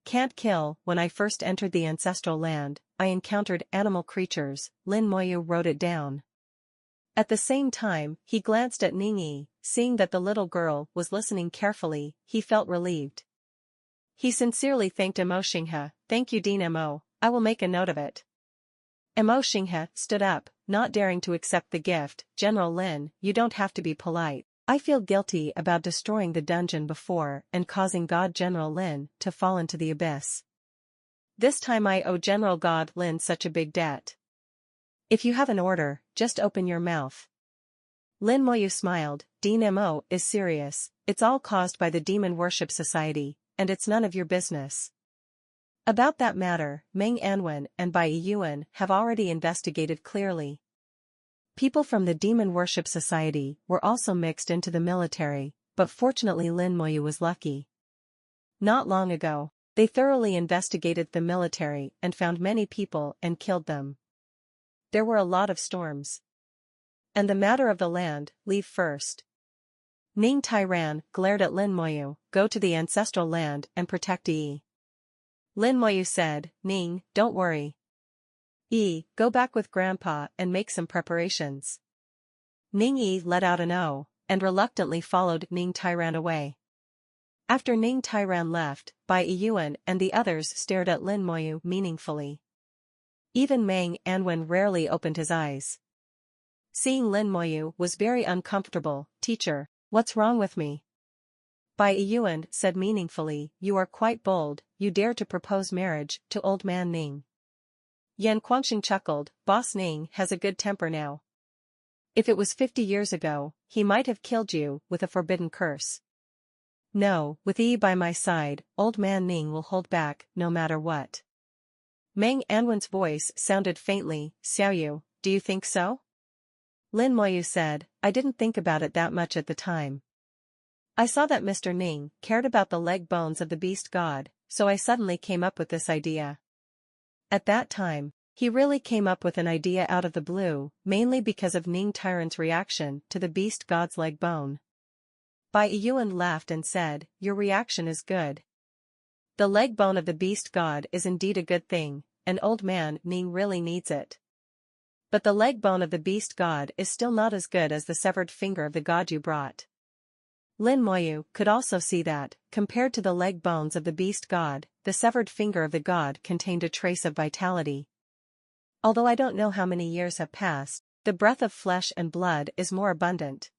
Can't kill. When I first entered the ancestral land, I encountered animal creatures. Lin Moyu wrote it down. At the same time, he glanced at Ningyi. Seeing that the little girl was listening carefully, he felt relieved. He sincerely thanked Mo Xinghe. Thank you, Dean Mo, I will make a note of it. Mo Xinghe stood up, not daring to accept the gift. General Lin, you don't have to be polite. I feel guilty about destroying the dungeon before and causing God General Lin to fall into the abyss. This time I owe General God Lin such a big debt. If you have an order, just open your mouth. Lin Moyu smiled. DNMO is serious, it's all caused by the Demon Worship Society, and it's none of your business. About that matter, Meng Anwen and Bai Yuan have already investigated clearly. People from the Demon Worship Society were also mixed into the military, but fortunately Lin Moyu was lucky. Not long ago, they thoroughly investigated the military and found many people and killed them. There were a lot of storms. And the matter of the land, leave first. Ning Tairan glared at Lin Moyu, go to the ancestral land and protect Yi. Lin Moyu said, Ning, don't worry. Yi, go back with Grandpa and make some preparations. Ning Yi let out an "oh," and reluctantly followed Ning Tairan away. After Ning Tairan left, Bai Yuan and the others stared at Lin Moyu meaningfully. Even Meng Anwen rarely opened his eyes. Seeing Lin Moyu was very uncomfortable. Teacher, what's wrong with me? Bai Yuan said meaningfully, you are quite bold, you dare to propose marriage to old man Ning. Yan Guangxing chuckled, Boss Ning has a good temper now. If it was 50 years ago, he might have killed you with a forbidden curse. No, with Yi by my side, old man Ning will hold back, no matter what. Meng Anwen's voice sounded faintly, Xiaoyu, do you think so? Lin Moyu said, I didn't think about it that much at the time. I saw that Mr. Ning cared about the leg bones of the beast god, so I suddenly came up with this idea. At that time, he really came up with an idea out of the blue, mainly because of Ning Tyrant's reaction to the beast god's leg bone. Bai Yuan laughed and said, your reaction is good. The leg bone of the beast god is indeed a good thing, and old man Ning really needs it. But the leg bone of the beast god is still not as good as the severed finger of the god you brought. Lin Moyu could also see that, compared to the leg bones of the beast god, the severed finger of the god contained a trace of vitality. Although I don't know how many years have passed, the breath of flesh and blood is more abundant.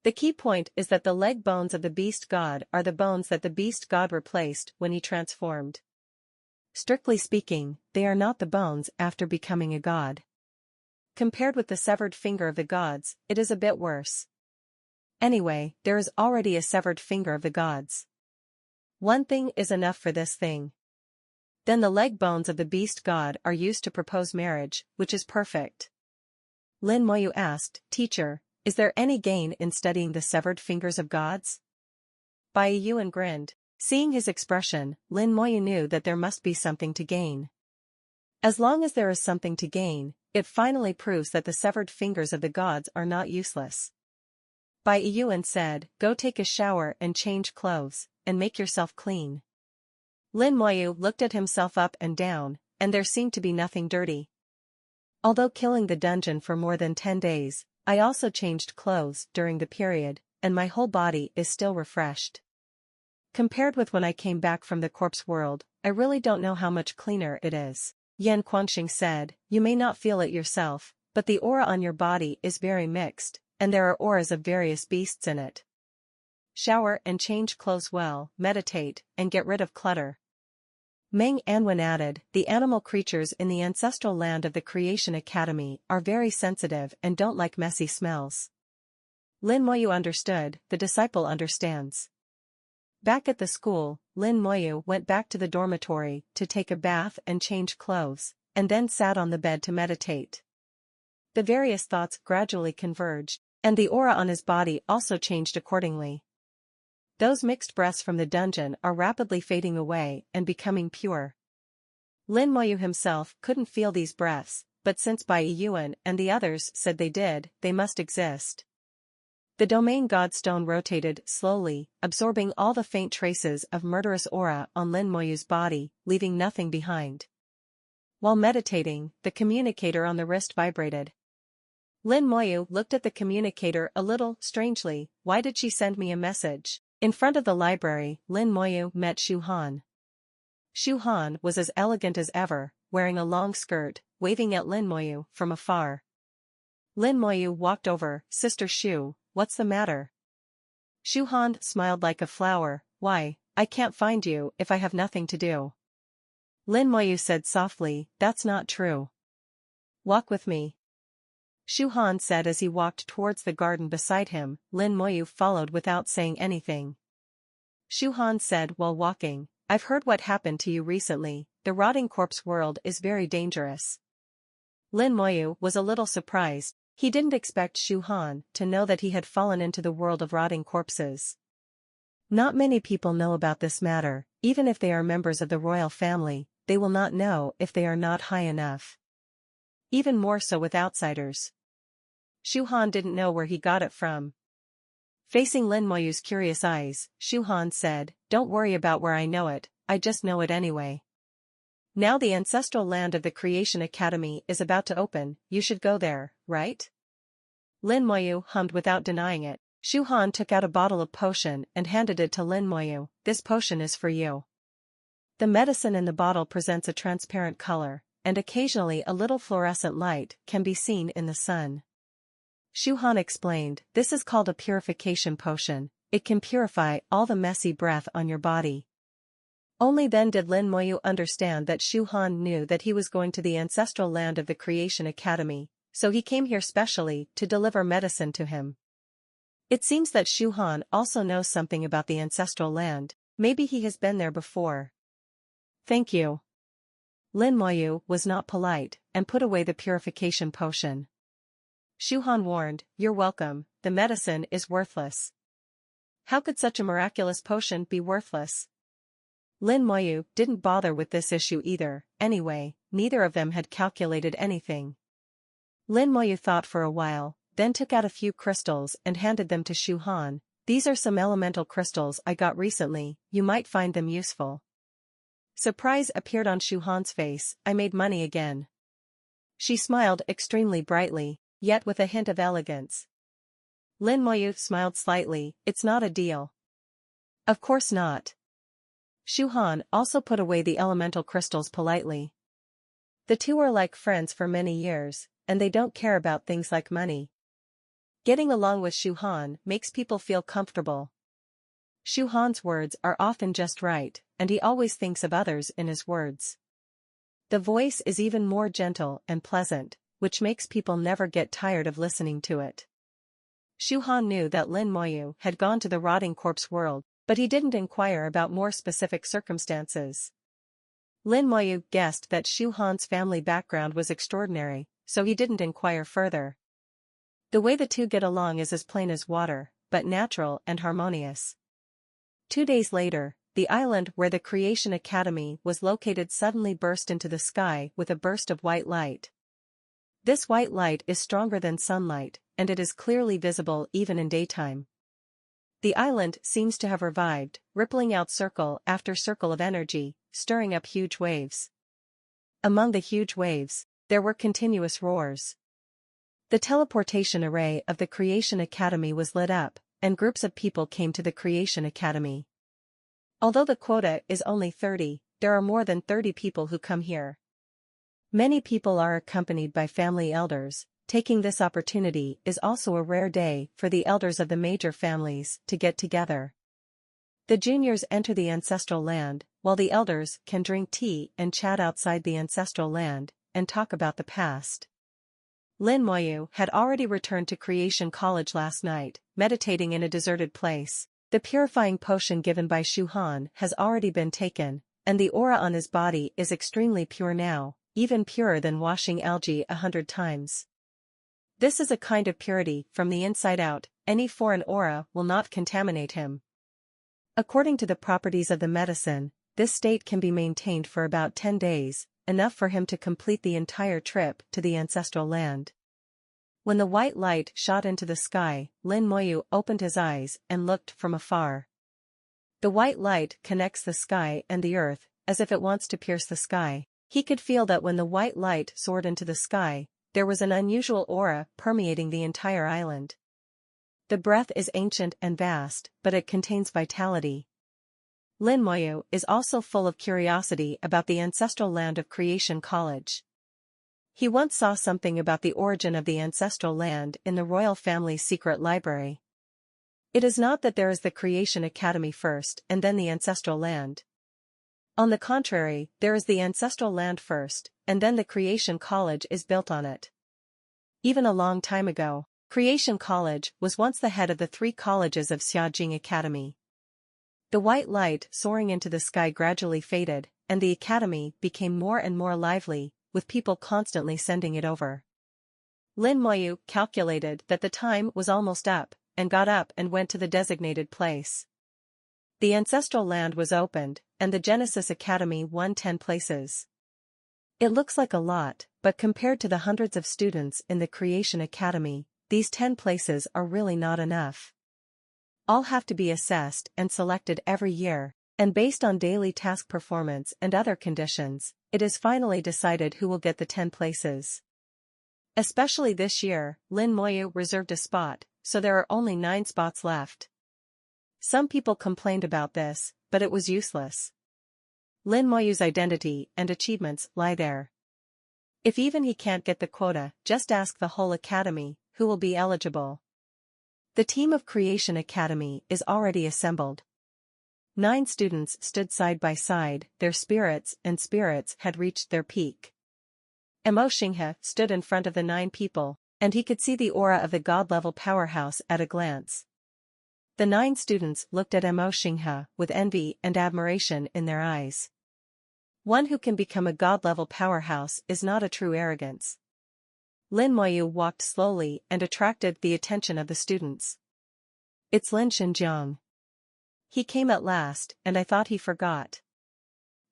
The key point is that the leg bones of the beast god are the bones that the beast god replaced when he transformed. Strictly speaking, they are not the bones after becoming a god. Compared with the severed finger of the gods, it is a bit worse. Anyway, there is already a severed finger of the gods. One thing is enough for this thing. Then the leg bones of the beast god are used to propose marriage, which is perfect. Lin Moyu asked, Teacher, is there any gain in studying the severed fingers of gods? Bai Yuan grinned. Seeing his expression, Lin Moyu knew that there must be something to gain. As long as there is something to gain, it finally proves that the severed fingers of the gods are not useless. Bai Yuan said, go take a shower and change clothes, and make yourself clean. Lin Moyu looked at himself up and down, and there seemed to be nothing dirty. Although killing the dungeon for more than 10 days, I also changed clothes during the period, and my whole body is still refreshed. Compared with when I came back from the corpse world, I really don't know how much cleaner it is. Yan Guangxing said, you may not feel it yourself, but the aura on your body is very mixed, and there are auras of various beasts in it. Shower and change clothes well, meditate, and get rid of clutter. Meng Anwen added, the animal creatures in the ancestral land of the Creation Academy are very sensitive and don't like messy smells. Lin Moyu understood, the disciple understands. Back at the school, Lin Moyu went back to the dormitory to take a bath and change clothes, and then sat on the bed to meditate. The various thoughts gradually converged, and the aura on his body also changed accordingly. Those mixed breaths from the dungeon are rapidly fading away and becoming pure. Lin Moyu himself couldn't feel these breaths, but since Bai Yuan and the others said they did, they must exist. The domain god stone rotated slowly, absorbing all the faint traces of murderous aura on Lin Moyu's body, leaving nothing behind. While meditating, the communicator on the wrist vibrated. Lin Moyu looked at the communicator a little strangely. Why did she send me a message? In front of the library, Lin Moyu met Xu Han. Xu Han was as elegant as ever, wearing a long skirt, waving at Lin Moyu from afar. Lin Moyu walked over. Sister Xu, what's the matter? Xu Han smiled like a flower. Why, I can't find you if I have nothing to do. Lin Moyu said softly, that's not true. Walk with me. Shu Han said as he walked towards the garden beside him. Lin Moyu followed without saying anything. Shu Han said while walking, "I've heard what happened to you recently. The rotting corpse world is very dangerous." Lin Moyu was a little surprised. He didn't expect Shu Han to know that he had fallen into the world of rotting corpses. Not many people know about this matter. Even if they are members of the royal family, they will not know if they are not high enough. Even more so with outsiders. Shu Han didn't know where he got it from. Facing Lin Moyu's curious eyes, Shu Han said, "Don't worry about where I know it, I just know it anyway. Now the ancestral land of the Creation Academy is about to open, you should go there, right?" Lin Moyu hummed without denying it. Shu Han took out a bottle of potion and handed it to Lin Moyu. "This potion is for you." The medicine in the bottle presents a transparent color, and occasionally a little fluorescent light can be seen in the sun. Shu Han explained, "This is called a purification potion. It can purify all the messy breath on your body." Only then did Lin Moyu understand that Shu Han knew that he was going to the ancestral land of the Creation Academy, so he came here specially to deliver medicine to him. It seems that Shu Han also knows something about the ancestral land. Maybe he has been there before. "Thank you." Lin Moyu was not polite and put away the purification potion. Shu Han warned, "You're welcome, the medicine is worthless." How could such a miraculous potion be worthless? Lin Moyu didn't bother with this issue either. Anyway, neither of them had calculated anything. Lin Moyu thought for a while, then took out a few crystals and handed them to Shu Han. "These are some elemental crystals I got recently, you might find them useful." Surprise appeared on Shu Han's face. "I made money again." She smiled extremely brightly, yet with a hint of elegance. Lin Moyu smiled slightly. "It's not a deal." "Of course not." Shu Han also put away the elemental crystals politely. The two are like friends for many years, and they don't care about things like money. Getting along with Shu Han makes people feel comfortable. Shu Han's words are often just right, and he always thinks of others in his words. The voice is even more gentle and pleasant, which makes people never get tired of listening to it. Shu Han knew that Lin Moyu had gone to the rotting corpse world, but he didn't inquire about more specific circumstances. Lin Moyu guessed that Shu Han's family background was extraordinary, so he didn't inquire further. The way the two get along is as plain as water, but natural and harmonious. 2 days later, the island where the Creation Academy was located suddenly burst into the sky with a burst of white light. This white light is stronger than sunlight, and it is clearly visible even in daytime. The island seems to have revived, rippling out circle after circle of energy, stirring up huge waves. Among the huge waves, there were continuous roars. The teleportation array of the Creation Academy was lit up, and groups of people came to the Creation Academy. Although the quota is only 30, there are more than 30 people who come here. Many people are accompanied by family elders. Taking this opportunity is also a rare day for the elders of the major families to get together. The juniors enter the ancestral land, while the elders can drink tea and chat outside the ancestral land, and talk about the past. Lin Moyu had already returned to Creation College last night, meditating in a deserted place. The purifying potion given by Shu Han has already been taken, and the aura on his body is extremely pure now, even purer than washing algae 100 times. This is a kind of purity from the inside out. Any foreign aura will not contaminate him. According to the properties of the medicine, this state can be maintained for about 10 days, enough for him to complete the entire trip to the ancestral land. When the white light shot into the sky, Lin Moyu opened his eyes and looked from afar. The white light connects the sky and the earth, as if it wants to pierce the sky. He could feel that when the white light soared into the sky, there was an unusual aura permeating the entire island. The breath is ancient and vast, but it contains vitality. Lin Moyu is also full of curiosity about the ancestral land of Creation College. He once saw something about the origin of the ancestral land in the royal family's secret library. It is not that there is the Creation Academy first and then the ancestral land. On the contrary, there is the ancestral land first, and then the Creation College is built on it. Even a long time ago, Creation College was once the head of the 3 colleges of Xiaojing Academy. The white light soaring into the sky gradually faded, and the academy became more and more lively, with people constantly sending it over. Lin Moyu calculated that the time was almost up, and got up and went to the designated place. The Ancestral land was opened, and the Genesis Academy won 10 places. It looks like a lot, but compared to the hundreds of students in the Creation Academy, these 10 places are really not enough. All have to be assessed and selected every year, and based on daily task performance and other conditions, it is finally decided who will get the 10 places. Especially this year, Lin Moyu reserved a spot, so there are only 9 spots left. Some people complained about this, but it was useless. Lin Moyu's identity and achievements lie there. If even he can't get the quota, just ask the whole academy, who will be eligible. The team of Creation Academy is already assembled. 9 students stood side by side, their spirits had reached their peak. Emo Xinghe stood in front of the 9 people, and he could see the aura of the god-level powerhouse at a glance. The 9 students looked at Emo Xinghe with envy and admiration in their eyes. One who can become a god-level powerhouse is not a true arrogance. Lin Moyu walked slowly and attracted the attention of the students. It's Lin Xinjiang. He came at last, and I thought he forgot.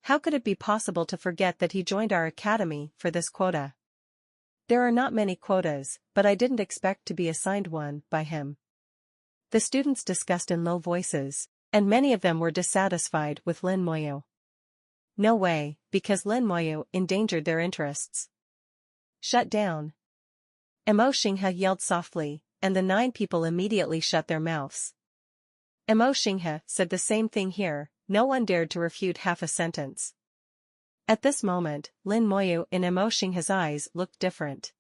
How could it be possible to forget that he joined our academy for this quota? There are not many quotas, but I didn't expect to be assigned one by him. The students discussed in low voices, and many of them were dissatisfied with Lin Moyu. No way, because Lin Moyu endangered their interests. Shut down. Emo Xinghe yelled softly, and the 9 people immediately shut their mouths. Emo Xinghe said the same thing here, no one dared to refute half a sentence. At this moment, Lin Moyu in Emo Xinghe's eyes looked different.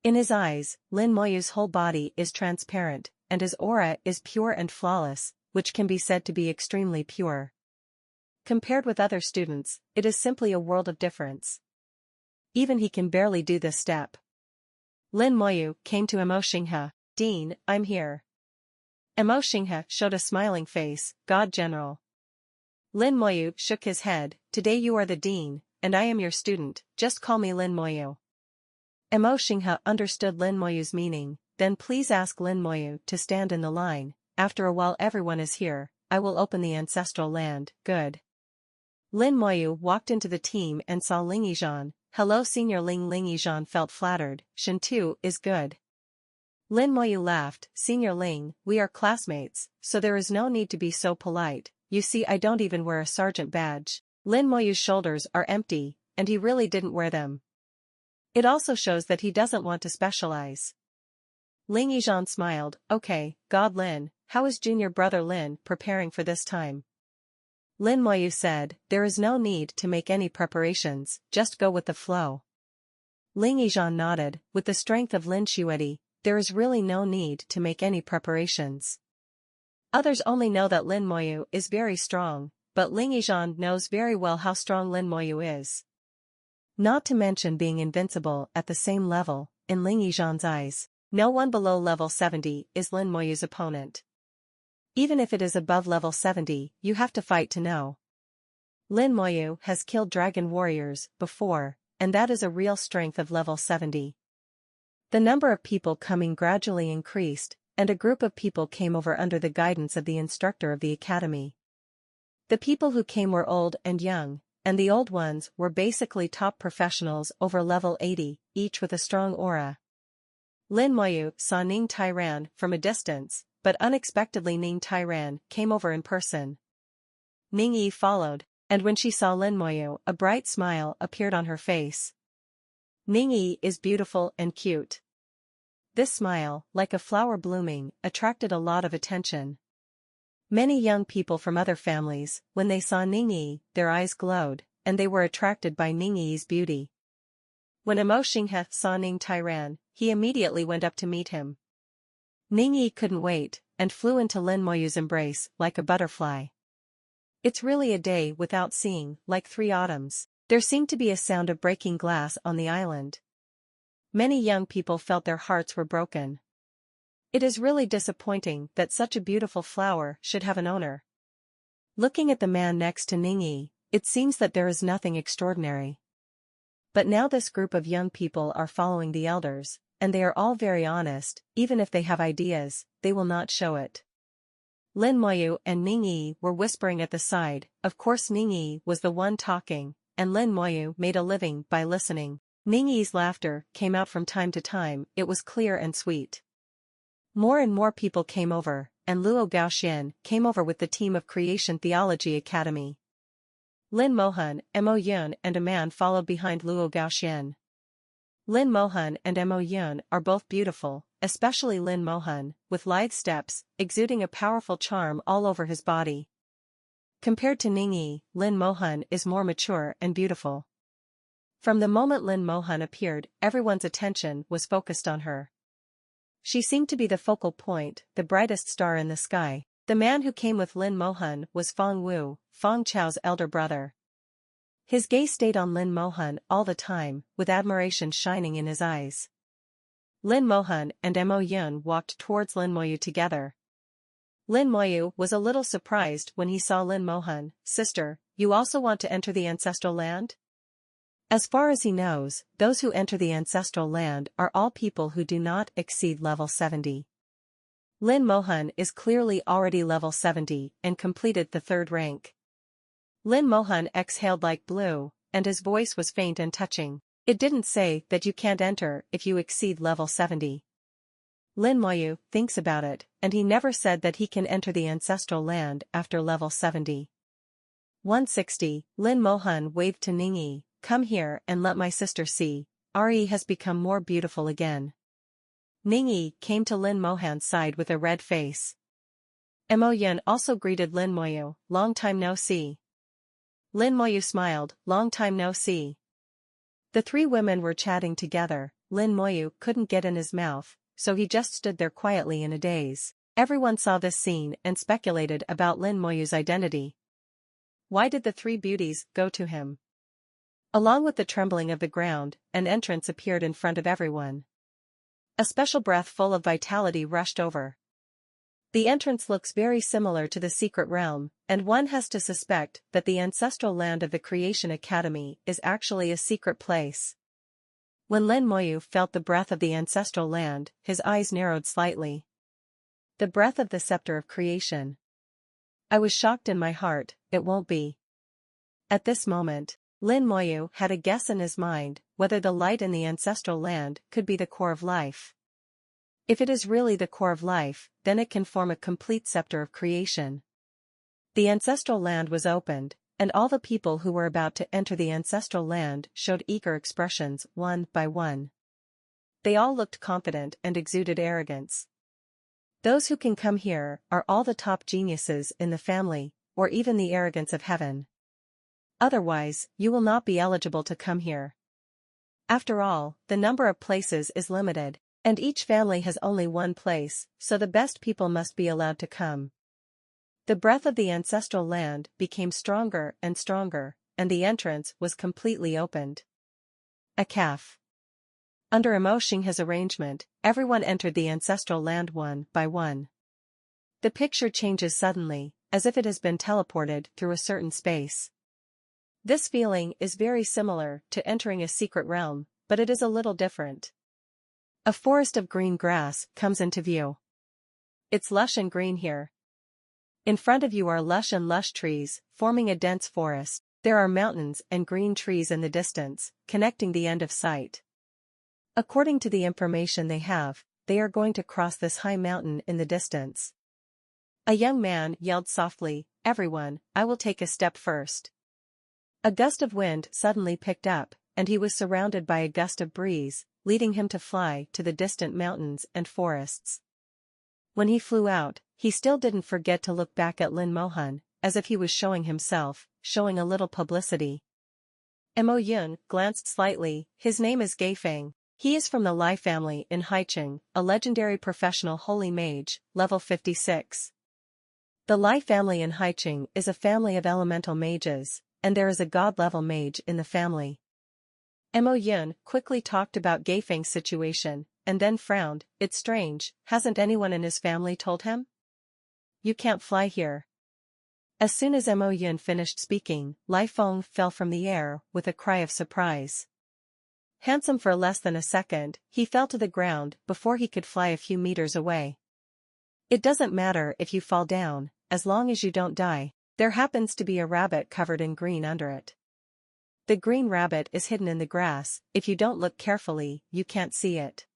In his eyes, Lin Moyu's whole body is transparent, and his aura is pure and flawless, which can be said to be extremely pure. Compared with other students, it is simply a world of difference. Even he can barely do this step. Lin Moyu came to Emo Xinghe. Dean, I'm here. Emo Xinghe showed a smiling face, God General. Lin Moyu shook his head, today you are the dean, and I am your student, just call me Lin Moyu. Emo Xinghe understood Lin Moyu's meaning, then please ask Lin Moyu to stand in the line, after a while everyone is here, I will open the Ancestral land, good. Lin Moyu walked into the team and saw Ling Yizhan. Hello Senior Ling. Ling Yizhan felt flattered, Shintu is good. Lin Moyu laughed, Senior Ling, we are classmates, so there is no need to be so polite, you see I don't even wear a sergeant badge. Lin Moyu's shoulders are empty, and he really didn't wear them. It also shows that he doesn't want to specialize. Ling Yizhan smiled, okay, God Lin, how is junior brother Lin preparing for this time? Lin Moyu said, there is no need to make any preparations, just go with the flow. Ling Yizhan nodded, with the strength of Lin Xuedi, there is really no need to make any preparations. Others only know that Lin Moyu is very strong, but Ling Yizhan knows very well how strong Lin Moyu is. Not to mention being invincible at the same level, in Ling Yizhan's eyes, no one below level 70 is Lin Moyu's opponent. Even if it is above level 70, you have to fight to know. Lin Moyu has killed dragon warriors before, and that is a real strength of level 70. The number of people coming gradually increased, and a group of people came over under the guidance of the instructor of the academy. The people who came were old and young, and the old ones were basically top professionals over level 80, each with a strong aura. Lin Moyu saw Ning Tairan from a distance, but unexpectedly Ning Tairan came over in person. Ning Yi followed, and when she saw Lin Moyu, a bright smile appeared on her face. Ning Yi is beautiful and cute. This smile, like a flower blooming, attracted a lot of attention. Many young people from other families, when they saw Ning Yi, their eyes glowed, and they were attracted by Ning Yi's beauty. When Emo Xinghe saw Ning Tairan, he immediately went up to meet him. Ning Yi couldn't wait, and flew into Lin Moyu's embrace, like a butterfly. It's really a day without seeing, like 3 autumns. There seemed to be a sound of breaking glass on the island. Many young people felt their hearts were broken. It is really disappointing that such a beautiful flower should have an owner. Looking at the man next to Ningyi, it seems that there is nothing extraordinary. But now this group of young people are following the elders, and they are all very honest. Even if they have ideas, they will not show it. Lin Moyu and Ningyi were whispering at the side. Of course Ningyi was the one talking, and Lin Moyu made a living by listening. Ningyi's laughter came out from time to time. It was clear and sweet. More and more people came over, and Luo Gaoxian came over with the team of Creation Theology Academy. Lin Mohan, Mo Yun and a man followed behind Luo Gaoxian. Lin Mohan and Mo Yun are both beautiful, especially Lin Mohan, with lithe steps, exuding a powerful charm all over his body. Compared to Ningyi, Lin Mohan is more mature and beautiful. From the moment Lin Mohan appeared, everyone's attention was focused on her. She seemed to be the focal point, the brightest star in the sky. The man who came with Lin Mohan was Feng Wu, Feng Chao's elder brother. His gaze stayed on Lin Mohan all the time, with admiration shining in his eyes. Lin Mohan and Mo Yun walked towards Lin Moyu together. Lin Moyu was a little surprised when he saw Lin Mohan. "Sister, you also want to enter the ancestral land?" As far as he knows, those who enter the ancestral land are all people who do not exceed level 70. Lin Mohan is clearly already level 70 and completed the third rank. Lin Mohan exhaled like blue, and his voice was faint and touching. "It didn't say that you can't enter if you exceed level 70. Lin Moyu thinks about it, and he never said that he can enter the ancestral land after level 70. 160, Lin Mohan waved to Ningyi. "Come here and let my sister see. Re has become more beautiful again." Ningyi came to Lin Mohan's side with a red face. Mo Yun also greeted Lin Moyu. "Long time no see." Lin Moyu smiled. "Long time no see." The three women were chatting together. Lin Moyu couldn't get in his mouth, so he just stood there quietly in a daze. Everyone saw this scene and speculated about Lin Moyu's identity. Why did the three beauties go to him? Along with the trembling of the ground, an entrance appeared in front of everyone. A special breath full of vitality rushed over. The entrance looks very similar to the secret realm, and one has to suspect that the ancestral land of the Creation Academy is actually a secret place. When Lin Moyu felt the breath of the ancestral land, his eyes narrowed slightly. The breath of the scepter of creation. I was shocked in my heart. It won't be. At this moment, Lin Moyu had a guess in his mind whether the light in the ancestral land could be the core of life. If it is really the core of life, then it can form a complete scepter of creation. The ancestral land was opened, and all the people who were about to enter the ancestral land showed eager expressions one by one. They all looked confident and exuded arrogance. Those who can come here are all the top geniuses in the family, or even the arrogance of heaven. Otherwise, you will not be eligible to come here. After all, the number of places is limited, and each family has only one place, so the best people must be allowed to come. The breath of the ancestral land became stronger and stronger, and the entrance was completely opened. A calf. Under Mo Xinghe's arrangement, everyone entered the ancestral land one by one. The picture changes suddenly, as if it has been teleported through a certain space. This feeling is very similar to entering a secret realm, but it is a little different. A forest of green grass comes into view. It's lush and green here. In front of you are lush trees, forming a dense forest. There are mountains and green trees in the distance, connecting the end of sight. According to the information they have, they are going to cross this high mountain in the distance. A young man yelled softly, "Everyone, I will take a step first." A gust of wind suddenly picked up, and he was surrounded by a gust of breeze, leading him to fly to the distant mountains and forests. When he flew out, he still didn't forget to look back at Lin Mohan, as if he was showing himself, showing a little publicity. Mo Yun glanced slightly. His name is Gaifeng. He is from the Lai family in Haicheng, a legendary professional holy mage, level 56. The Lai family in Haicheng is a family of elemental mages, and there is a god-level mage in the family. Mo Yun quickly talked about Gaifeng's situation, and then frowned. It's strange, hasn't anyone in his family told him? You can't fly here. As soon as Mo Yun finished speaking, Lai Feng fell from the air with a cry of surprise. Handsome for less than a second, he fell to the ground before he could fly a few meters away. It doesn't matter if you fall down, as long as you don't die. There happens to be a rabbit covered in green under it. The green rabbit is hidden in the grass. If you don't look carefully, you can't see it.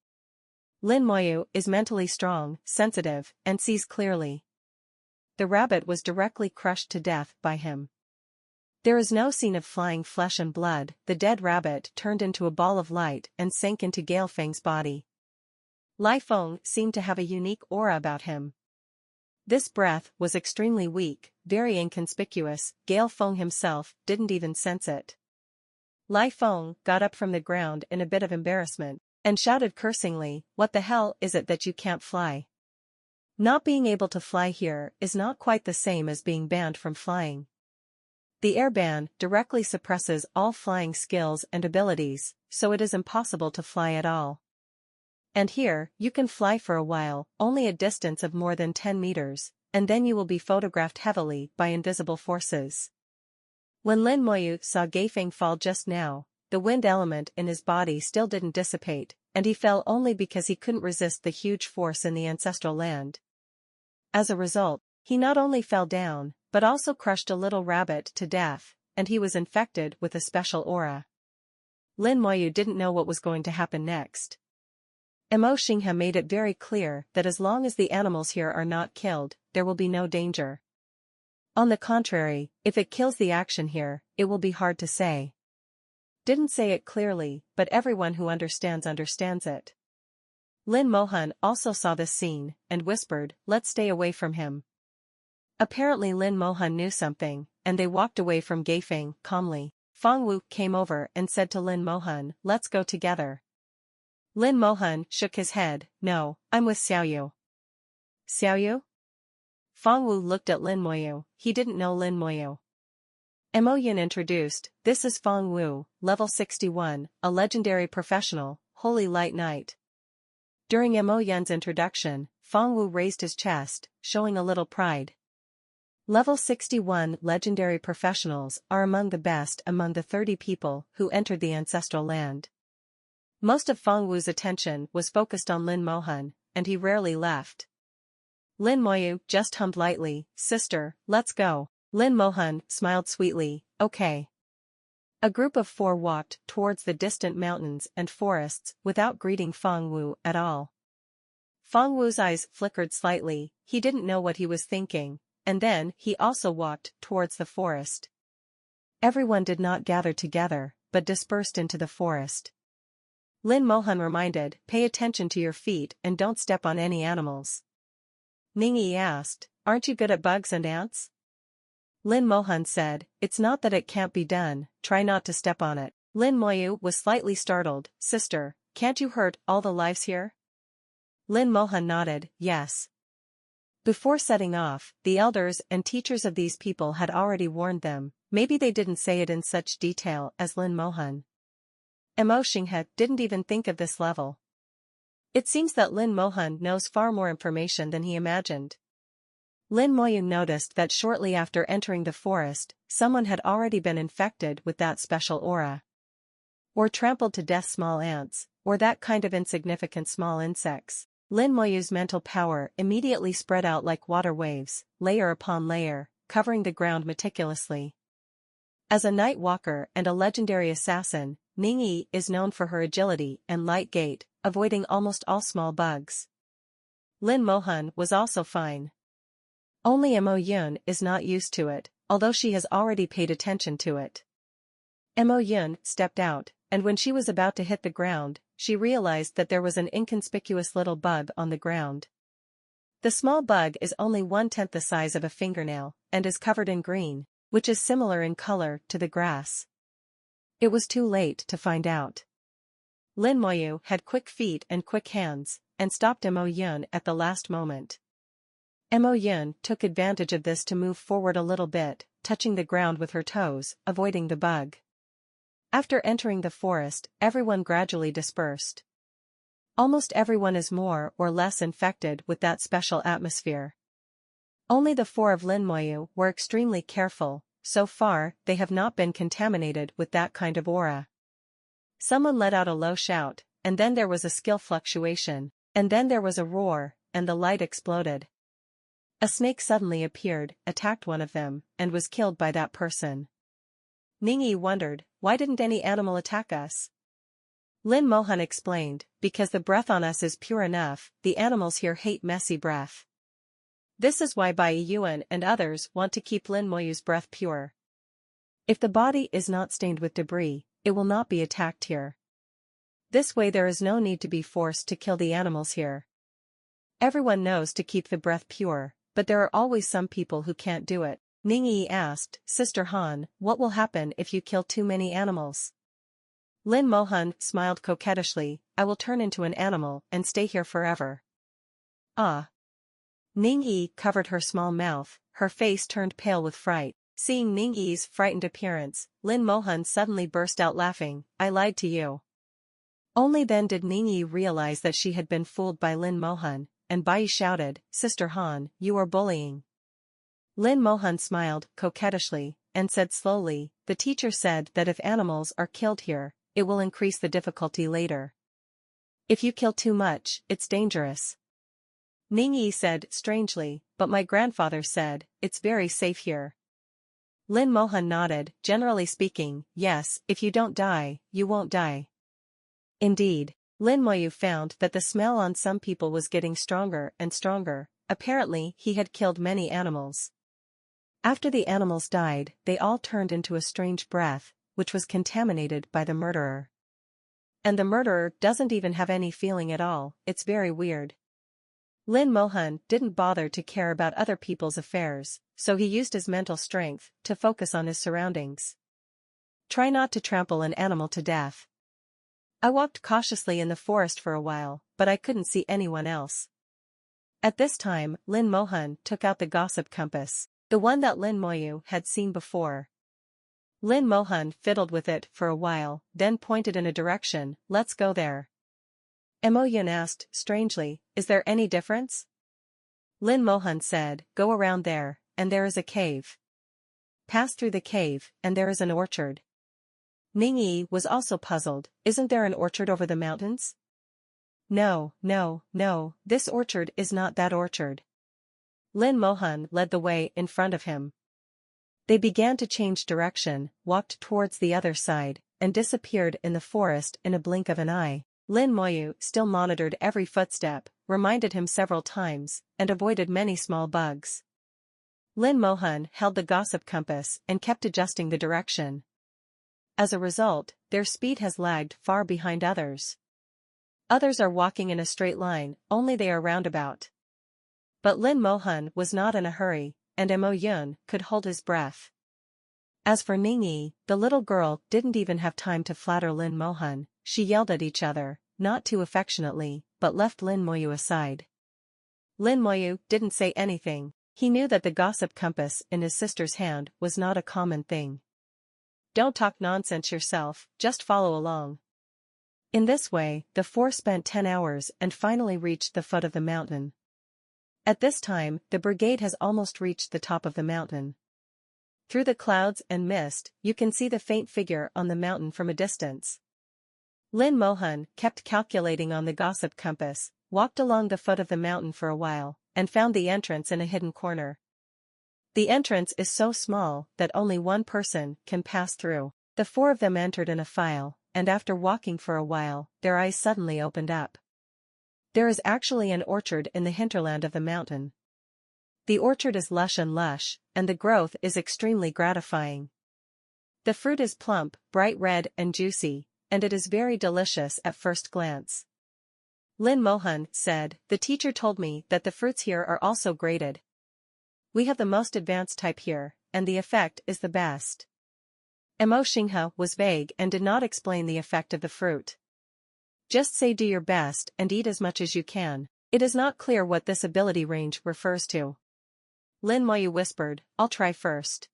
Lin Moyu is mentally strong, sensitive, and sees clearly. The rabbit was directly crushed to death by him. There is no scene of flying flesh and blood. The dead rabbit turned into a ball of light and sank into Gaifeng's body. Lai Feng seemed to have a unique aura about him. This breath was extremely weak, very inconspicuous. Gaifeng himself didn't even sense it. Lai Feng got up from the ground in a bit of embarrassment, and shouted cursingly, "What the hell is it that you can't fly? Not being able to fly here is not quite the same as being banned from flying. The air ban directly suppresses all flying skills and abilities, so it is impossible to fly at all. And here, you can fly for a while, only a distance of more than 10 meters, and then you will be photographed heavily by invisible forces." When Lin Moyu saw Gaifeng fall just now, the wind element in his body still didn't dissipate, and he fell only because he couldn't resist the huge force in the ancestral land. As a result, he not only fell down, but also crushed a little rabbit to death, and he was infected with a special aura. Lin Moyu didn't know what was going to happen next. Mo Xinghe made it very clear that as long as the animals here are not killed, there will be no danger. On the contrary, if it kills the action here, it will be hard to say. Didn't say it clearly, but everyone who understands it. Lin Mohan also saw this scene, and whispered, "Let's stay away from him." Apparently Lin Mohan knew something, and they walked away from Gaifeng calmly. Fang Wu came over and said to Lin Mohan, "Let's go together." Lin Mohan shook his head, "No, I'm with Xiaoyu." "Xiaoyu?" Fang Wu looked at Lin Moyu. He didn't know Lin Moyu. Mo Yun introduced, "This is Fang Wu, level 61, a legendary professional, Holy Light Knight." During Mo Yun's introduction, Fang Wu raised his chest, showing a little pride. Level 61 legendary professionals are among the best among the 30 people who entered the ancestral land. Most of Fang Wu's attention was focused on Lin Mohan, and he rarely left. Lin Moyu just hummed lightly, "Sister, let's go." Lin Mohan smiled sweetly, "Okay." A group of 4 walked towards the distant mountains and forests without greeting Fang Wu at all. Fang Wu's eyes flickered slightly, he didn't know what he was thinking, and then he also walked towards the forest. Everyone did not gather together, but dispersed into the forest. Lin Mohan reminded, "Pay attention to your feet and don't step on any animals." Ningyi asked, "Aren't you good at bugs and ants?" Lin Mohan said, "It's not that it can't be done, try not to step on it." Lin Moyu was slightly startled, "Sister, can't you hurt all the lives here?" Lin Mohan nodded, "Yes." Before setting off, the elders and teachers of these people had already warned them, maybe they didn't say it in such detail as Lin Mohan. Mo Xinghe didn't even think of this level. It seems that Lin Mohan knows far more information than he imagined. Lin Moyu noticed that shortly after entering the forest, someone had already been infected with that special aura. Or trampled to death small ants, or that kind of insignificant small insects. Lin Moyu's mental power immediately spread out like water waves, layer upon layer, covering the ground meticulously. As a night walker and a legendary assassin, Ningyi is known for her agility and light gait, avoiding almost all small bugs. Lin Mohan was also fine. Only Mo Yun is not used to it, although she has already paid attention to it. Mo Yun stepped out, and when she was about to hit the ground, she realized that there was an inconspicuous little bug on the ground. The small bug is only 1/10 the size of a fingernail, and is covered in green, which is similar in color to the grass. It was too late to find out. Lin Moyu had quick feet and quick hands, and stopped Mo Yun at the last moment. Mo Yun took advantage of this to move forward a little bit, touching the ground with her toes, avoiding the bug. After entering the forest, everyone gradually dispersed. Almost everyone is more or less infected with that special atmosphere. Only the four of Lin Moyu were extremely careful. So far, they have not been contaminated with that kind of aura. Someone let out a low shout, and then there was a skill fluctuation, and then there was a roar, and the light exploded. A snake suddenly appeared, attacked one of them, and was killed by that person. Ningyi wondered, why didn't any animal attack us? Lin Mohan explained, because the breath on us is pure enough, the animals here hate messy breath. This is why Bai Yuan and others want to keep Lin Moyu's breath pure. If the body is not stained with debris, it will not be attacked here. This way there is no need to be forced to kill the animals here. Everyone knows to keep the breath pure, but there are always some people who can't do it. Ningyi asked, Sister Han, what will happen if you kill too many animals? Lin Mohan smiled coquettishly, I will turn into an animal and stay here forever. Ah. Ningyi covered her small mouth, her face turned pale with fright. Seeing Ningyi's frightened appearance, Lin Mohan suddenly burst out laughing, I lied to you. Only then did Ningyi realize that she had been fooled by Lin Mohan, and Bai shouted, Sister Han, you are bullying. Lin Mohan smiled coquettishly, and said slowly, the teacher said that if animals are killed here, it will increase the difficulty later. If you kill too much, it's dangerous. Ningyi said strangely, but my grandfather said, it's very safe here. Lin Mohan nodded, generally speaking, yes, if you don't die, you won't die. Indeed, Lin Moyu found that the smell on some people was getting stronger and stronger, apparently he had killed many animals. After the animals died, they all turned into a strange breath, which was contaminated by the murderer. And the murderer doesn't even have any feeling at all, it's very weird. Lin Mohan didn't bother to care about other people's affairs, so he used his mental strength to focus on his surroundings. Try not to trample an animal to death. I walked cautiously in the forest for a while, but I couldn't see anyone else. At this time, Lin Mohan took out the gossip compass, the one that Lin Moyu had seen before. Lin Mohan fiddled with it for a while, then pointed in a direction, let's go there. Mo Yun asked, strangely, is there any difference? Lin Mohan said, go around there, and there is a cave. Pass through the cave, and there is an orchard. Ningyi was also puzzled, isn't there an orchard over the mountains? No, this orchard is not that orchard. Lin Mohan led the way in front of him. They began to change direction, walked towards the other side, and disappeared in the forest in a blink of an eye. Lin Moyu still monitored every footstep, reminded him several times, and avoided many small bugs. Lin Mohan held the gossip compass and kept adjusting the direction. As a result, their speed has lagged far behind others. Others are walking in a straight line, only they are roundabout. But Lin Mohan was not in a hurry, and Mo Yun could hold his breath. As for Ningyi, the little girl didn't even have time to flatter Lin Mohan, she yelled at each other, not too affectionately, but left Lin Moyu aside. Lin Moyu didn't say anything, he knew that the gossip compass in his sister's hand was not a common thing. Don't talk nonsense yourself, just follow along. In this way, the four spent 10 hours and finally reached the foot of the mountain. At this time, the brigade has almost reached the top of the mountain. Through the clouds and mist, you can see the faint figure on the mountain from a distance. Lin Mohan kept calculating on the gossip compass, walked along the foot of the mountain for a while, and found the entrance in a hidden corner. The entrance is so small that only one person can pass through. The four of them entered in a file, and after walking for a while, their eyes suddenly opened up. There is actually an orchard in the hinterland of the mountain. The orchard is lush, and the growth is extremely gratifying. The fruit is plump, bright red and juicy, and it is very delicious at first glance. Lin Mohan said, the teacher told me that the fruits here are also graded. We have the most advanced type here, and the effect is the best. Mo Xinghe was vague and did not explain the effect of the fruit. Just say do your best and eat as much as you can. It is not clear what this ability range refers to. Lin Moyu whispered, I'll try first.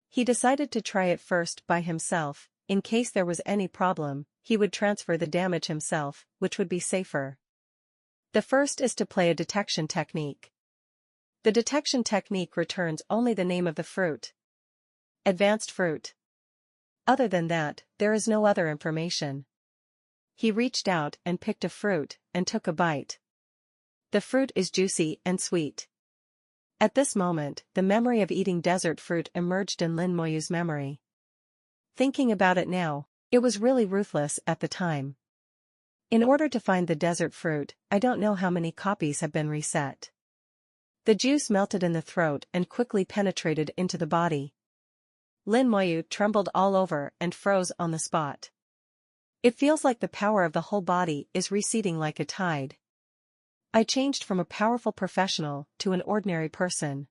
He decided to try it first by himself, in case there was any problem, he would transfer the damage himself, which would be safer. The first is to play a detection technique. The detection technique returns only the name of the fruit. Advanced fruit. Other than that, there is no other information. He reached out and picked a fruit, and took a bite. The fruit is juicy and sweet. At this moment, the memory of eating desert fruit emerged in Lin Moyu's memory. Thinking about it now, it was really ruthless at the time. In order to find the desert fruit, I don't know how many copies have been reset. The juice melted in the throat and quickly penetrated into the body. Lin Moyu trembled all over and froze on the spot. It feels like the power of the whole body is receding like a tide. I changed from a powerful professional to an ordinary person.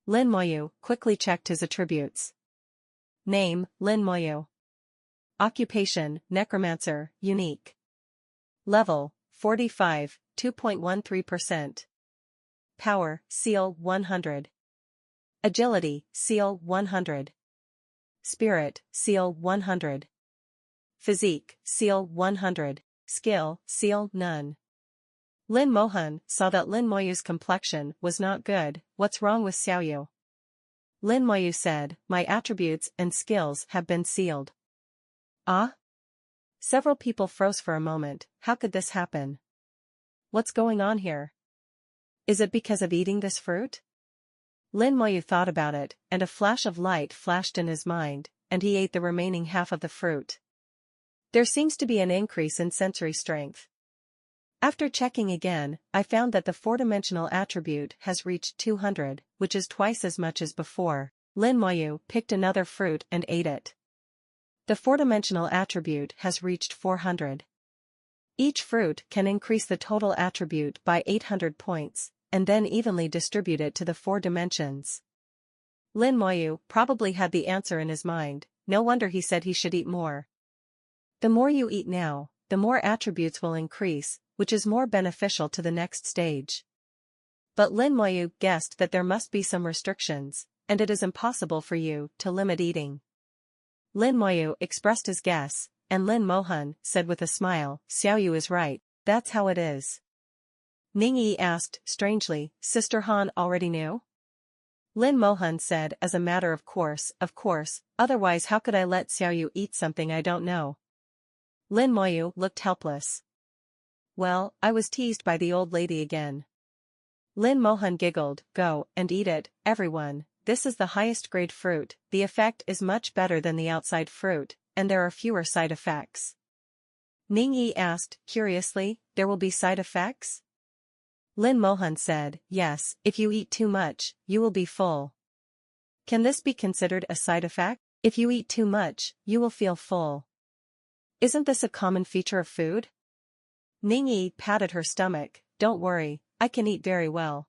Lin Moyu quickly checked his attributes. Name, Lin Moyu. Occupation, Necromancer, Unique. Level, 45, 2.13%. Power, Seal, 100. Agility, Seal, 100. Spirit, Seal, 100. Physique, Seal, 100. Skill, Seal, none. Lin Mohan saw that Lin Moyu's complexion was not good. What's wrong with Xiaoyu? Lin Moyu said, my attributes and skills have been sealed. Ah? Several people froze for a moment. How could this happen? What's going on here? Is it because of eating this fruit? Lin Moyu thought about it, and a flash of light flashed in his mind, and he ate the remaining half of the fruit. There seems to be an increase in sensory strength. After checking again, I found that the four-dimensional attribute has reached 200, which is twice as much as before. Lin Moyu picked another fruit and ate it. The four-dimensional attribute has reached 400. Each fruit can increase the total attribute by 800 points, and then evenly distribute it to the 4 dimensions. Lin Moyu probably had the answer in his mind, no wonder he said he should eat more. The more you eat now, the more attributes will increase, which is more beneficial to the next stage. But Lin Moyu guessed that there must be some restrictions, and it is impossible for you to limit eating. Lin Moyu expressed his guess, and Lin Mohan said with a smile, Xiaoyu is right, that's how it is. Ning Yi asked, strangely, Sister Han already knew? Lin Mohan said as a matter of course, otherwise how could I let Xiaoyu eat something I don't know? Lin Moyu looked helpless. Well, I was teased by the old lady again. Lin Mohan giggled, go and eat it, everyone, this is the highest grade fruit, the effect is much better than the outside fruit, and there are fewer side effects. Ning Yi asked, curiously, there will be side effects? Lin Mohan said, yes, if you eat too much, you will be full. Can this be considered a side effect? If you eat too much, you will feel full. Isn't this a common feature of food? Ning Yi patted her stomach, don't worry, I can eat very well.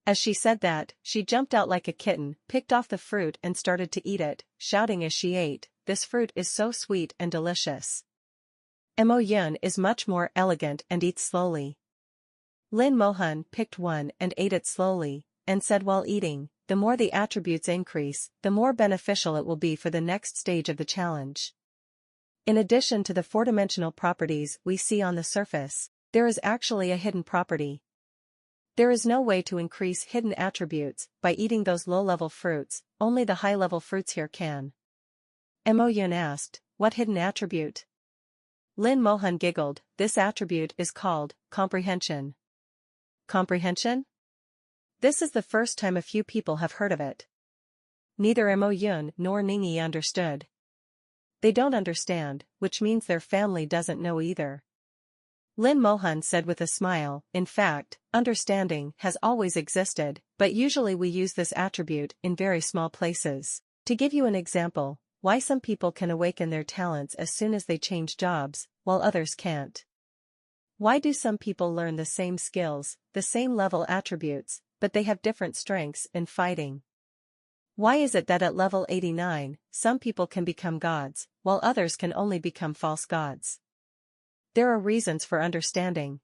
As she said that, she jumped out like a kitten, picked off the fruit and started to eat it, shouting as she ate, this fruit is so sweet and delicious. Mo Yun is much more elegant and eats slowly. Lin Mohan picked one and ate it slowly, and said while eating, the more the attributes increase, the more beneficial it will be for the next stage of the challenge. In addition to the four-dimensional properties we see on the surface, there is actually a hidden property. There is no way to increase hidden attributes by eating those low-level fruits, only the high-level fruits here can. Mo Yun asked, what hidden attribute? Lin Mohan giggled, this attribute is called comprehension. Comprehension? This is the first time a few people have heard of it. Neither Mo Yun nor Ning Yi understood. They don't understand, which means their family doesn't know either. Lin Mohan said with a smile, in fact, understanding has always existed, but usually we use this attribute in very small places. To give you an example, why some people can awaken their talents as soon as they change jobs, while others can't. Why do some people learn the same skills, the same level attributes, but they have different strengths in fighting? Why is it that at level 89, some people can become gods, while others can only become false gods? There are reasons for understanding.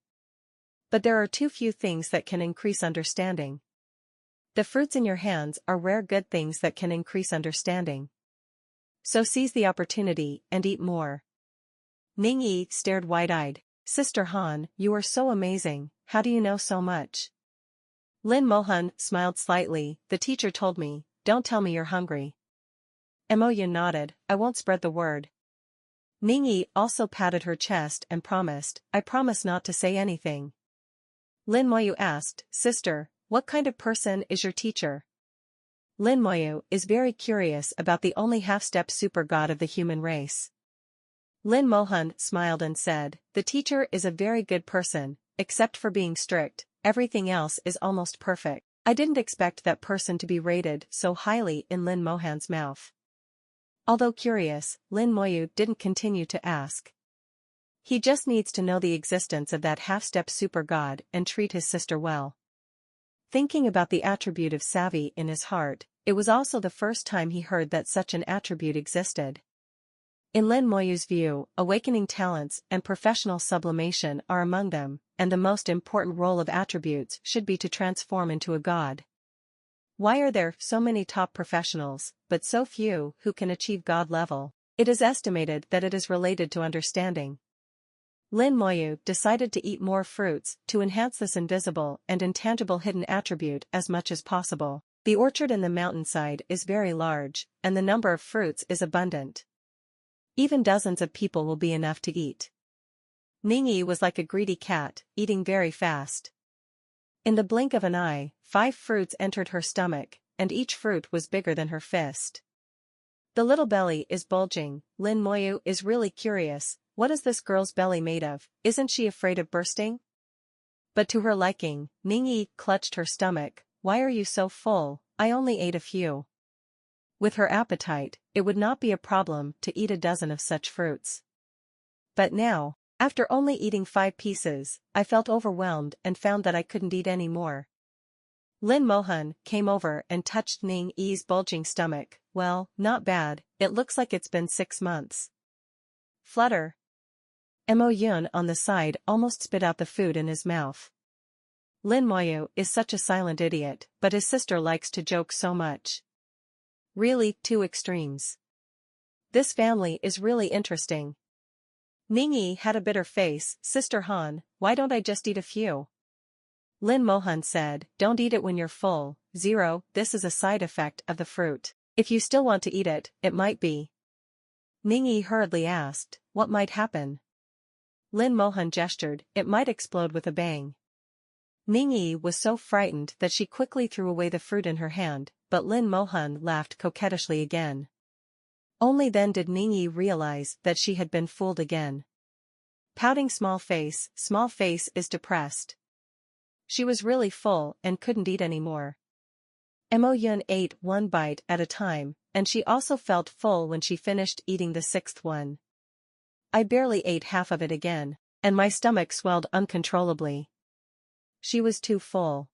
But there are too few things that can increase understanding. The fruits in your hands are rare good things that can increase understanding. So seize the opportunity and eat more. Ningyi stared wide-eyed. Sister Han, you are so amazing, how do you know so much? Lin Mohan smiled slightly. The teacher told me, don't tell me you're hungry. Mo Yun nodded, I won't spread the word. Ningyi also patted her chest and promised, I promise not to say anything. Lin Moyu asked, Sister, what kind of person is your teacher? Lin Moyu is very curious about the only half-step super god of the human race. Lin Mohan smiled and said, the teacher is a very good person, except for being strict, everything else is almost perfect. I didn't expect that person to be rated so highly in Lin Mohan's mouth. Although curious, Lin Moyu didn't continue to ask. He just needs to know the existence of that half-step super god and treat his sister well. Thinking about the attribute of savvy in his heart, it was also the first time he heard that such an attribute existed. In Lin Moyu's view, awakening talents and professional sublimation are among them, and the most important role of attributes should be to transform into a god. Why are there so many top professionals, but so few who can achieve god level? It is estimated that it is related to understanding. Lin Moyu decided to eat more fruits to enhance this invisible and intangible hidden attribute as much as possible. The orchard in the mountainside is very large, and the number of fruits is abundant. Even dozens of people will be enough to eat. Ningyi was like a greedy cat, eating very fast. In the blink of an eye, 5 fruits entered her stomach, and each fruit was bigger than her fist. The little belly is bulging. Lin Moyu is really curious, what is this girl's belly made of, isn't she afraid of bursting? But to her liking, Ningyi clutched her stomach, why are you so full, I only ate a few. With her appetite, it would not be a problem to eat a dozen of such fruits. But now, after only eating 5 pieces, I felt overwhelmed and found that I couldn't eat any more. Lin Mohan came over and touched Ningyi's bulging stomach, well, not bad, it looks like it's been 6 months. Flutter. Mo Yun on the side almost spit out the food in his mouth. Lin Moyu is such a silent idiot, but his sister likes to joke so much. Really, 2 extremes. This family is really interesting. Ningyi had a bitter face, Sister Han, why don't I just eat a few? Lin Mohan said, don't eat it when you're full, 0, this is a side effect of the fruit. If you still want to eat it, it might be. Ningyi hurriedly asked, what might happen? Lin Mohan gestured, it might explode with a bang. Ningyi was so frightened that she quickly threw away the fruit in her hand, but Lin Mohan laughed coquettishly again. Only then did Ningyi realize that she had been fooled again. Pouting small face is depressed. She was really full and couldn't eat any more. Mo Yun ate 1 bite at a time, and she also felt full when she finished eating the 6th one. I barely ate half of it again, and my stomach swelled uncontrollably. She was too full.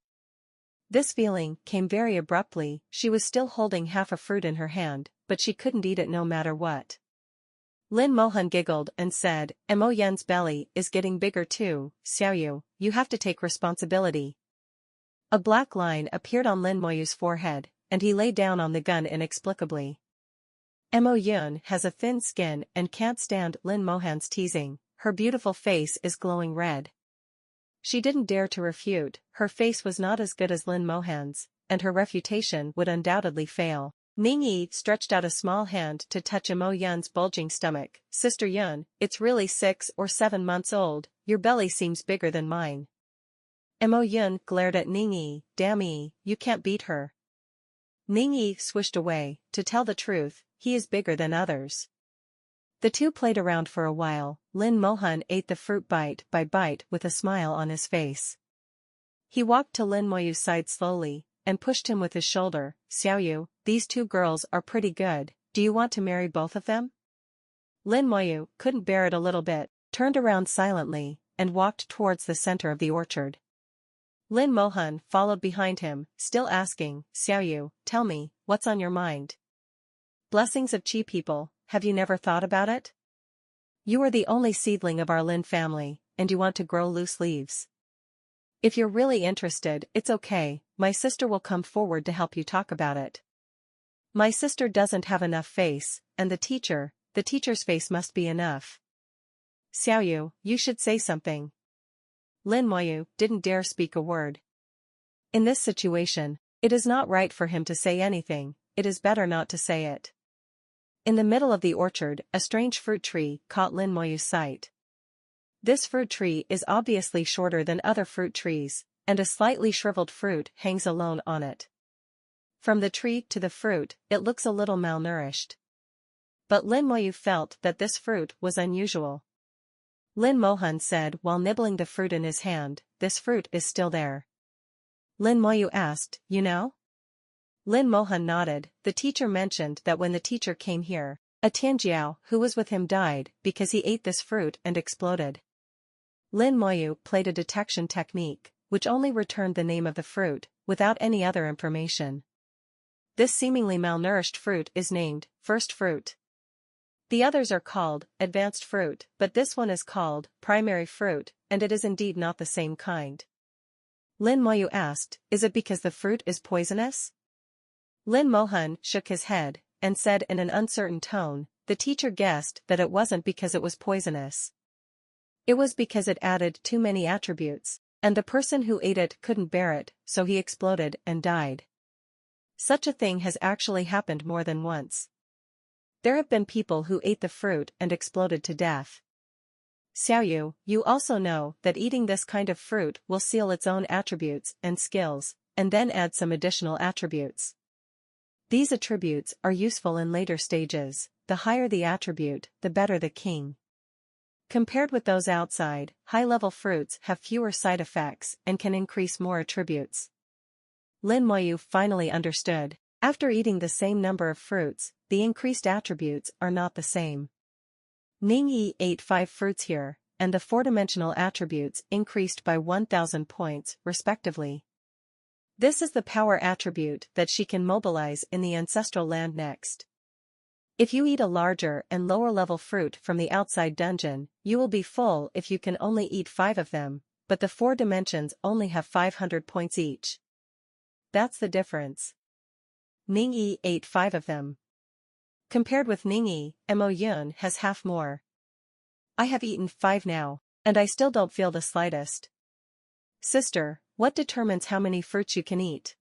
This feeling came very abruptly, she was still holding half a fruit in her hand, but she couldn't eat it no matter what. Lin Mohan giggled and said, Mo Yun's belly is getting bigger too, Xiaoyu, you have to take responsibility. A black line appeared on Lin Moyu's forehead, and he lay down on the gun inexplicably. Mo Yun has a thin skin and can't stand Lin Mohan's teasing, her beautiful face is glowing red. She didn't dare to refute, her face was not as good as Lin Mohan's, and her refutation would undoubtedly fail. Ningyi stretched out a small hand to touch Mo Yun's bulging stomach. Sister Yun, it's really 6 or 7 months old, your belly seems bigger than mine. Mo Yun glared at Ningyi, damn you can't beat her. Ningyi swished away, to tell the truth, he is bigger than others. The two played around for a while, Lin Mohan ate the fruit bite by bite with a smile on his face. He walked to Lin Moyu's side slowly, and pushed him with his shoulder, Xiaoyu, these 2 girls are pretty good, do you want to marry both of them? Lin Moyu couldn't bear it a little bit, turned around silently, and walked towards the center of the orchard. Lin Mohan followed behind him, still asking, Xiaoyu, tell me, what's on your mind? Blessings of Qi people, have you never thought about it? You are the only seedling of our Lin family, and you want to grow loose leaves. If you're really interested, it's okay, my sister will come forward to help you talk about it. My sister doesn't have enough face, and the teacher's face must be enough. Xiaoyu, you should say something. Lin Moyu didn't dare speak a word. In this situation, it is not right for him to say anything, it is better not to say it. In the middle of the orchard, a strange fruit tree caught Lin Moyu's sight. This fruit tree is obviously shorter than other fruit trees, and a slightly shriveled fruit hangs alone on it. From the tree to the fruit, it looks a little malnourished. But Lin Moyu felt that this fruit was unusual. Lin Mohan said while nibbling the fruit in his hand, "This fruit is still there." Lin Moyu asked, "You know?" Lin Mohan nodded. The teacher mentioned that when the teacher came here, a Tianjiao who was with him died because he ate this fruit and exploded. Lin Moyu played a detection technique, which only returned the name of the fruit, without any other information. This seemingly malnourished fruit is named first fruit. The others are called advanced fruit, but this one is called primary fruit, and it is indeed not the same kind. Lin Moyu asked, "Is it because the fruit is poisonous?" Lin Mohan shook his head, and said in an uncertain tone, "The teacher guessed that it wasn't because it was poisonous. It was because it added too many attributes, and the person who ate it couldn't bear it, so he exploded and died." Such a thing has actually happened more than once. There have been people who ate the fruit and exploded to death. Xiaoyu, you also know that eating this kind of fruit will seal its own attributes and skills, and then add some additional attributes. These attributes are useful in later stages. The higher the attribute, the better the king. Compared with those outside, high-level fruits have fewer side effects and can increase more attributes. Lin Moyu finally understood. After eating the same number of fruits, the increased attributes are not the same. Ning Yi ate 5 fruits here, and the 4-dimensional attributes increased by 1,000 points, respectively. This is the power attribute that she can mobilize in the ancestral land next. If you eat a larger and lower-level fruit from the outside dungeon, you will be full if you can only eat 5 of them, but the 4 dimensions only have 500 points each. That's the difference. Ning Yi ate 5 of them. Compared with Ning Yi, Mo Yun has half more. I have eaten 5 now, and I still don't feel the slightest. Sister, what determines how many fruits you can eat?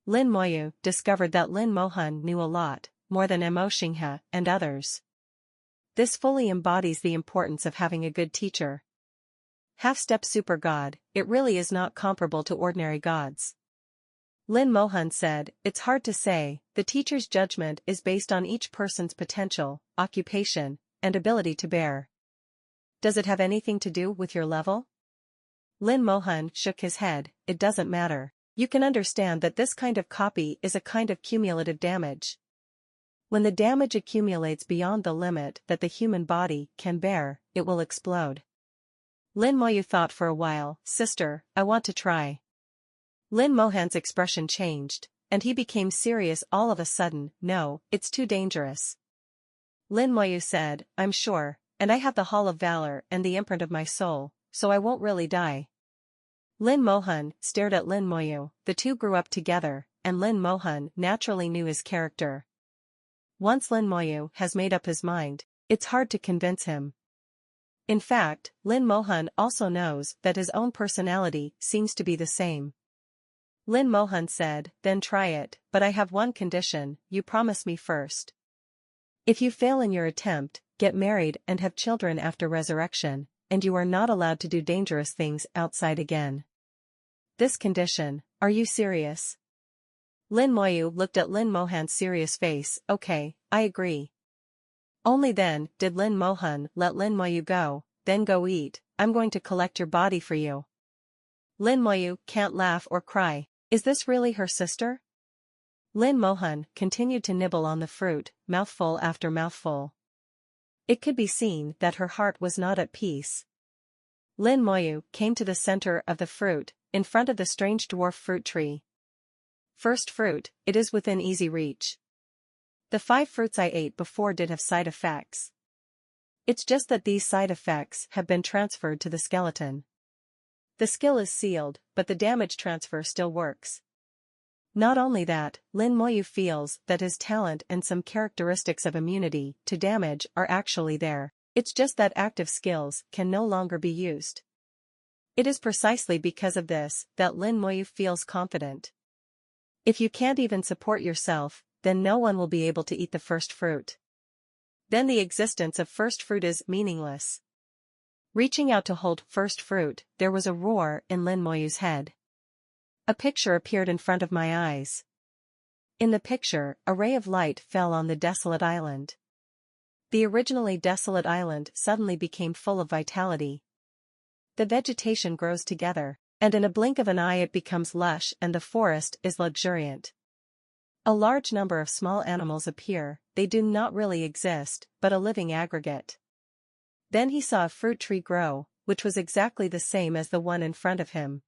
Lin Moyu discovered that Lin Mohan knew a lot, more than Mo Xinghe and others. This fully embodies the importance of having a good teacher. Half-step super god, it really is not comparable to ordinary gods. Lin Mohan said, "It's hard to say, the teacher's judgment is based on each person's potential, occupation, and ability to bear." Does it have anything to do with your level? Lin Mohan shook his head, "It doesn't matter. You can understand that this kind of copy is a kind of cumulative damage. When the damage accumulates beyond the limit that the human body can bear, it will explode." Lin Moyu thought for a while, "Sister, I want to try." Lin Mohan's expression changed, and he became serious all of a sudden. "No, it's too dangerous." Lin Moyu said, "I'm sure, and I have the Hall of Valor and the imprint of my soul, so I won't really die." Lin Mohan stared at Lin Moyu. The two grew up together, and Lin Mohan naturally knew his character. Once Lin Moyu has made up his mind, it's hard to convince him. In fact, Lin Mohan also knows that his own personality seems to be the same. Lin Mohan said, "Then try it, but I have one condition, you promise me first. If you fail in your attempt, get married and have children after resurrection, and you are not allowed to do dangerous things outside again." This condition, are you serious? Lin Moyu looked at Lin Mohan's serious face. "Okay, I agree." Only then did Lin Mohan let Lin Moyu go. "Then go eat, I'm going to collect your body for you." Lin Moyu can't laugh or cry. Is this really her sister? Lin Mohan continued to nibble on the fruit, mouthful after mouthful. It could be seen that her heart was not at peace. Lin Moyu came to the center of the fruit, in front of the strange dwarf fruit tree. "First fruit, it is within easy reach. The 5 fruits I ate before did have side effects. It's just that these side effects have been transferred to the skeleton. The skill is sealed, but the damage transfer still works." Not only that, Lin Moyu feels that his talent and some characteristics of immunity to damage are actually there. It's just that active skills can no longer be used. It is precisely because of this that Lin Moyu feels confident. If you can't even support yourself, then no one will be able to eat the first fruit. Then the existence of first fruit is meaningless. Reaching out to hold first fruit, there was a roar in Lin Moyu's head. A picture appeared in front of my eyes. In the picture, a ray of light fell on the desolate island. The originally desolate island suddenly became full of vitality. The vegetation grows together, and in a blink of an eye it becomes lush and the forest is luxuriant. A large number of small animals appear, they do not really exist, but a living aggregate. Then he saw a fruit tree grow, which was exactly the same as the one in front of him.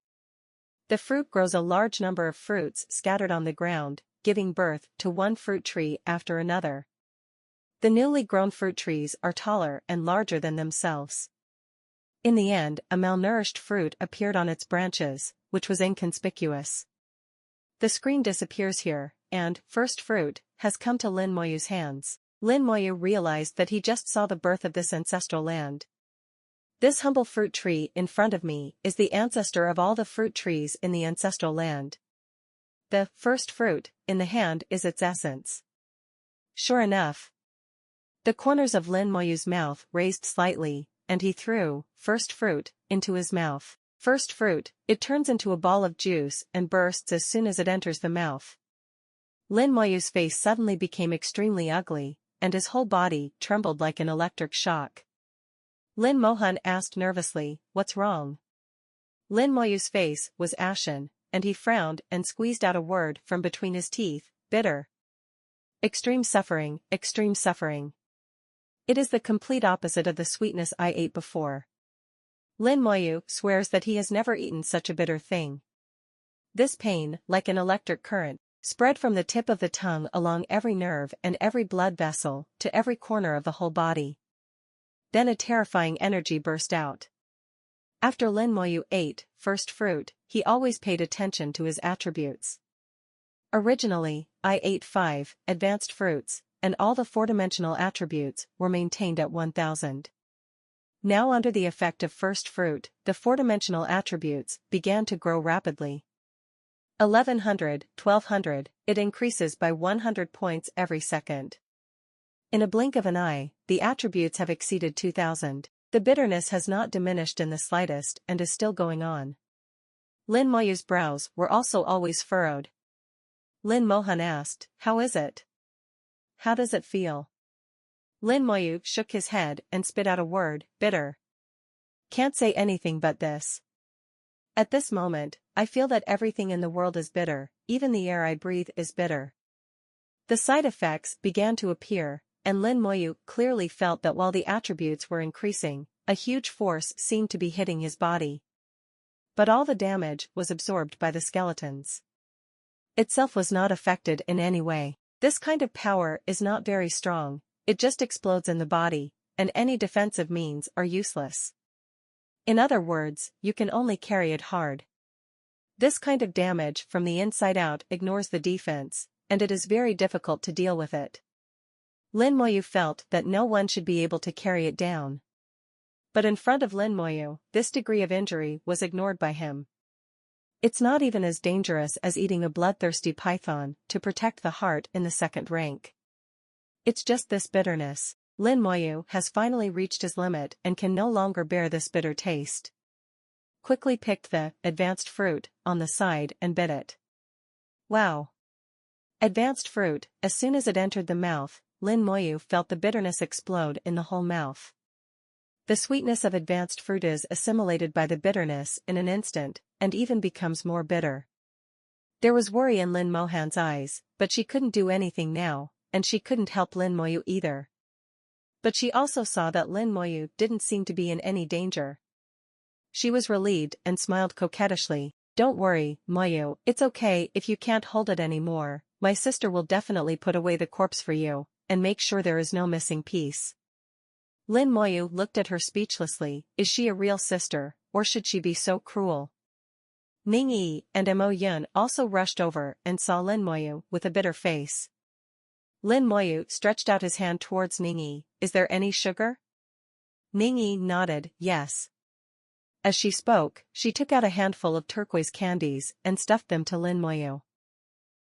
The fruit grows a large number of fruits scattered on the ground, giving birth to one fruit tree after another. The newly grown fruit trees are taller and larger than themselves. In the end, a malnourished fruit appeared on its branches, which was inconspicuous. The screen disappears here, and first fruit has come to Lin Moyu's hands. Lin Moyu realized that he just saw the birth of this ancestral land. This humble fruit tree in front of me is the ancestor of all the fruit trees in the ancestral land. The first fruit in the hand is its essence. Sure enough. The corners of Lin Moyu's mouth raised slightly, and he threw first fruit into his mouth. First fruit, it turns into a ball of juice and bursts as soon as it enters the mouth. Lin Moyu's face suddenly became extremely ugly, and his whole body trembled like an electric shock. Lin Mohan asked nervously, "What's wrong?" Lin Moyu's face was ashen, and he frowned and squeezed out a word from between his teeth, "Bitter. Extreme suffering, extreme suffering. It is the complete opposite of the sweetness I ate before." Lin Moyu swears that he has never eaten such a bitter thing. This pain, like an electric current, spread from the tip of the tongue along every nerve and every blood vessel to every corner of the whole body. Then a terrifying energy burst out. After Lin Moyu ate first fruit, he always paid attention to his attributes. Originally, I ate 5 advanced fruits, and all the 4-dimensional attributes were maintained at 1000. Now under the effect of first fruit, the 4-dimensional attributes began to grow rapidly. 1100, 1200, it increases by 100 points every second. In a blink of an eye, the attributes have exceeded 2000. The bitterness has not diminished in the slightest and is still going on. Lin Moyu's brows were also always furrowed. Lin Mohan asked, "How is it? How does it feel?" Lin Moyu shook his head and spit out a word, "Bitter. Can't say anything but this. At this moment, I feel that everything in the world is bitter, even the air I breathe is bitter." The side effects began to appear, and Lin Moyu clearly felt that while the attributes were increasing, a huge force seemed to be hitting his body. But all the damage was absorbed by the skeletons. Itself was not affected in any way. This kind of power is not very strong, it just explodes in the body, and any defensive means are useless. In other words, you can only carry it hard. This kind of damage from the inside out ignores the defense, and it is very difficult to deal with it. Lin Moyu felt that no one should be able to carry it down. But in front of Lin Moyu, this degree of injury was ignored by him. It's not even as dangerous as eating a bloodthirsty python to protect the heart in the second rank. It's just this bitterness. Lin Moyu has finally reached his limit and can no longer bear this bitter taste. Quickly picked the advanced fruit on the side and bit it. Wow! Advanced fruit, as soon as it entered the mouth, Lin Moyu felt the bitterness explode in the whole mouth. The sweetness of advanced fruit is assimilated by the bitterness in an instant, and even becomes more bitter. There was worry in Lin Mohan's eyes, but she couldn't do anything now, and she couldn't help Lin Moyu either. But she also saw that Lin Moyu didn't seem to be in any danger. She was relieved and smiled coquettishly. "Don't worry, Moyu, it's okay if you can't hold it anymore. My sister will definitely put away the corpse for you, and make sure there is no missing piece." Lin Moyu looked at her speechlessly. Is she a real sister, or should she be so cruel? Ning Yi and Mo Yun also rushed over and saw Lin Moyu with a bitter face. Lin Moyu stretched out his hand towards Ning Yi. Is there any sugar? Ning Yi nodded, yes. As she spoke, she took out a handful of turquoise candies and stuffed them to Lin Moyu.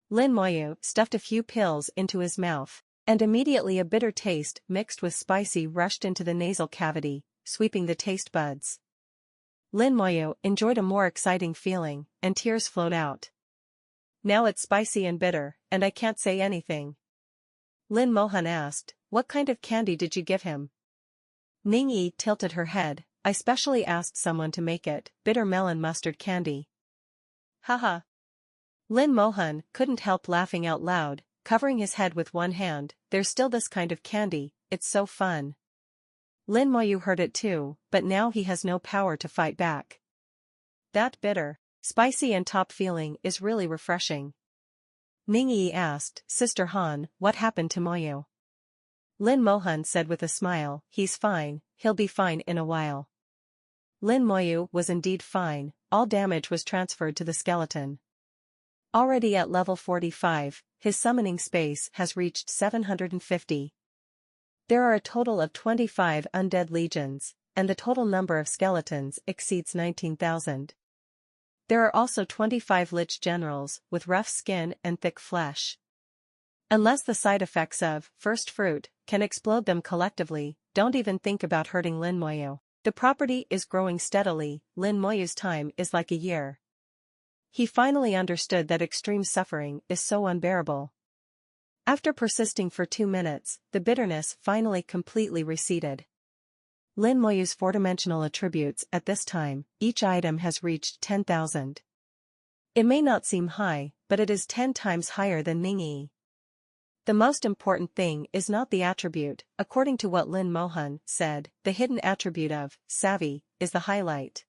Lin Moyu stuffed a few pills into his mouth, and immediately a bitter taste mixed with spicy rushed into the nasal cavity, sweeping the taste buds. Lin Moyu enjoyed a more exciting feeling, and tears flowed out. Now it's spicy and bitter, and I can't say anything. Lin Mohan asked, what kind of candy did you give him? Ning Yi tilted her head, I specially asked someone to make it, bitter melon mustard candy. Haha. Lin Mohan couldn't help laughing out loud, covering his head with one hand, there's still this kind of candy, it's so fun. Lin Moyu heard it too, but now he has no power to fight back. That bitter, spicy and top feeling is really refreshing. Ning Yi asked, Sister Han, what happened to Moyu? Lin Mohan said with a smile, he's fine, he'll be fine in a while. Lin Moyu was indeed fine, all damage was transferred to the skeleton. Already at level 45, his summoning space has reached 750. There are a total of 25 undead legions, and the total number of skeletons exceeds 19,000. There are also 25 lich generals with rough skin and thick flesh. Unless the side effects of first fruit can explode them collectively, don't even think about hurting Lin Moyu. The property is growing steadily, Lin Moyu's time is like a year. He finally understood that extreme suffering is so unbearable. After persisting for 2 minutes, the bitterness finally completely receded. Lin Moyu's 4-dimensional attributes at this time, each item has reached 10,000. It may not seem high, but it is 10 times higher than Ning Yi. The most important thing is not the attribute, according to what Lin Mohan said, the hidden attribute of savvy is the highlight.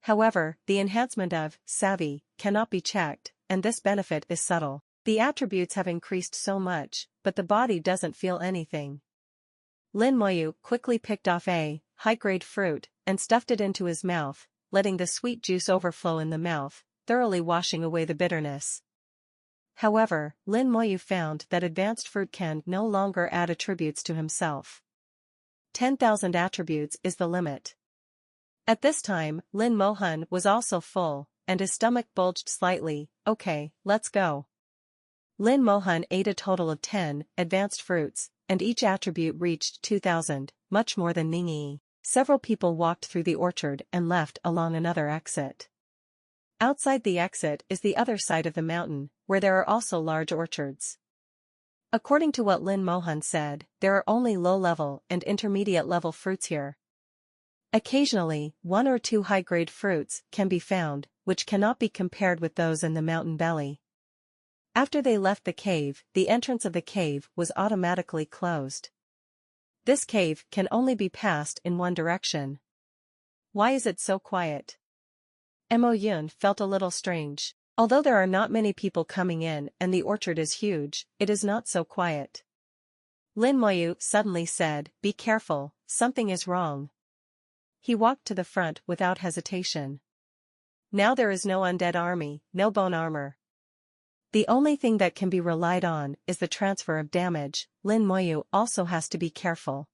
However, the enhancement of savvy cannot be checked, and this benefit is subtle. The attributes have increased so much, but the body doesn't feel anything. Lin Moyu quickly picked off a high-grade fruit and stuffed it into his mouth, letting the sweet juice overflow in the mouth, thoroughly washing away the bitterness. However, Lin Moyu found that advanced fruit can no longer add attributes to himself. 10,000 attributes is the limit. At this time, Lin Mohan was also full, and his stomach bulged slightly. Okay, let's go. Lin Mohan ate a total of 10 advanced fruits, and each attribute reached 2,000, much more than Ning Yi. Several people walked through the orchard and left along another exit. Outside the exit is the other side of the mountain, where there are also large orchards. According to what Lin Mohan said, there are only low-level and intermediate-level fruits here. Occasionally, 1 or 2 high-grade fruits can be found, which cannot be compared with those in the mountain belly. After they left the cave, the entrance of the cave was automatically closed. This cave can only be passed in one direction. Why is it so quiet? Mo Yun felt a little strange. Although there are not many people coming in and the orchard is huge, it is not so quiet. Lin Moyu suddenly said, be careful, something is wrong. He walked to the front without hesitation. Now there is no undead army, no bone armor. The only thing that can be relied on is the transfer of damage. Lin Moyu also has to be careful.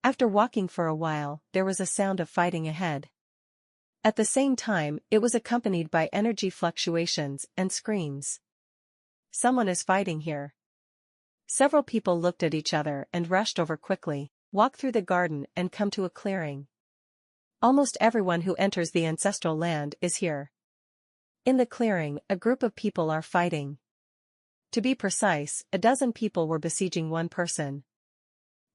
After walking for a while, there was a sound of fighting ahead. At the same time, it was accompanied by energy fluctuations and screams. Someone is fighting here. Several people looked at each other and rushed over quickly, walk through the garden and come to a clearing. Almost everyone who enters the ancestral land is here. In the clearing, a group of people are fighting. To be precise, a dozen people were besieging one person.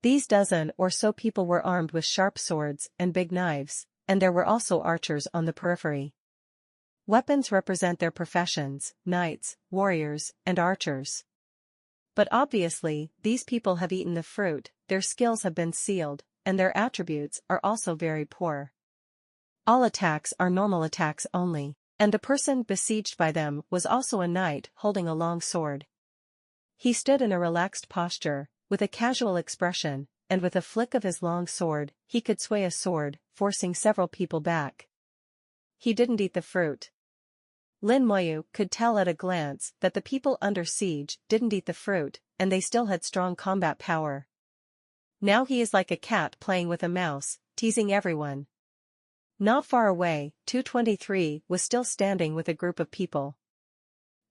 These dozen or so people were armed with sharp swords and big knives, and there were also archers on the periphery. Weapons represent their professions, knights, warriors, and archers. But obviously, these people have eaten the fruit, their skills have been sealed, and their attributes are also very poor. All attacks are normal attacks only, and the person besieged by them was also a knight holding a long sword. He stood in a relaxed posture, with a casual expression, and with a flick of his long sword, he could sway a sword, forcing several people back. He didn't eat the fruit. Lin Moyu could tell at a glance that the people under siege didn't eat the fruit, and they still had strong combat power. Now he is like a cat playing with a mouse, teasing everyone. Not far away, 223 was still standing with a group of people.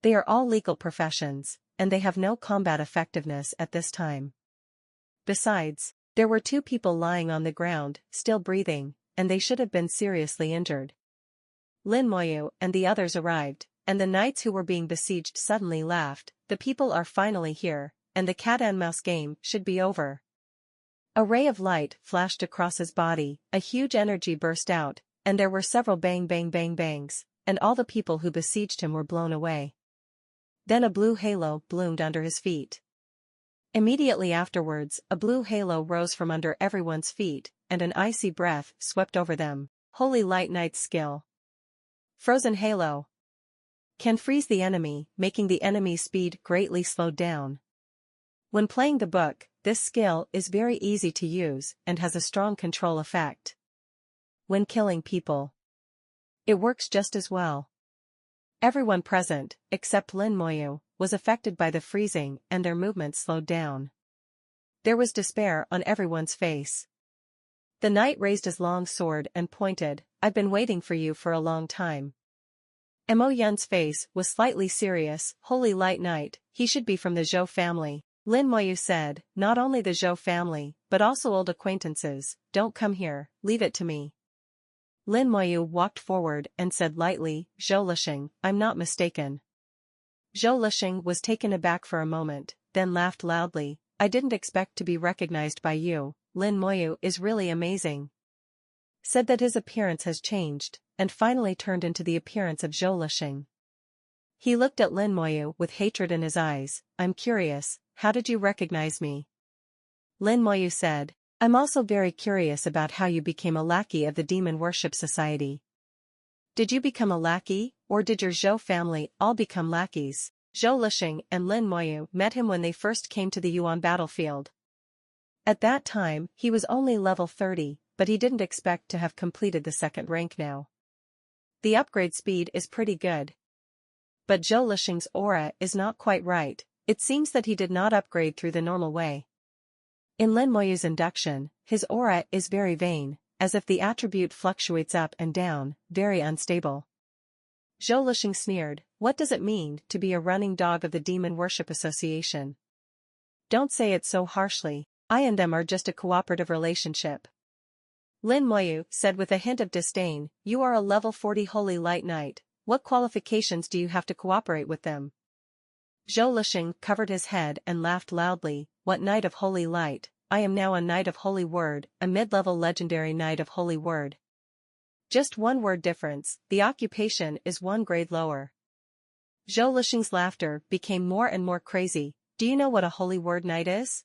They are all legal professions, and they have no combat effectiveness at this time. Besides, there were 2 people lying on the ground, still breathing, and they should have been seriously injured. Lin Moyu and the others arrived, and the knights who were being besieged suddenly laughed. The people are finally here, and the cat and mouse game should be over. A ray of light flashed across his body, a huge energy burst out, and there were several bang bang bang bangs, and all the people who besieged him were blown away. Then a blue halo bloomed under his feet. Immediately afterwards, a blue halo rose from under everyone's feet, and an icy breath swept over them. Holy Light Knight's skill. Frozen Halo. Can freeze the enemy, making the enemy's speed greatly slowed down. When playing the book, this skill is very easy to use and has a strong control effect. When killing people, it works just as well. Everyone present, except Lin Moyu, was affected by the freezing and their movements slowed down. There was despair on everyone's face. The knight raised his long sword and pointed, "I've been waiting for you for a long time." Mo Yun's face was slightly serious. Holy Light Knight, he should be from the Zhou family. Lin Moyu said, "Not only the Zhou family, but also old acquaintances. Don't come here, leave it to me." Lin Moyu walked forward and said lightly, "Zhou Lixing, I'm not mistaken." Zhou Lixing was taken aback for a moment, then laughed loudly, "I didn't expect to be recognized by you. Lin Moyu is really amazing." Said that his appearance has changed, and finally turned into the appearance of Zhou Lixing. He looked at Lin Moyu with hatred in his eyes. "I'm curious, how did you recognize me?" Lin Moyu said, "I'm also very curious about how you became a lackey of the Demon Worship Society. Did you become a lackey, or did your Zhou family all become lackeys?" Zhou Lixing and Lin Moyu met him when they first came to the Yuan battlefield. At that time, he was only level 30, but he didn't expect to have completed the 2nd rank now. The upgrade speed is pretty good. But Zhou Lixing's aura is not quite right. It seems that he did not upgrade through the normal way. In Lin Moyu's induction, his aura is very vain, as if the attribute fluctuates up and down, very unstable. Zhou Lixing sneered, "What does it mean to be a running dog of the Demon Worship Association? Don't say it so harshly, I and them are just a cooperative relationship." Lin Moyu said with a hint of disdain, "You are a level 40 Holy Light Knight, what qualifications do you have to cooperate with them?" Zhou Lixing covered his head and laughed loudly, "What Knight of Holy Light? I am now a Knight of Holy Word, a mid-level legendary Knight of Holy Word. Just 1 word difference, the occupation is 1 grade lower." Zhou Lixing's laughter became more and more crazy. "Do you know what a Holy Word Knight is?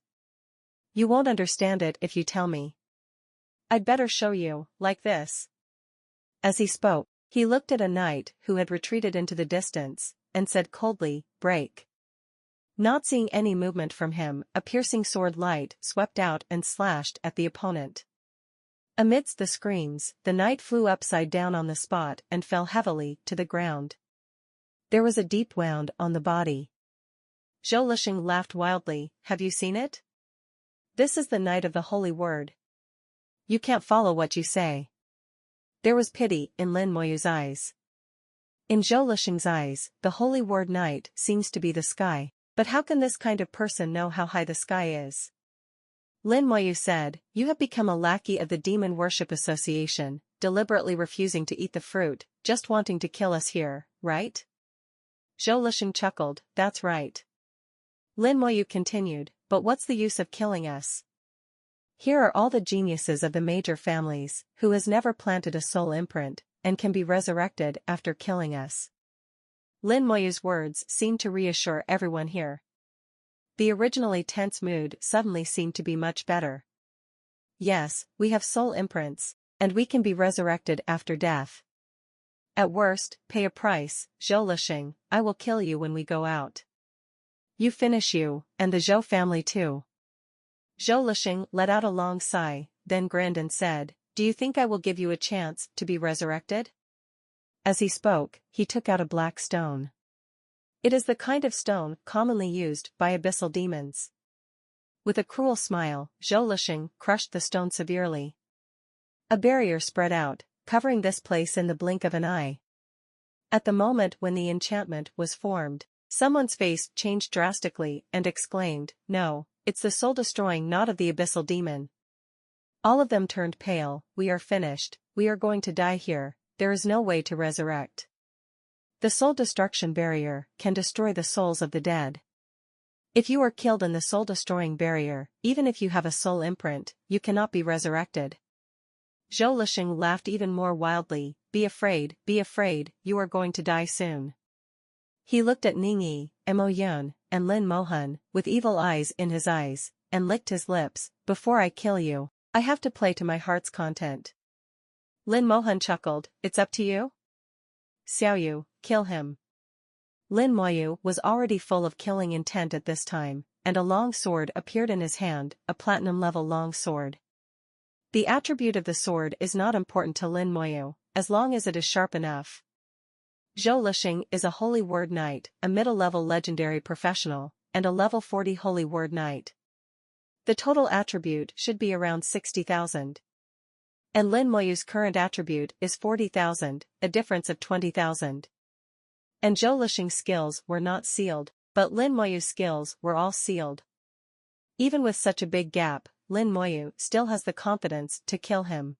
You won't understand it if you tell me. I'd better show you, like this." As he spoke, he looked at a knight who had retreated into the distance, and said coldly, "Break." Not seeing any movement from him, a piercing sword light swept out and slashed at the opponent. Amidst the screams, the knight flew upside down on the spot and fell heavily to the ground. There was a deep wound on the body. Zhou Lixing laughed wildly, "Have you seen it? This is the Knight of the Holy Word. You can't follow what you say." There was pity in Lin Moyu's eyes. In Zhou Lixing's eyes, the Holy Word Knight seems to be the sky. But how can this kind of person know how high the sky is? Lin Moyu said, "You have become a lackey of the Demon Worship Association, deliberately refusing to eat the fruit, just wanting to kill us here, right?" Zhou Lixing chuckled, "That's right." Lin Moyu continued, "But what's the use of killing us? Here are all the geniuses of the major families, who has never planted a soul imprint, and can be resurrected after killing us." Lin Moyu's words seemed to reassure everyone here. The originally tense mood suddenly seemed to be much better. "Yes, we have soul imprints, and we can be resurrected after death. At worst, pay a price, Zhou Lixing, I will kill you when we go out. You finish you, and the Zhou family too." Zhou Lixing let out a long sigh, then grinned and said, "Do you think I will give you a chance to be resurrected?" As he spoke, he took out a black stone. It is the kind of stone commonly used by abyssal demons. With a cruel smile, Zhou Lixing crushed the stone severely. A barrier spread out, covering this place in the blink of an eye. At the moment when the enchantment was formed, someone's face changed drastically and exclaimed, "No, it's the soul-destroying knot of the abyssal demon." All of them turned pale. "We are finished, we are going to die here, there is no way to resurrect. The soul destruction barrier can destroy the souls of the dead. If you are killed in the soul-destroying barrier, even if you have a soul imprint, you cannot be resurrected." Zhou Lixing laughed even more wildly. Be afraid, you are going to die soon." He looked at Ningyi, Mo Yun, and Lin Mohan, with evil eyes in his eyes, and licked his lips. "Before I kill you, I have to play to my heart's content." Lin Mohan chuckled, "It's up to you?" "Xiaoyu, kill him." Lin Moyu was already full of killing intent at this time, and a long sword appeared in his hand, a platinum-level long sword. The attribute of the sword is not important to Lin Moyu, as long as it is sharp enough. Zhou Lixing is a Holy Word Knight, a middle-level legendary professional, and a level 40 Holy Word Knight. The total attribute should be around 60,000. And Lin Moyu's current attribute is 40,000, a difference of 20,000. And Zhou Lixing's skills were not sealed, but Lin Moyu's skills were all sealed. Even with such a big gap, Lin Moyu still has the confidence to kill him.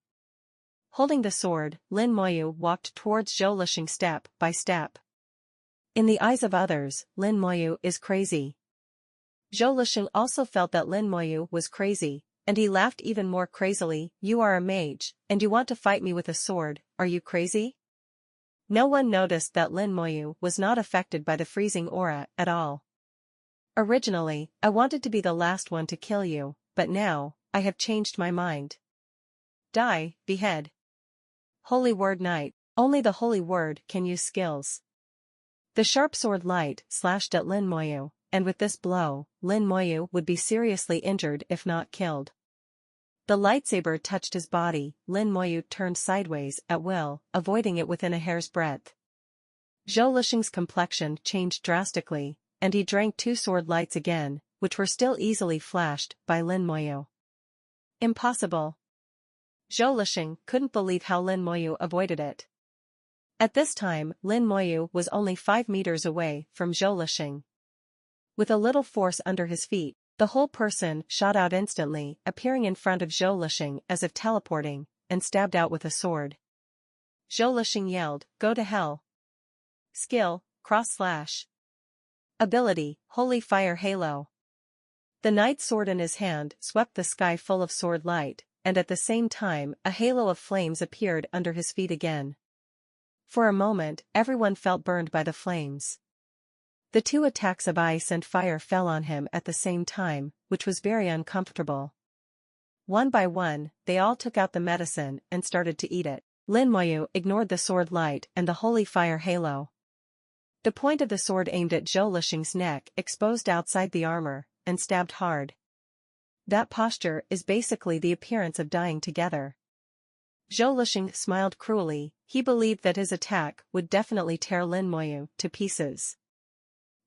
Holding the sword, Lin Moyu walked towards Zhou Lixing step by step. In the eyes of others, Lin Moyu is crazy. Zhou Lixing also felt that Lin Moyu was crazy, and he laughed even more crazily. "You are a mage, and you want to fight me with a sword, are you crazy?" No one noticed that Lin Moyu was not affected by the freezing aura at all. "Originally, I wanted to be the last one to kill you, but now, I have changed my mind. Die, behead." Holy Word Knight, only the Holy Word can use skills. The sharp sword light slashed at Lin Moyu, and with this blow, Lin Moyu would be seriously injured if not killed. The lightsaber touched his body. Lin Moyu turned sideways at will, avoiding it within a hair's breadth. Zhou Lixing's complexion changed drastically, and he drank two sword lights again, which were still easily flashed by Lin Moyu. Impossible. Zhou Lixing couldn't believe how Lin Moyu avoided it. At this time, Lin Moyu was only 5 meters away from Zhou Lixing. With a little force under his feet, the whole person shot out instantly, appearing in front of Zhou Lixing as if teleporting, and stabbed out with a sword. Zhou Lixing yelled, "Go to hell." Skill, Cross Slash. Ability, Holy Fire Halo. The knight's sword in his hand swept the sky full of sword light, and at the same time a halo of flames appeared under his feet again. For a moment, everyone felt burned by the flames. The two attacks of ice and fire fell on him at the same time, which was very uncomfortable. One by one, they all took out the medicine and started to eat it. Lin Moyu ignored the sword light and the holy fire halo. The point of the sword aimed at Zhou Lixing's neck exposed outside the armor, and stabbed hard. That posture is basically the appearance of dying together. Zhou Lixing smiled cruelly. He believed that his attack would definitely tear Lin Moyu to pieces.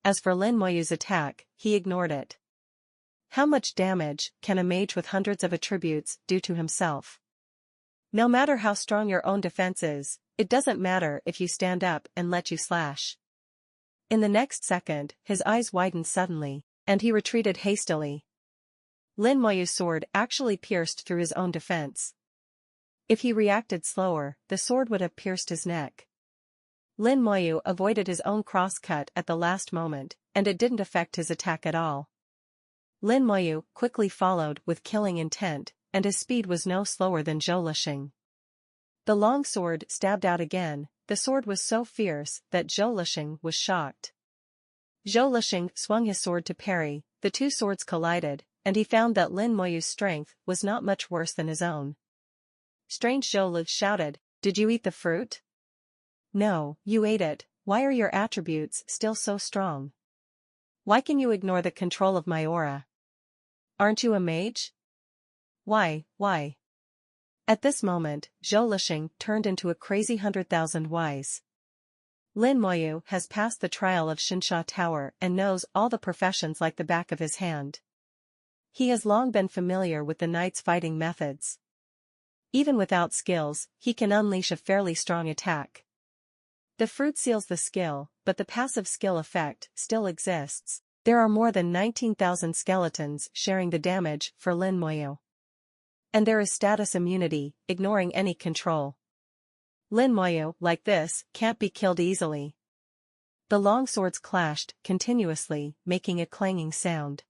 As for Lin Moyu's attack, he ignored it. How much damage can a mage with hundreds of attributes do to himself? No matter how strong your own defense is, it doesn't matter if you stand up and let you slash. In the next second, his eyes widened suddenly, and he retreated hastily. Lin Moyu's sword actually pierced through his own defense. If he reacted slower, the sword would have pierced his neck. Lin Moyu avoided his own cross-cut at the last moment, and it didn't affect his attack at all. Lin Moyu quickly followed with killing intent, and his speed was no slower than Zhou Lixing. The long sword stabbed out again. The sword was so fierce that Zhou Lixing was shocked. Zhou Lixing swung his sword to parry, the two swords collided, and he found that Lin Moyu's strength was not much worse than his own. Strange, Zhou Lixing shouted, "Did you eat the fruit?" "No, you ate it. Why are your attributes still so strong? Why can you ignore the control of my aura? Aren't you a mage? Why? At this moment, Zhou Lixing turned into a crazy 100,000 wise. Lin Moyu has passed the trial of Shinsha Tower and knows all the professions like the back of his hand. He has long been familiar with the knight's fighting methods. Even without skills, he can unleash a fairly strong attack. The fruit seals the skill, but the passive skill effect still exists. There are more than 19,000 skeletons sharing the damage for Lin Moyu. And there is status immunity, ignoring any control. Lin Moyu, like this, can't be killed easily. The long swords clashed continuously, making a clanging sound.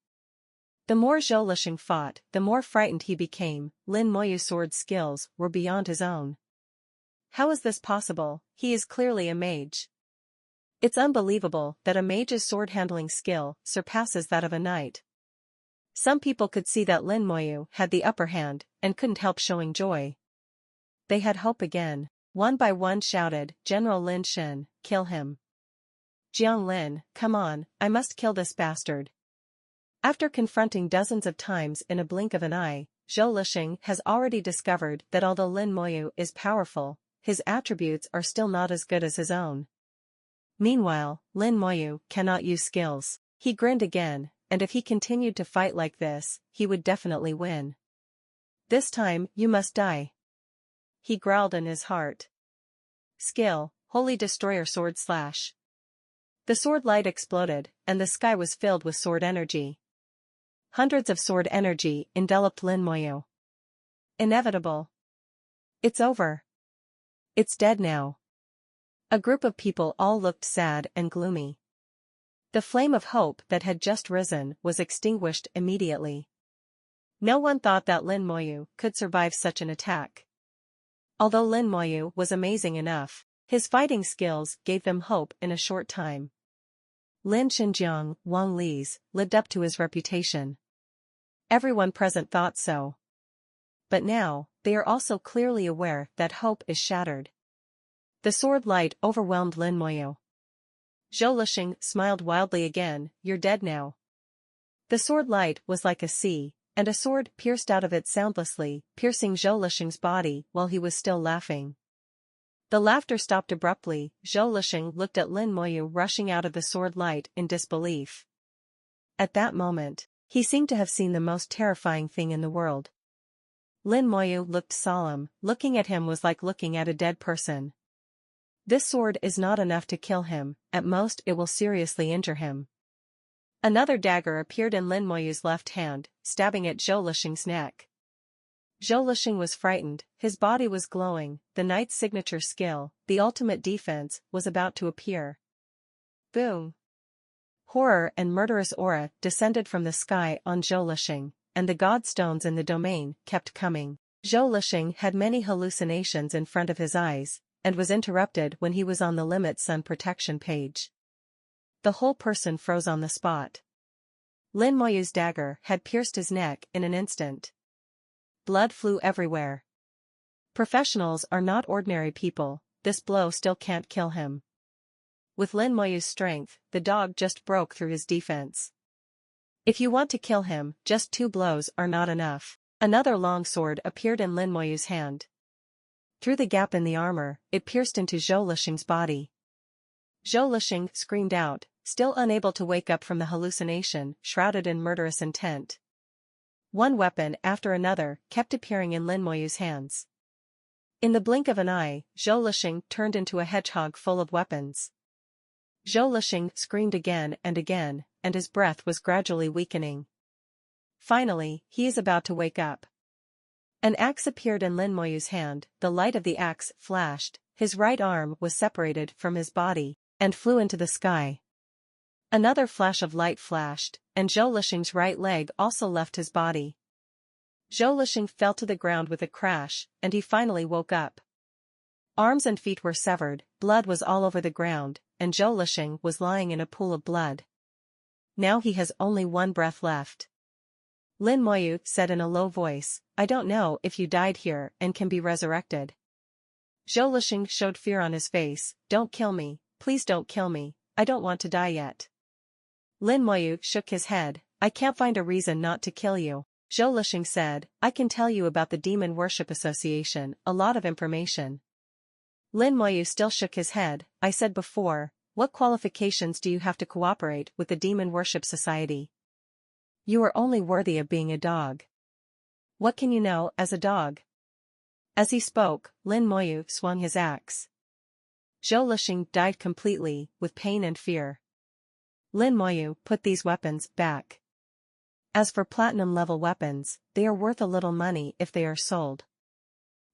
The more Zhou Lixing fought, the more frightened he became. Lin Moyu's sword skills were beyond his own. How is this possible? He is clearly a mage. It's unbelievable that a mage's sword-handling skill surpasses that of a knight. Some people could see that Lin Moyu had the upper hand and couldn't help showing joy. They had hope again. One by one shouted, "General Lin Shen, kill him. Jiang Lin, come on, I must kill this bastard." After confronting dozens of times in a blink of an eye, Zhou Lixing has already discovered that although Lin Moyu is powerful, his attributes are still not as good as his own. Meanwhile, Lin Moyu cannot use skills. He grinned again, and if he continued to fight like this, he would definitely win. "This time, you must die," he growled in his heart. Skill, Holy Destroyer Sword Slash. The sword light exploded, and the sky was filled with sword energy. Hundreds of sword energy enveloped Lin Moyu. Inevitable. It's over. It's dead now. A group of people all looked sad and gloomy. The flame of hope that had just risen was extinguished immediately. No one thought that Lin Moyu could survive such an attack. Although Lin Moyu was amazing enough, his fighting skills gave them hope in a short time. Lin Xinjiang, Wang Li's, lived up to his reputation. Everyone present thought so. But now, they are also clearly aware that hope is shattered. The sword light overwhelmed Lin Moyu. Zhou Lixing smiled wildly again, "You're dead now." The sword light was like a sea, and a sword pierced out of it soundlessly, piercing Zhou Lixing's body while he was still laughing. The laughter stopped abruptly. Zhou Lixing looked at Lin Moyu rushing out of the sword light in disbelief. At that moment, he seemed to have seen the most terrifying thing in the world. Lin Moyu looked solemn. Looking at him was like looking at a dead person. This sword is not enough to kill him, at most it will seriously injure him. Another dagger appeared in Lin Moyu's left hand, stabbing at Zhou Lixing's neck. Zhou Lixing was frightened, his body was glowing, the knight's signature skill, the ultimate defense, was about to appear. Boom! Horror and murderous aura descended from the sky on Zhou Lixing, and the god stones in the domain kept coming. Zhou Lixing had many hallucinations in front of his eyes, and was interrupted when he was on the Limit Sun protection page. The whole person froze on the spot. Lin Moyu's dagger had pierced his neck in an instant. Blood flew everywhere. Professionals are not ordinary people, this blow still can't kill him. With Lin Moyu's strength, the dog just broke through his defense. If you want to kill him, just 2 blows are not enough. Another long sword appeared in Lin Moyu's hand. Through the gap in the armor, it pierced into Zhou Lixing's body. Zhou Lixing screamed out, still unable to wake up from the hallucination, shrouded in murderous intent. One weapon after another kept appearing in Lin Moyu's hands. In the blink of an eye, Zhou Lixing turned into a hedgehog full of weapons. Zhou Lixing screamed again, and his breath was gradually weakening. Finally, he is about to wake up. An axe appeared in Lin Moyu's hand, the light of the axe flashed, his right arm was separated from his body, and flew into the sky. Another flash of light flashed, and Zhou Lixing's right leg also left his body. Zhou Lixing fell to the ground with a crash, and he finally woke up. Arms and feet were severed, blood was all over the ground, and Zhou Lixing was lying in a pool of blood. Now he has only one breath left. Lin Moyu said in a low voice, "I don't know if you died here and can be resurrected." Zhou Lixing showed fear on his face, "Don't kill me, please don't kill me, I don't want to die yet." Lin Moyu shook his head, "I can't find a reason not to kill you." Zhou Lixing said, "I can tell you about the Demon Worship Association, a lot of information." Lin Moyu still shook his head. I said before, what qualifications do you have to cooperate with the Demon Worship Society? You are only worthy of being a dog. What can you know as a dog? As he spoke, Lin Moyu swung his axe. Zhou Lixing died completely, with pain and fear. Lin Moyu put these weapons back. As for platinum-level weapons, they are worth a little money if they are sold.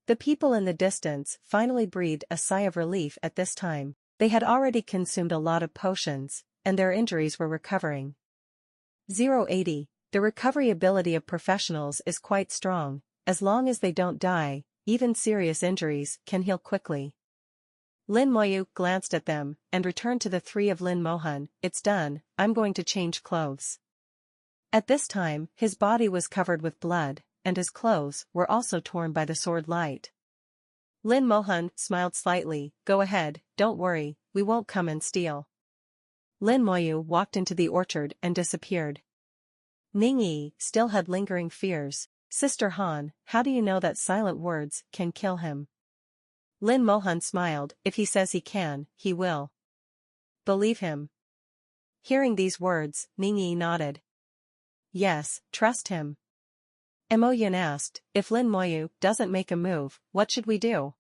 The people in the distance finally breathed a sigh of relief at this time. They had already consumed a lot of potions, and their injuries were recovering. 080. The recovery ability of professionals is quite strong. As long as they don't die, even serious injuries can heal quickly. Lin Moyu glanced at them, and returned to the three of Lin Mohan. It's done, I'm going to change clothes. At this time, his body was covered with blood, and his clothes were also torn by the sword light. Lin Mohan smiled slightly. Go ahead, don't worry, we won't come and steal. Lin Moyu walked into the orchard and disappeared. Ning Yi still had lingering fears. Sister Han, how do you know that silent words can kill him? Lin Mohan smiled. If he says he can, he will. Believe him. Hearing these words, Ning Yi nodded. Yes, trust him. Mo Yun asked, if Lin Moyu doesn't make a move, what should we do?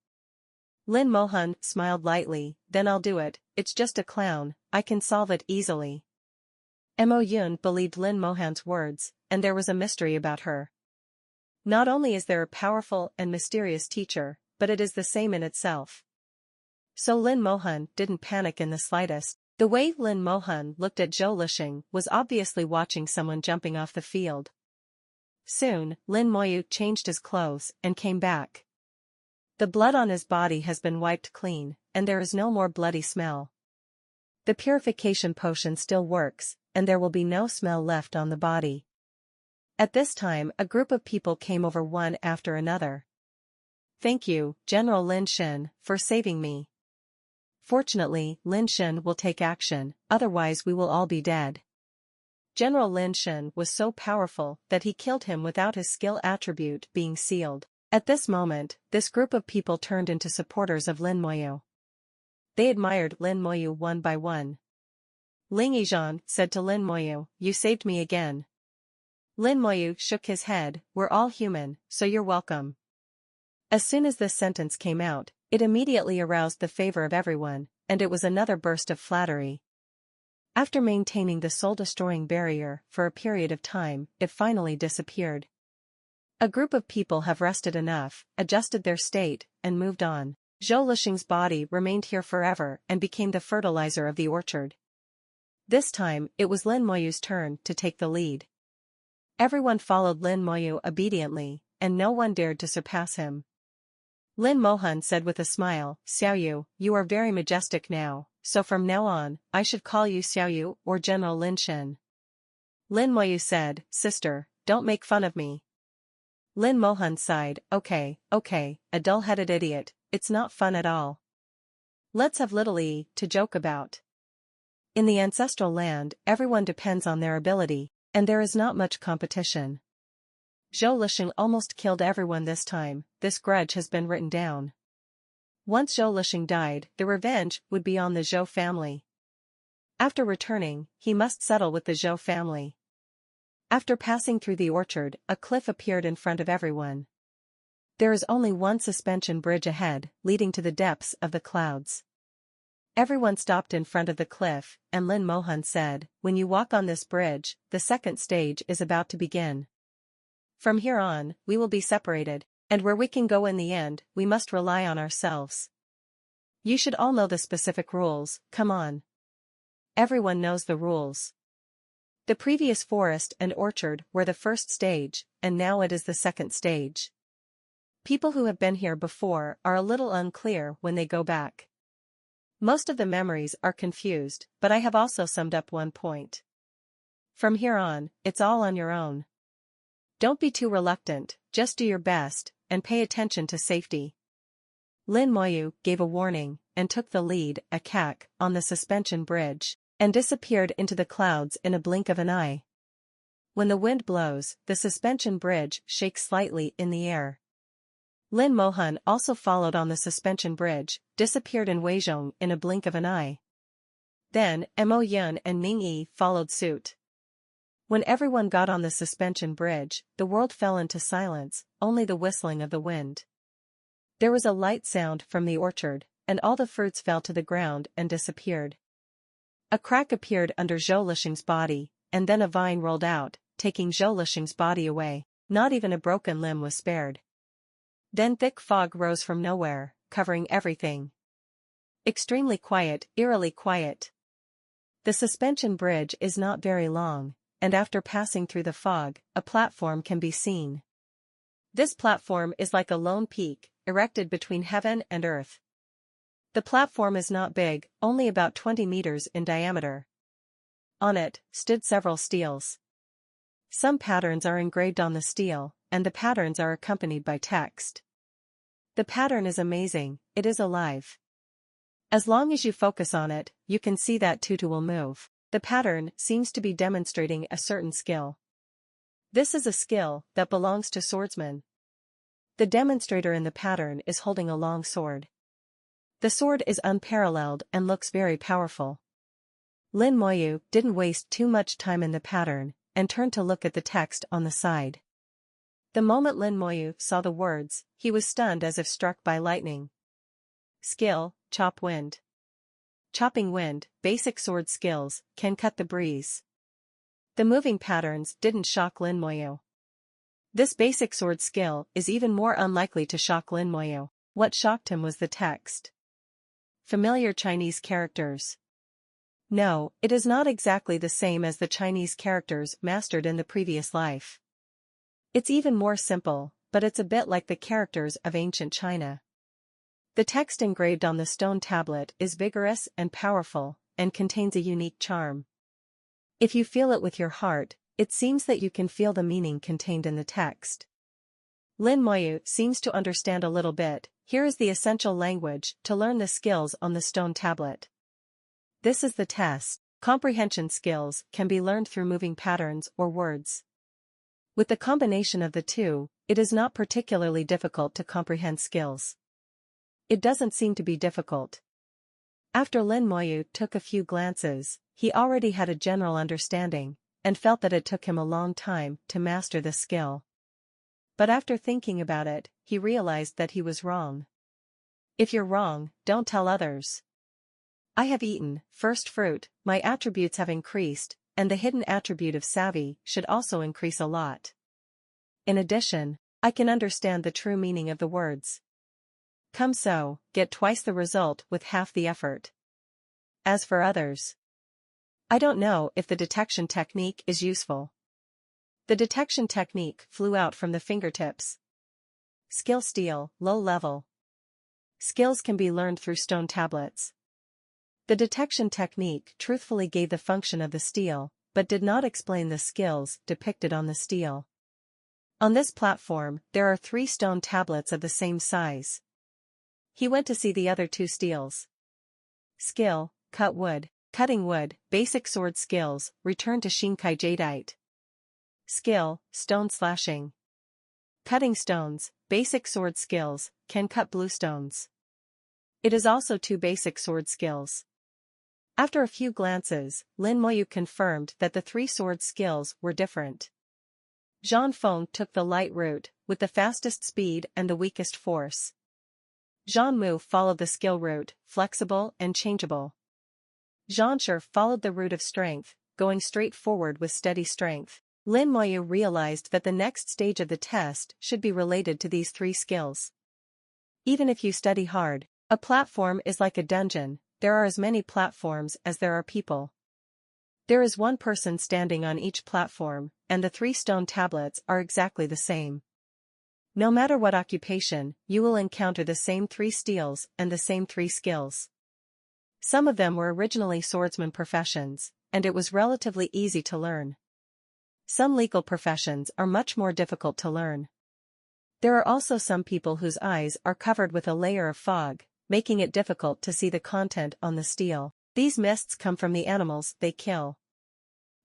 Lin Mohan smiled lightly, then I'll do it, it's just a clown, I can solve it easily. Mo Yun believed Lin Mohan's words, and there was a mystery about her. Not only is there a powerful and mysterious teacher, but it is the same in itself. So Lin Mohan didn't panic in the slightest. The way Lin Mohan looked at Zhou Lixing was obviously watching someone jumping off the field. Soon, Lin Moyu changed his clothes and came back. The blood on his body has been wiped clean, and there is no more bloody smell. The purification potion still works, and there will be no smell left on the body. At this time, a group of people came over one after another. Thank you, General Lin Shen, for saving me. Fortunately, Lin Shen will take action, otherwise we will all be dead. General Lin Shen was so powerful that he killed him without his skill attribute being sealed. At this moment, this group of people turned into supporters of Lin Moyu. They admired Lin Moyu one by one. Ling Yizhan said to Lin Moyu, you saved me again. Lin Moyu shook his head, we're all human, so you're welcome. As soon as this sentence came out, it immediately aroused the favor of everyone, and it was another burst of flattery. After maintaining the soul-destroying barrier for a period of time, it finally disappeared. A group of people have rested enough, adjusted their state, and moved on. Zhou Lixing's body remained here forever and became the fertilizer of the orchard. This time, it was Lin Moyu's turn to take the lead. Everyone followed Lin Moyu obediently, and no one dared to surpass him. Lin Mohan said with a smile, Xiaoyu, you are very majestic now, so from now on, I should call you Xiaoyu or General Lin Shen. Lin Moyu said, sister, don't make fun of me. Lin Mohan sighed, okay, a dull-headed idiot, it's not fun at all. Let's have little E to joke about. In the ancestral land, everyone depends on their ability, and there is not much competition. Zhou Lixing almost killed everyone this time, this grudge has been written down. Once Zhou Lixing died, the revenge would be on the Zhou family. After returning, he must settle with the Zhou family. After passing through the orchard, a cliff appeared in front of everyone. There is only one suspension bridge ahead, leading to the depths of the clouds. Everyone stopped in front of the cliff, and Lin Mohan said, when you walk on this bridge, the second stage is about to begin. From here on, we will be separated, and where we can go in the end, we must rely on ourselves. You should all know the specific rules, come on. Everyone knows the rules. The previous forest and orchard were the first stage, and now it is the second stage. People who have been here before are a little unclear when they go back. Most of the memories are confused, but I have also summed up one point. From here on, it's all on your own. Don't be too reluctant, just do your best, and pay attention to safety. Lin Moyu gave a warning, and took the lead, on the suspension bridge, and disappeared into the clouds in a blink of an eye. When the wind blows, the suspension bridge shakes slightly in the air. Lin Mohan also followed on the suspension bridge, disappeared in Weizhong in a blink of an eye. Then, Mo Yun and Ning Yi followed suit. When everyone got on the suspension bridge, the world fell into silence, only the whistling of the wind. There was a light sound from the orchard, and all the fruits fell to the ground and disappeared. A crack appeared under Zhou Lixing's body, and then a vine rolled out, taking Zhou Lixing's body away. Not even a broken limb was spared. Then thick fog rose from nowhere, covering everything. Extremely quiet, eerily quiet. The suspension bridge is not very long, and after passing through the fog, a platform can be seen. This platform is like a lone peak, erected between heaven and earth. The platform is not big, only about 20 meters in diameter. On it stood several steels. Some patterns are engraved on the steel, and the patterns are accompanied by text. The pattern is amazing, it is alive. As long as you focus on it, you can see that tutu will move. The pattern seems to be demonstrating a certain skill. This is a skill that belongs to swordsmen. The demonstrator in the pattern is holding a long sword. The sword is unparalleled and looks very powerful. Lin Moyu didn't waste too much time in the pattern, and turned to look at the text on the side. The moment Lin Moyu saw the words, he was stunned as if struck by lightning. Skill, chop wind. Chopping wind, basic sword skills, can cut the breeze. The moving patterns didn't shock Lin Moyu. This basic sword skill is even more unlikely to shock Lin Moyu. What shocked him was the text. Familiar Chinese characters. No, it is not exactly the same as the Chinese characters mastered in the previous life. It's even more simple, but it's a bit like the characters of ancient China. The text engraved on the stone tablet is vigorous and powerful, and contains a unique charm. If you feel it with your heart, it seems that you can feel the meaning contained in the text. Lin Moyu seems to understand a little bit. Here is the essential language to learn the skills on the stone tablet. This is the test. Comprehension skills can be learned through moving patterns or words. With the combination of the two, it is not particularly difficult to comprehend skills. It doesn't seem to be difficult. After Lin Moyu took a few glances, he already had a general understanding, and felt that it took him a long time to master the skill. But after thinking about it, he realized that he was wrong. If you're wrong, don't tell others. I have eaten first fruit, my attributes have increased, and the hidden attribute of savvy should also increase a lot. In addition, I can understand the true meaning of the words. Come so, get twice the result with half the effort. As for others, I don't know if the detection technique is useful. The detection technique flew out from the fingertips. Skill steel, low level. Skills can be learned through stone tablets. The detection technique truthfully gave the function of the steel, but did not explain the skills depicted on the steel. On this platform, there are 3 stone tablets of the same size. He went to see the other 2 steels. Skill, cut wood, cutting wood, basic sword skills, return to Shinkai Jadeite. Skill, stone slashing. Cutting stones, basic sword skills, can cut blue stones. It is also 2 basic sword skills. After a few glances, Lin Moyu confirmed that the 3 sword skills were different. Zhang Feng took the light route, with the fastest speed and the weakest force. Zhang Mu followed the skill route, flexible and changeable. Zhang Shi followed the route of strength, going straight forward with steady strength. Lin Moyu realized that the next stage of the test should be related to these 3 skills. Even if you study hard, a platform is like a dungeon, there are as many platforms as there are people. There is one person standing on each platform, and the 3 stone tablets are exactly the same. No matter what occupation, you will encounter the same 3 steels and the same 3 skills. Some of them were originally swordsman professions, and it was relatively easy to learn. Some legal professions are much more difficult to learn. There are also some people whose eyes are covered with a layer of fog, making it difficult to see the content on the steel. These mists come from the animals they kill.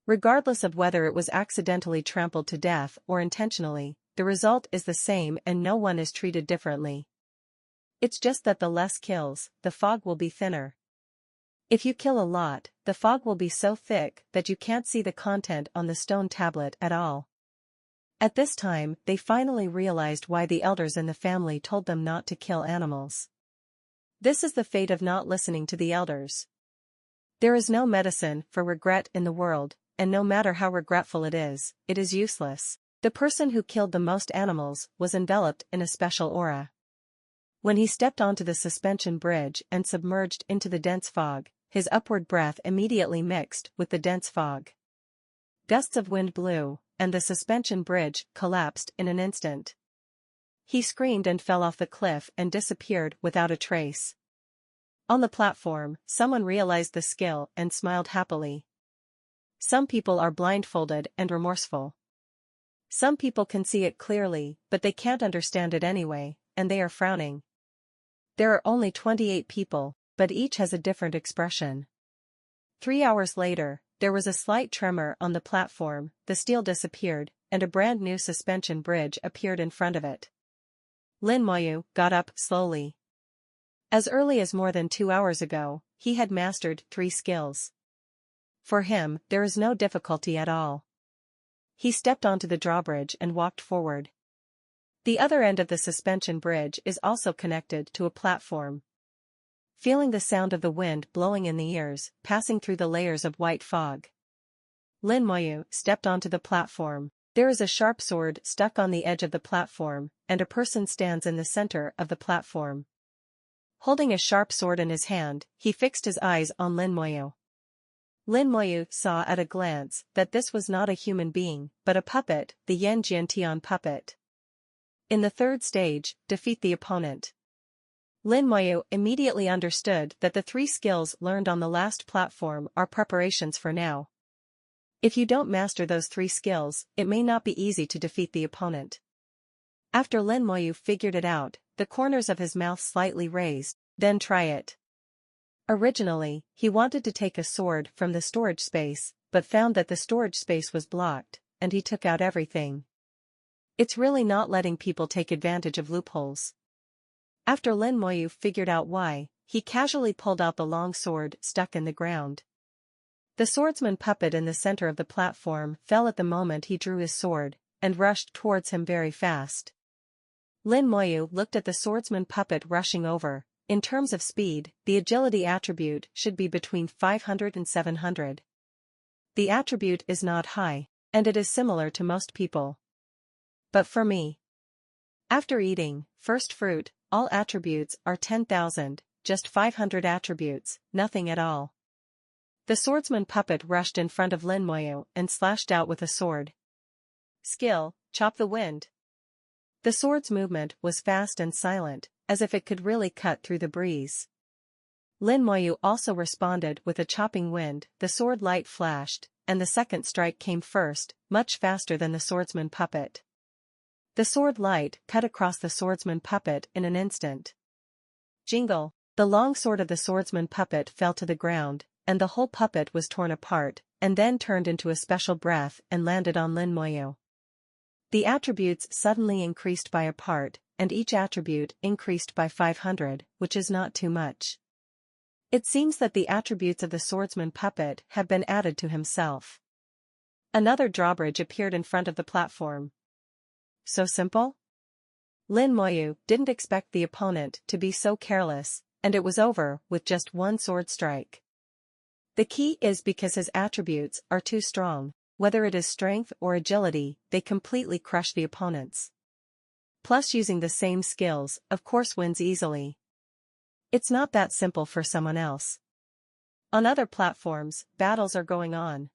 Regardless of whether it was accidentally trampled to death or intentionally, the result is the same and no one is treated differently. It's just that the less kills, the fog will be thinner. If you kill a lot, the fog will be so thick that you can't see the content on the stone tablet at all. At this time, they finally realized why the elders in the family told them not to kill animals. This is the fate of not listening to the elders. There is no medicine for regret in the world, and no matter how regretful it is useless. The person who killed the most animals was enveloped in a special aura. When he stepped onto the suspension bridge and submerged into the dense fog, his upward breath immediately mixed with the dense fog. Gusts of wind blew, and the suspension bridge collapsed in an instant. He screamed and fell off the cliff and disappeared without a trace. On the platform, someone realized the skill and smiled happily. Some people are blindfolded and remorseful. Some people can see it clearly, but they can't understand it anyway, and they are frowning. There are only 28 people, but each has a different expression. 3 hours later, there was a slight tremor on the platform, the steel disappeared, and a brand new suspension bridge appeared in front of it. Lin Moyu got up slowly. As early as more than 2 hours ago, he had mastered 3 skills. For him, there is no difficulty at all. He stepped onto the drawbridge and walked forward. The other end of the suspension bridge is also connected to a platform. Feeling the sound of the wind blowing in the ears, passing through the layers of white fog, Lin Moyu stepped onto the platform. There is a sharp sword stuck on the edge of the platform, and a person stands in the center of the platform. Holding a sharp sword in his hand, he fixed his eyes on Lin Moyu. Lin Moyu saw at a glance that this was not a human being, but a puppet, the Yan Jiantian puppet. In the third stage, defeat the opponent. Lin Moyu immediately understood that the 3 skills learned on the last platform are preparations for now. If you don't master those 3 skills, it may not be easy to defeat the opponent. After Lin Moyu figured it out, the corners of his mouth slightly raised. Then try it. Originally, he wanted to take a sword from the storage space, but found that the storage space was blocked, and he took out everything. It's really not letting people take advantage of loopholes. After Lin Moyu figured out why, he casually pulled out the long sword stuck in the ground. The swordsman puppet in the center of the platform fell at the moment he drew his sword, and rushed towards him very fast. Lin Moyu looked at the swordsman puppet rushing over. In terms of speed, the agility attribute should be between 500 and 700. The attribute is not high, and it is similar to most people. But for me, after eating first fruit, all attributes are 10,000, just 500 attributes, nothing at all. The swordsman puppet rushed in front of Lin Moyu and slashed out with a sword. Skill, chop the wind. The sword's movement was fast and silent, as if it could really cut through the breeze. Lin Moyu also responded with a chopping wind. The sword light flashed, and the second strike came first, much faster than the swordsman puppet. The sword light cut across the swordsman puppet in an instant. Jingle! The long sword of the swordsman puppet fell to the ground, and the whole puppet was torn apart, and then turned into a special breath and landed on Lin Moyu. The attributes suddenly increased by a part, and each attribute increased by 500, which is not too much. It seems that the attributes of the swordsman puppet have been added to himself. Another drawbridge appeared in front of the platform. So simple? Lin Moyu didn't expect the opponent to be so careless, and it was over with just one sword strike. The key is because his attributes are too strong, whether it is strength or agility, they completely crush the opponents. Plus using the same skills, of course, wins easily. It's not that simple for someone else. On other platforms, battles are going on.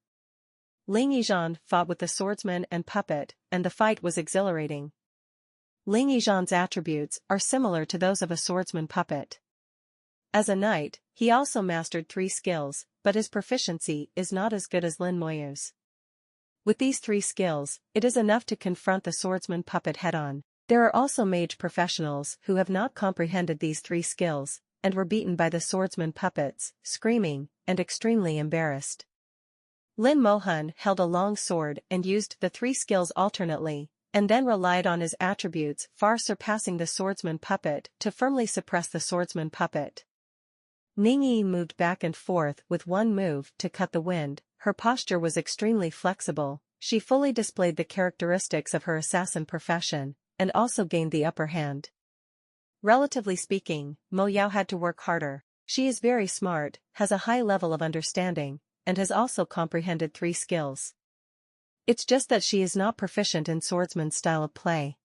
Ling Yizhan fought with the swordsman and puppet, and the fight was exhilarating. Ling Yizhan's attributes are similar to those of a swordsman puppet. As a knight, he also mastered 3 skills, but his proficiency is not as good as Lin Moyu's. With these 3 skills, it is enough to confront the swordsman puppet head-on. There are also mage professionals who have not comprehended these 3 skills, and were beaten by the swordsman puppets, screaming, and extremely embarrassed. Lin Mohan held a long sword and used the 3 skills alternately, and then relied on his attributes far surpassing the swordsman puppet to firmly suppress the swordsman puppet. Ningyi moved back and forth with one move to cut the wind. Her posture was extremely flexible, she fully displayed the characteristics of her assassin profession, and also gained the upper hand. Relatively speaking, Mo Yao had to work harder. She is very smart, has a high level of understanding, and has also comprehended 3 skills. It's just that she is not proficient in swordsman's style of play.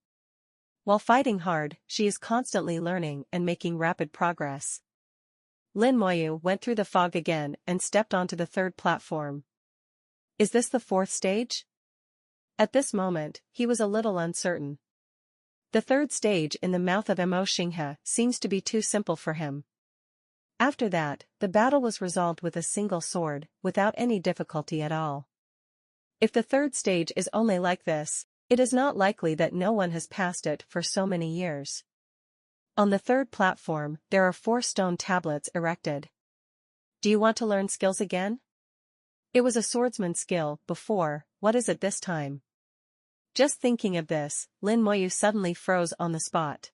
While fighting hard, she is constantly learning and making rapid progress. Lin Moyu went through the fog again and stepped onto the 3rd platform. Is this the 4th stage? At this moment, he was a little uncertain. The 3rd stage in the mouth of Mo Xinghe seems to be too simple for him. After that, the battle was resolved with a single sword, without any difficulty at all. If the 3rd stage is only like this, it is not likely that no one has passed it for so many years. On the 3rd platform, there are 4 stone tablets erected. Do you want to learn skills again? It was a swordsman's skill before, what is it this time? Just thinking of this, Lin Moyu suddenly froze on the spot.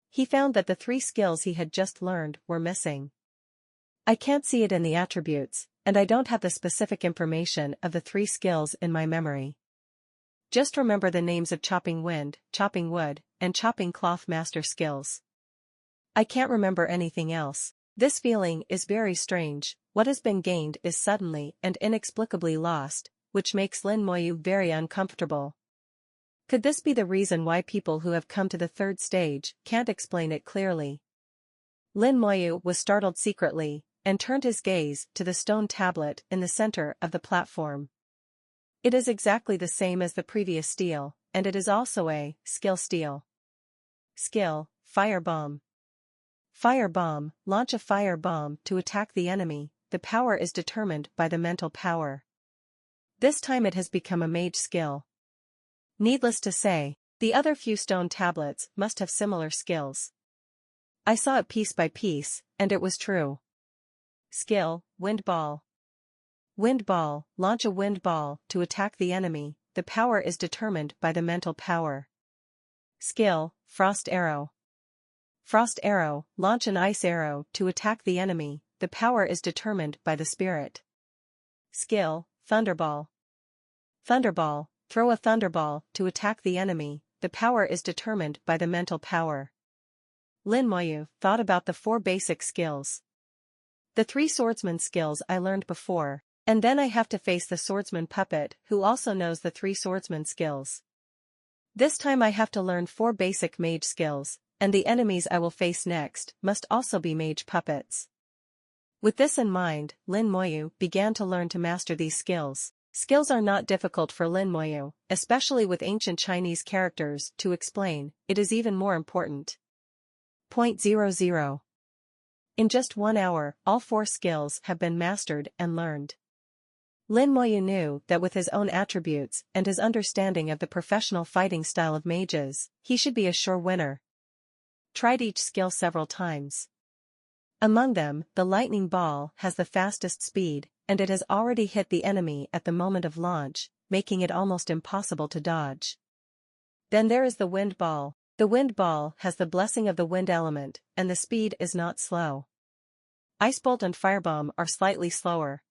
He found that the 3 skills he had just learned were missing. I can't see it in the attributes, and I don't have the specific information of the 3 skills in my memory. Just remember the names of chopping wind, chopping wood, and chopping cloth master skills. I can't remember anything else. This feeling is very strange. What has been gained is suddenly and inexplicably lost, which makes Lin Moyu very uncomfortable. Could this be the reason why people who have come to the 3rd stage can't explain it clearly? Lin Moyu was startled secretly, and turned his gaze to the stone tablet in the center of the platform. It is exactly the same as the previous steel, and it is also a skill steel. Skill, fire bomb. Fire bomb, launch a fire bomb to attack the enemy. The power is determined by the mental power. This time it has become a mage skill. Needless to say, the other few stone tablets must have similar skills. I saw it piece by piece, and it was true. Skill, wind ball. Wind ball, launch a wind ball to attack the enemy. The power is determined by the mental power. Skill, frost arrow. Frost arrow, launch an ice arrow to attack the enemy. The power is determined by the spirit. Skill, thunderball. Thunderball, throw a thunderball to attack the enemy. The power is determined by the mental power. Lin Moyu thought about the 4 basic skills. The 3 swordsman skills I learned before, and then I have to face the swordsman puppet who also knows the 3 swordsman skills. This time I have to learn 4 basic mage skills, and the enemies I will face next must also be mage puppets. With this in mind, Lin Moyu began to learn to master these skills. Skills are not difficult for Lin Moyu, especially with ancient Chinese characters to explain. It is even more important. 0.00. In just 1 hour, all 4 skills have been mastered and learned. Lin Moyu knew that with his own attributes and his understanding of the professional fighting style of mages, he should be a sure winner. Tried each skill several times. Among them, the lightning ball has the fastest speed, and it has already hit the enemy at the moment of launch, making it almost impossible to dodge. Then there is the wind ball. The wind ball has the blessing of the wind element, and the speed is not slow. Ice bolt and firebomb are slightly slower.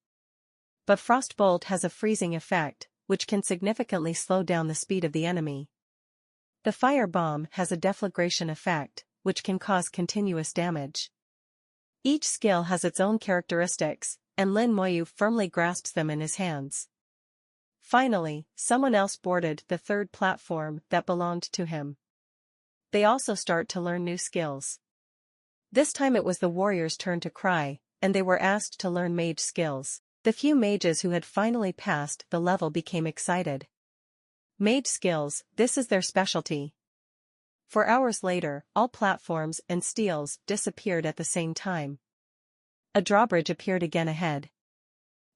But frost bolt has a freezing effect, which can significantly slow down the speed of the enemy. The fire bomb has a deflagration effect, which can cause continuous damage. Each skill has its own characteristics, and Lin Moyu firmly grasps them in his hands. Finally, someone else boarded the 3rd platform that belonged to him. They also start to learn new skills. This time it was the warriors' turn to cry, and they were asked to learn mage skills. The few mages who had finally passed the level became excited. Mage skills, this is their specialty. For hours later, all platforms and steels disappeared at the same time. A drawbridge appeared again ahead.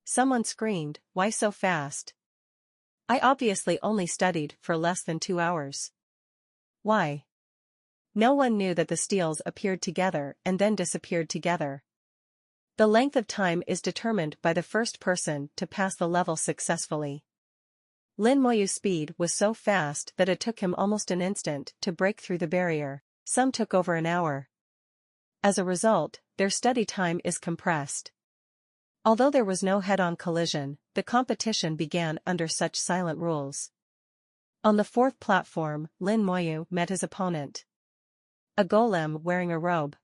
Someone screamed, "Why so fast? I obviously only studied for less than 2 hours. Why?" No one knew that the steels appeared together and then disappeared together. The length of time is determined by the first person to pass the level successfully. Lin Moyu's speed was so fast that it took him almost an instant to break through the barrier. Some took over an hour. As a result, their study time is compressed. Although there was no head-on collision, the competition began under such silent rules. On the fourth platform, Lin Moyu met his opponent. A golem wearing a robe.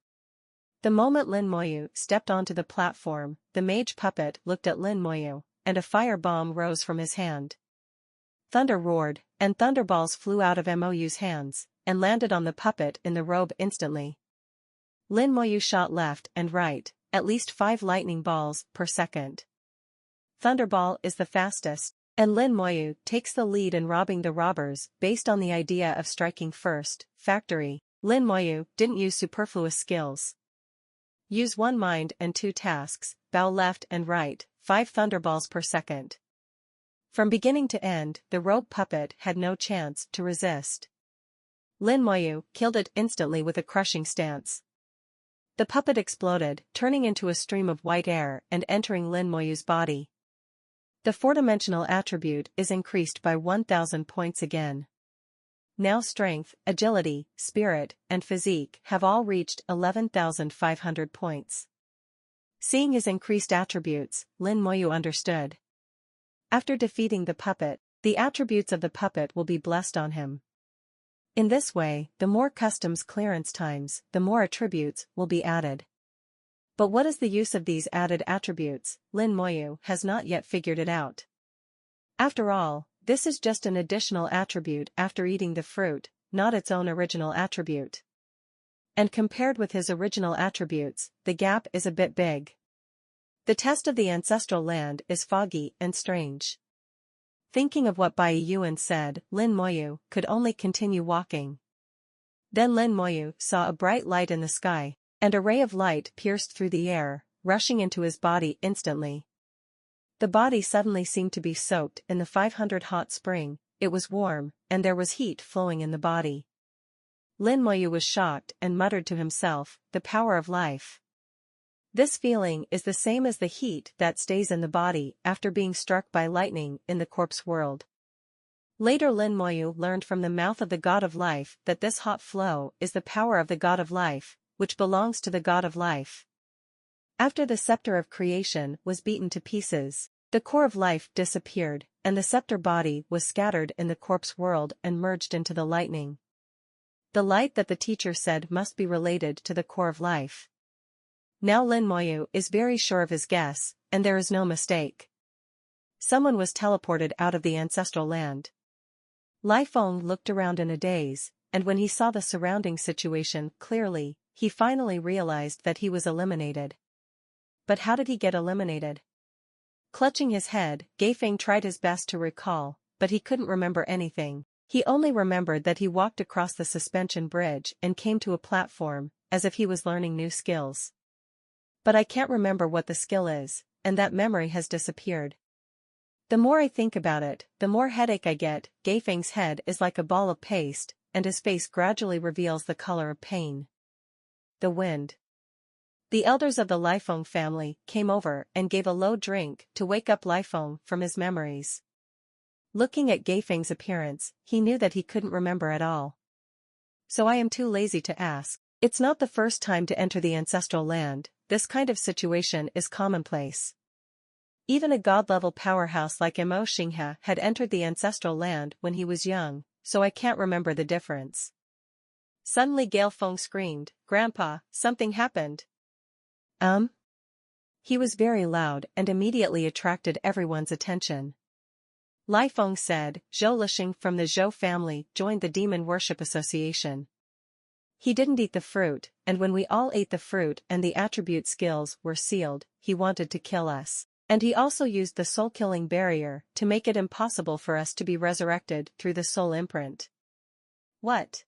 The moment Lin Moyu stepped onto the platform, the mage puppet looked at Lin Moyu, and a fire bomb rose from his hand. Thunder roared, and thunderballs flew out of Moyu's hands, and landed on the puppet in the robe instantly. Lin Moyu shot left and right, at least 5 lightning balls per second. Thunderball is the fastest, and Lin Moyu takes the lead in robbing the robbers based on the idea of striking first. Factory. Lin Moyu didn't use superfluous skills. Use 1 mind and 2 tasks, bow left and right, 5 thunderballs per second. From beginning to end, the robe puppet had no chance to resist. Lin Moyu killed it instantly with a crushing stance. The puppet exploded, turning into a stream of white air and entering Lin Moyu's body. The 4-dimensional attribute is increased by 1,000 points again. Now strength, agility, spirit, and physique have all reached 11,500 points. Seeing his increased attributes, Lin Moyu understood. After defeating the puppet, the attributes of the puppet will be blessed on him. In this way, the more customs clearance times, the more attributes will be added. But what is the use of these added attributes? Lin Moyu has not yet figured it out. After all, this is just an additional attribute after eating the fruit, not its own original attribute. And compared with his original attributes, the gap is a bit big. The test of the ancestral land is foggy and strange. Thinking of what Bai Yuan said, Lin Moyu could only continue walking. Then Lin Moyu saw a bright light in the sky, and a ray of light pierced through the air, rushing into his body instantly. The body suddenly seemed to be soaked in the 500 hot spring. It was warm, and there was heat flowing in the body. Lin Moyu was shocked and muttered to himself, "The power of life." This feeling is the same as the heat that stays in the body after being struck by lightning in the corpse world. Later Lin Moyu learned from the mouth of the God of Life that this hot flow is the power of the God of Life, which belongs to the God of Life. After the scepter of creation was beaten to pieces, the core of life disappeared, and the scepter body was scattered in the corpse world and merged into the lightning. The light that the teacher said must be related to the core of life. Now Lin Moyu is very sure of his guess, and there is no mistake. Someone was teleported out of the ancestral land. Lai Feng looked around in a daze, and when he saw the surrounding situation clearly, he finally realized that he was eliminated. But how did he get eliminated? Clutching his head, Gaifeng tried his best to recall, but he couldn't remember anything. He only remembered that he walked across the suspension bridge and came to a platform, as if he was learning new skills. But I can't remember what the skill is, and that memory has disappeared. The more I think about it, the more headache I get. Gaifeng's head is like a ball of paste, and his face gradually reveals the color of pain. The wind. The elders of the Laifeng family came over and gave a low drink to wake up Laifeng from his memories. Looking at Gaifeng's appearance, he knew that he couldn't remember at all. So I am too lazy to ask. It's not the first time to enter the ancestral land. This kind of situation is commonplace. Even a god-level powerhouse like Emo Xinghe had entered the ancestral land when he was young, so I can't remember the difference. Suddenly Gale Feng screamed, "Grandpa, something happened." He was very loud and immediately attracted everyone's attention. Lai Feng said, "Zhou Lixing from the Zhou family joined the Demon Worship Association. He didn't eat the fruit, and when we all ate the fruit and the attribute skills were sealed, he wanted to kill us. And he also used the soul-killing barrier to make it impossible for us to be resurrected through the soul imprint." What?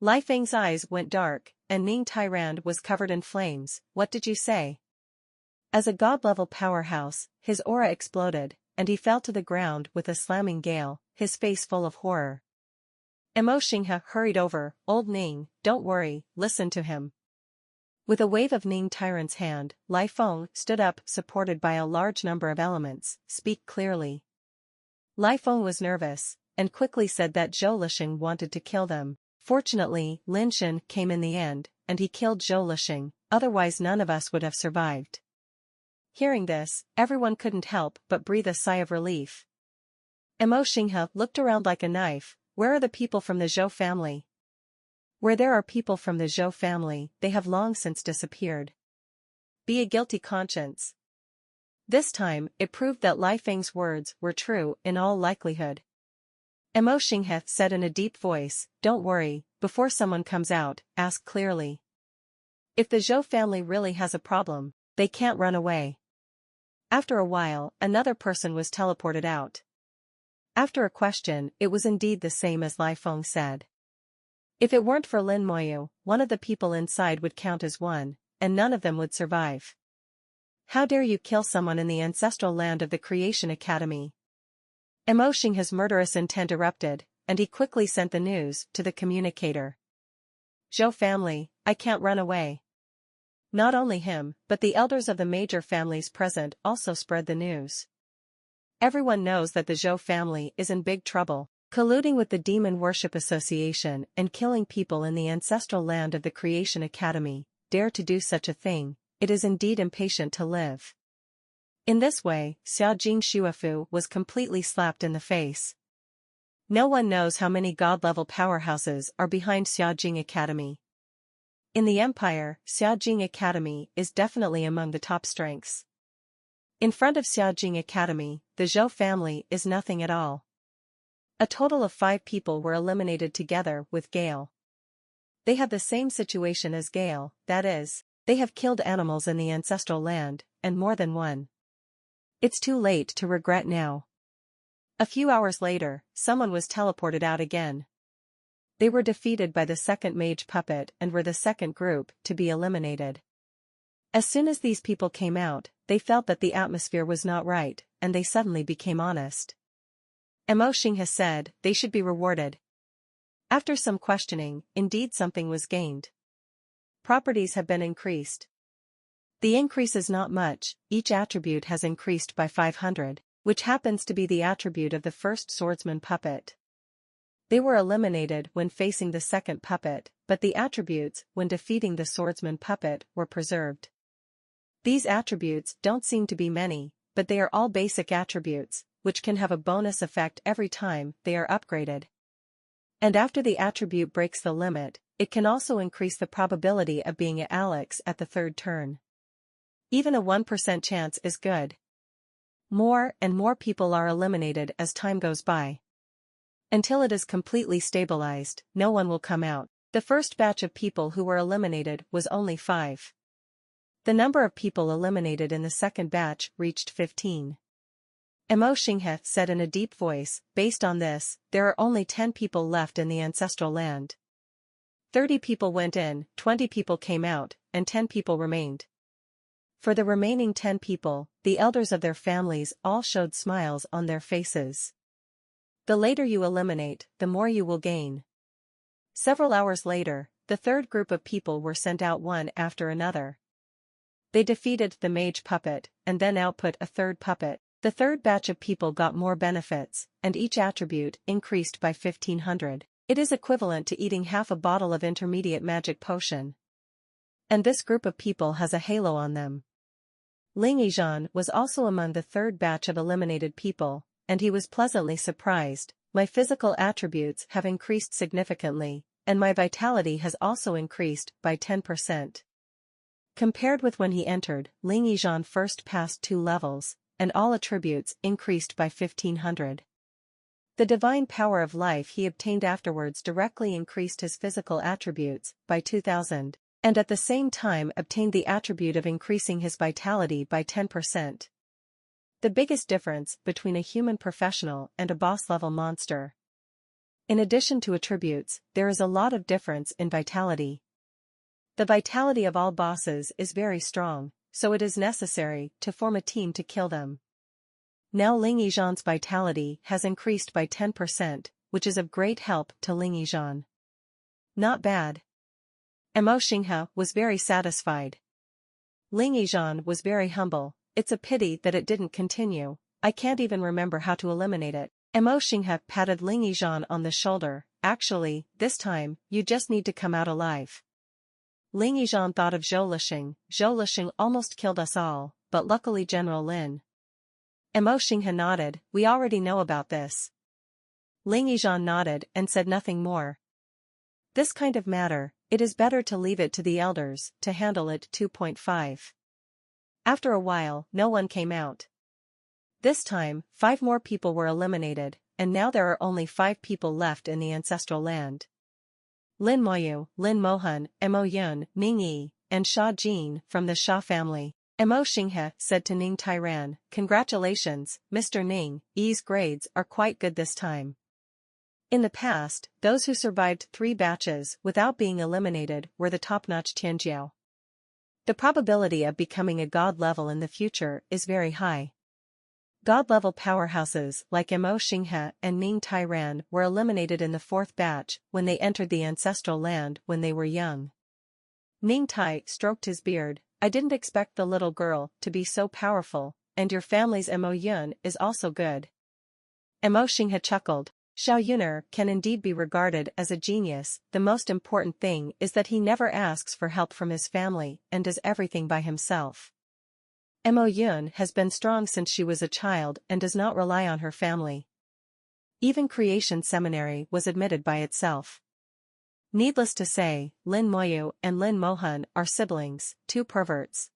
Lai Feng's eyes went dark, and Ning Tyrand was covered in flames. What did you say? As a god-level powerhouse, his aura exploded, and he fell to the ground with a slamming gale, his face full of horror. Emo Xinghe hurried over. "Old Ning, don't worry, listen to him." With a wave of Ning Tyrant's hand, Lai Feng stood up supported by a large number of elements. "Speak clearly." Lai Feng was nervous, and quickly said that Zhou Lixing wanted to kill them. Fortunately, Lin Shen came in the end, and he killed Zhou Lixing, otherwise none of us would have survived. Hearing this, everyone couldn't help but breathe a sigh of relief. Mo Xinghe looked around like a knife. Where are the people from the Zhou family? Where there are people from the Zhou family, they have long since disappeared. Be a guilty conscience. This time, it proved that Lai Feng's words were true in all likelihood. Mo Xinghe said in a deep voice, "Don't worry, before someone comes out, ask clearly. If the Zhou family really has a problem, they can't run away." After a while, another person was teleported out. After a question, it was indeed the same as Lai Feng said. If it weren't for Lin Moyu, one of the people inside would count as one, and none of them would survive. How dare you kill someone in the ancestral land of the Creation Academy? Mo Xinghe's murderous intent erupted, and he quickly sent the news to the communicator. Zhou family, I can't run away. Not only him, but the elders of the major families present also spread the news. Everyone knows that the Zhou family is in big trouble, colluding with the Demon Worship Association and killing people in the ancestral land of the Creation Academy. Dare to do such a thing, it is indeed impatient to live. In this way, Xiaojing Xuefu was completely slapped in the face. No one knows how many god-level powerhouses are behind Xiaojing Academy. In the Empire, Xiaojing Academy is definitely among the top strengths. In front of Xiaojing Academy, the Zhou family is nothing at all. A total of 5 people were eliminated together with Gale. They have the same situation as Gale, that is, they have killed animals in the ancestral land, and more than one. It's too late to regret now. A few hours later, someone was teleported out again. They were defeated by the second mage puppet and were the second group to be eliminated. As soon as these people came out, they felt that the atmosphere was not right, and they suddenly became honest. Mo Xinghe said they should be rewarded. After some questioning, indeed something was gained. Properties have been increased. The increase is not much, each attribute has increased by 500, which happens to be the attribute of the first swordsman puppet. They were eliminated when facing the second puppet, but the attributes when defeating the swordsman puppet were preserved. These attributes don't seem to be many, but they are all basic attributes, which can have a bonus effect every time they are upgraded. And after the attribute breaks the limit, it can also increase the probability of being a Alex at the 3rd turn. Even a 1% chance is good. More and more people are eliminated as time goes by. Until it is completely stabilized, no one will come out. The first batch of people who were eliminated was only 5. The number of people eliminated in the second batch reached 15. Mo Xinghe said in a deep voice, based on this, there are only 10 people left in the ancestral land. 30 people went in, 20 people came out, and 10 people remained. For the remaining 10 people, the elders of their families all showed smiles on their faces. The later you eliminate, the more you will gain. Several hours later, the third group of people were sent out one after another. They defeated the mage puppet, and then output a third puppet. The third batch of people got more benefits, and each attribute increased by 1500. It is equivalent to eating half a bottle of intermediate magic potion. And this group of people has a halo on them. Ling Yizhan was also among the third batch of eliminated people, and he was pleasantly surprised. My physical attributes have increased significantly, and my vitality has also increased by 10%. Compared with when he entered, Ling Yizhan first passed 2 levels, and all attributes increased by 1500. The divine power of life he obtained afterwards directly increased his physical attributes by 2000, and at the same time obtained the attribute of increasing his vitality by 10%. The biggest difference between a human professional and a boss-level monster. In addition to attributes, there is a lot of difference in vitality. The vitality of all bosses is very strong, so it is necessary to form a team to kill them. Now Ling Yizhan's vitality has increased by 10%, which is of great help to Ling Yizhan. Not bad. Mo Xinghe was very satisfied. Ling Yizhan was very humble. It's a pity that it didn't continue. I can't even remember how to eliminate it. Mo Xinghe patted Ling Yizhan on the shoulder. Actually, this time, you just need to come out alive. Ling Yizhan thought of Zhou Lixing. Zhou Lixing almost killed us all, but luckily General Lin. Mo Xinghe nodded. We already know about this. Ling Yizhan nodded and said nothing more. This kind of matter, it is better to leave it to the elders to handle it. 2.5. After a while, no one came out. This time, 5 more people were eliminated, and now there are only 5 people left in the ancestral land. Lin Moyu, Lin Mohan, Mo Yun, Ning Yi, and Sha Jin from the Sha family. Mo Xinghe said to Ning Tairan, "Congratulations, Mr. Ning, Yi's grades are quite good this time." In the past, those who survived 3 batches without being eliminated were the top-notch Tianjiao. The probability of becoming a god level in the future is very high. God-level powerhouses like Mo Xinghe and Ning Tairan were eliminated in the 4th batch when they entered the ancestral land when they were young. Ning Tai stroked his beard. "I didn't expect the little girl to be so powerful, and your family's Mo Yun is also good." Mo Xinghe chuckled. Xiao Yuner can indeed be regarded as a genius. The most important thing is that he never asks for help from his family and does everything by himself. Mo Yun has been strong since she was a child and does not rely on her family. Even Creation Seminary was admitted by itself. Needless to say, Lin Moyu and Lin Mohan are siblings, 2 perverts.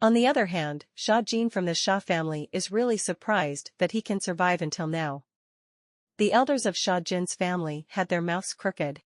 On the other hand, Sha Jin from the Sha family is really surprised that he can survive until now. The elders of Sha Jin's family had their mouths crooked.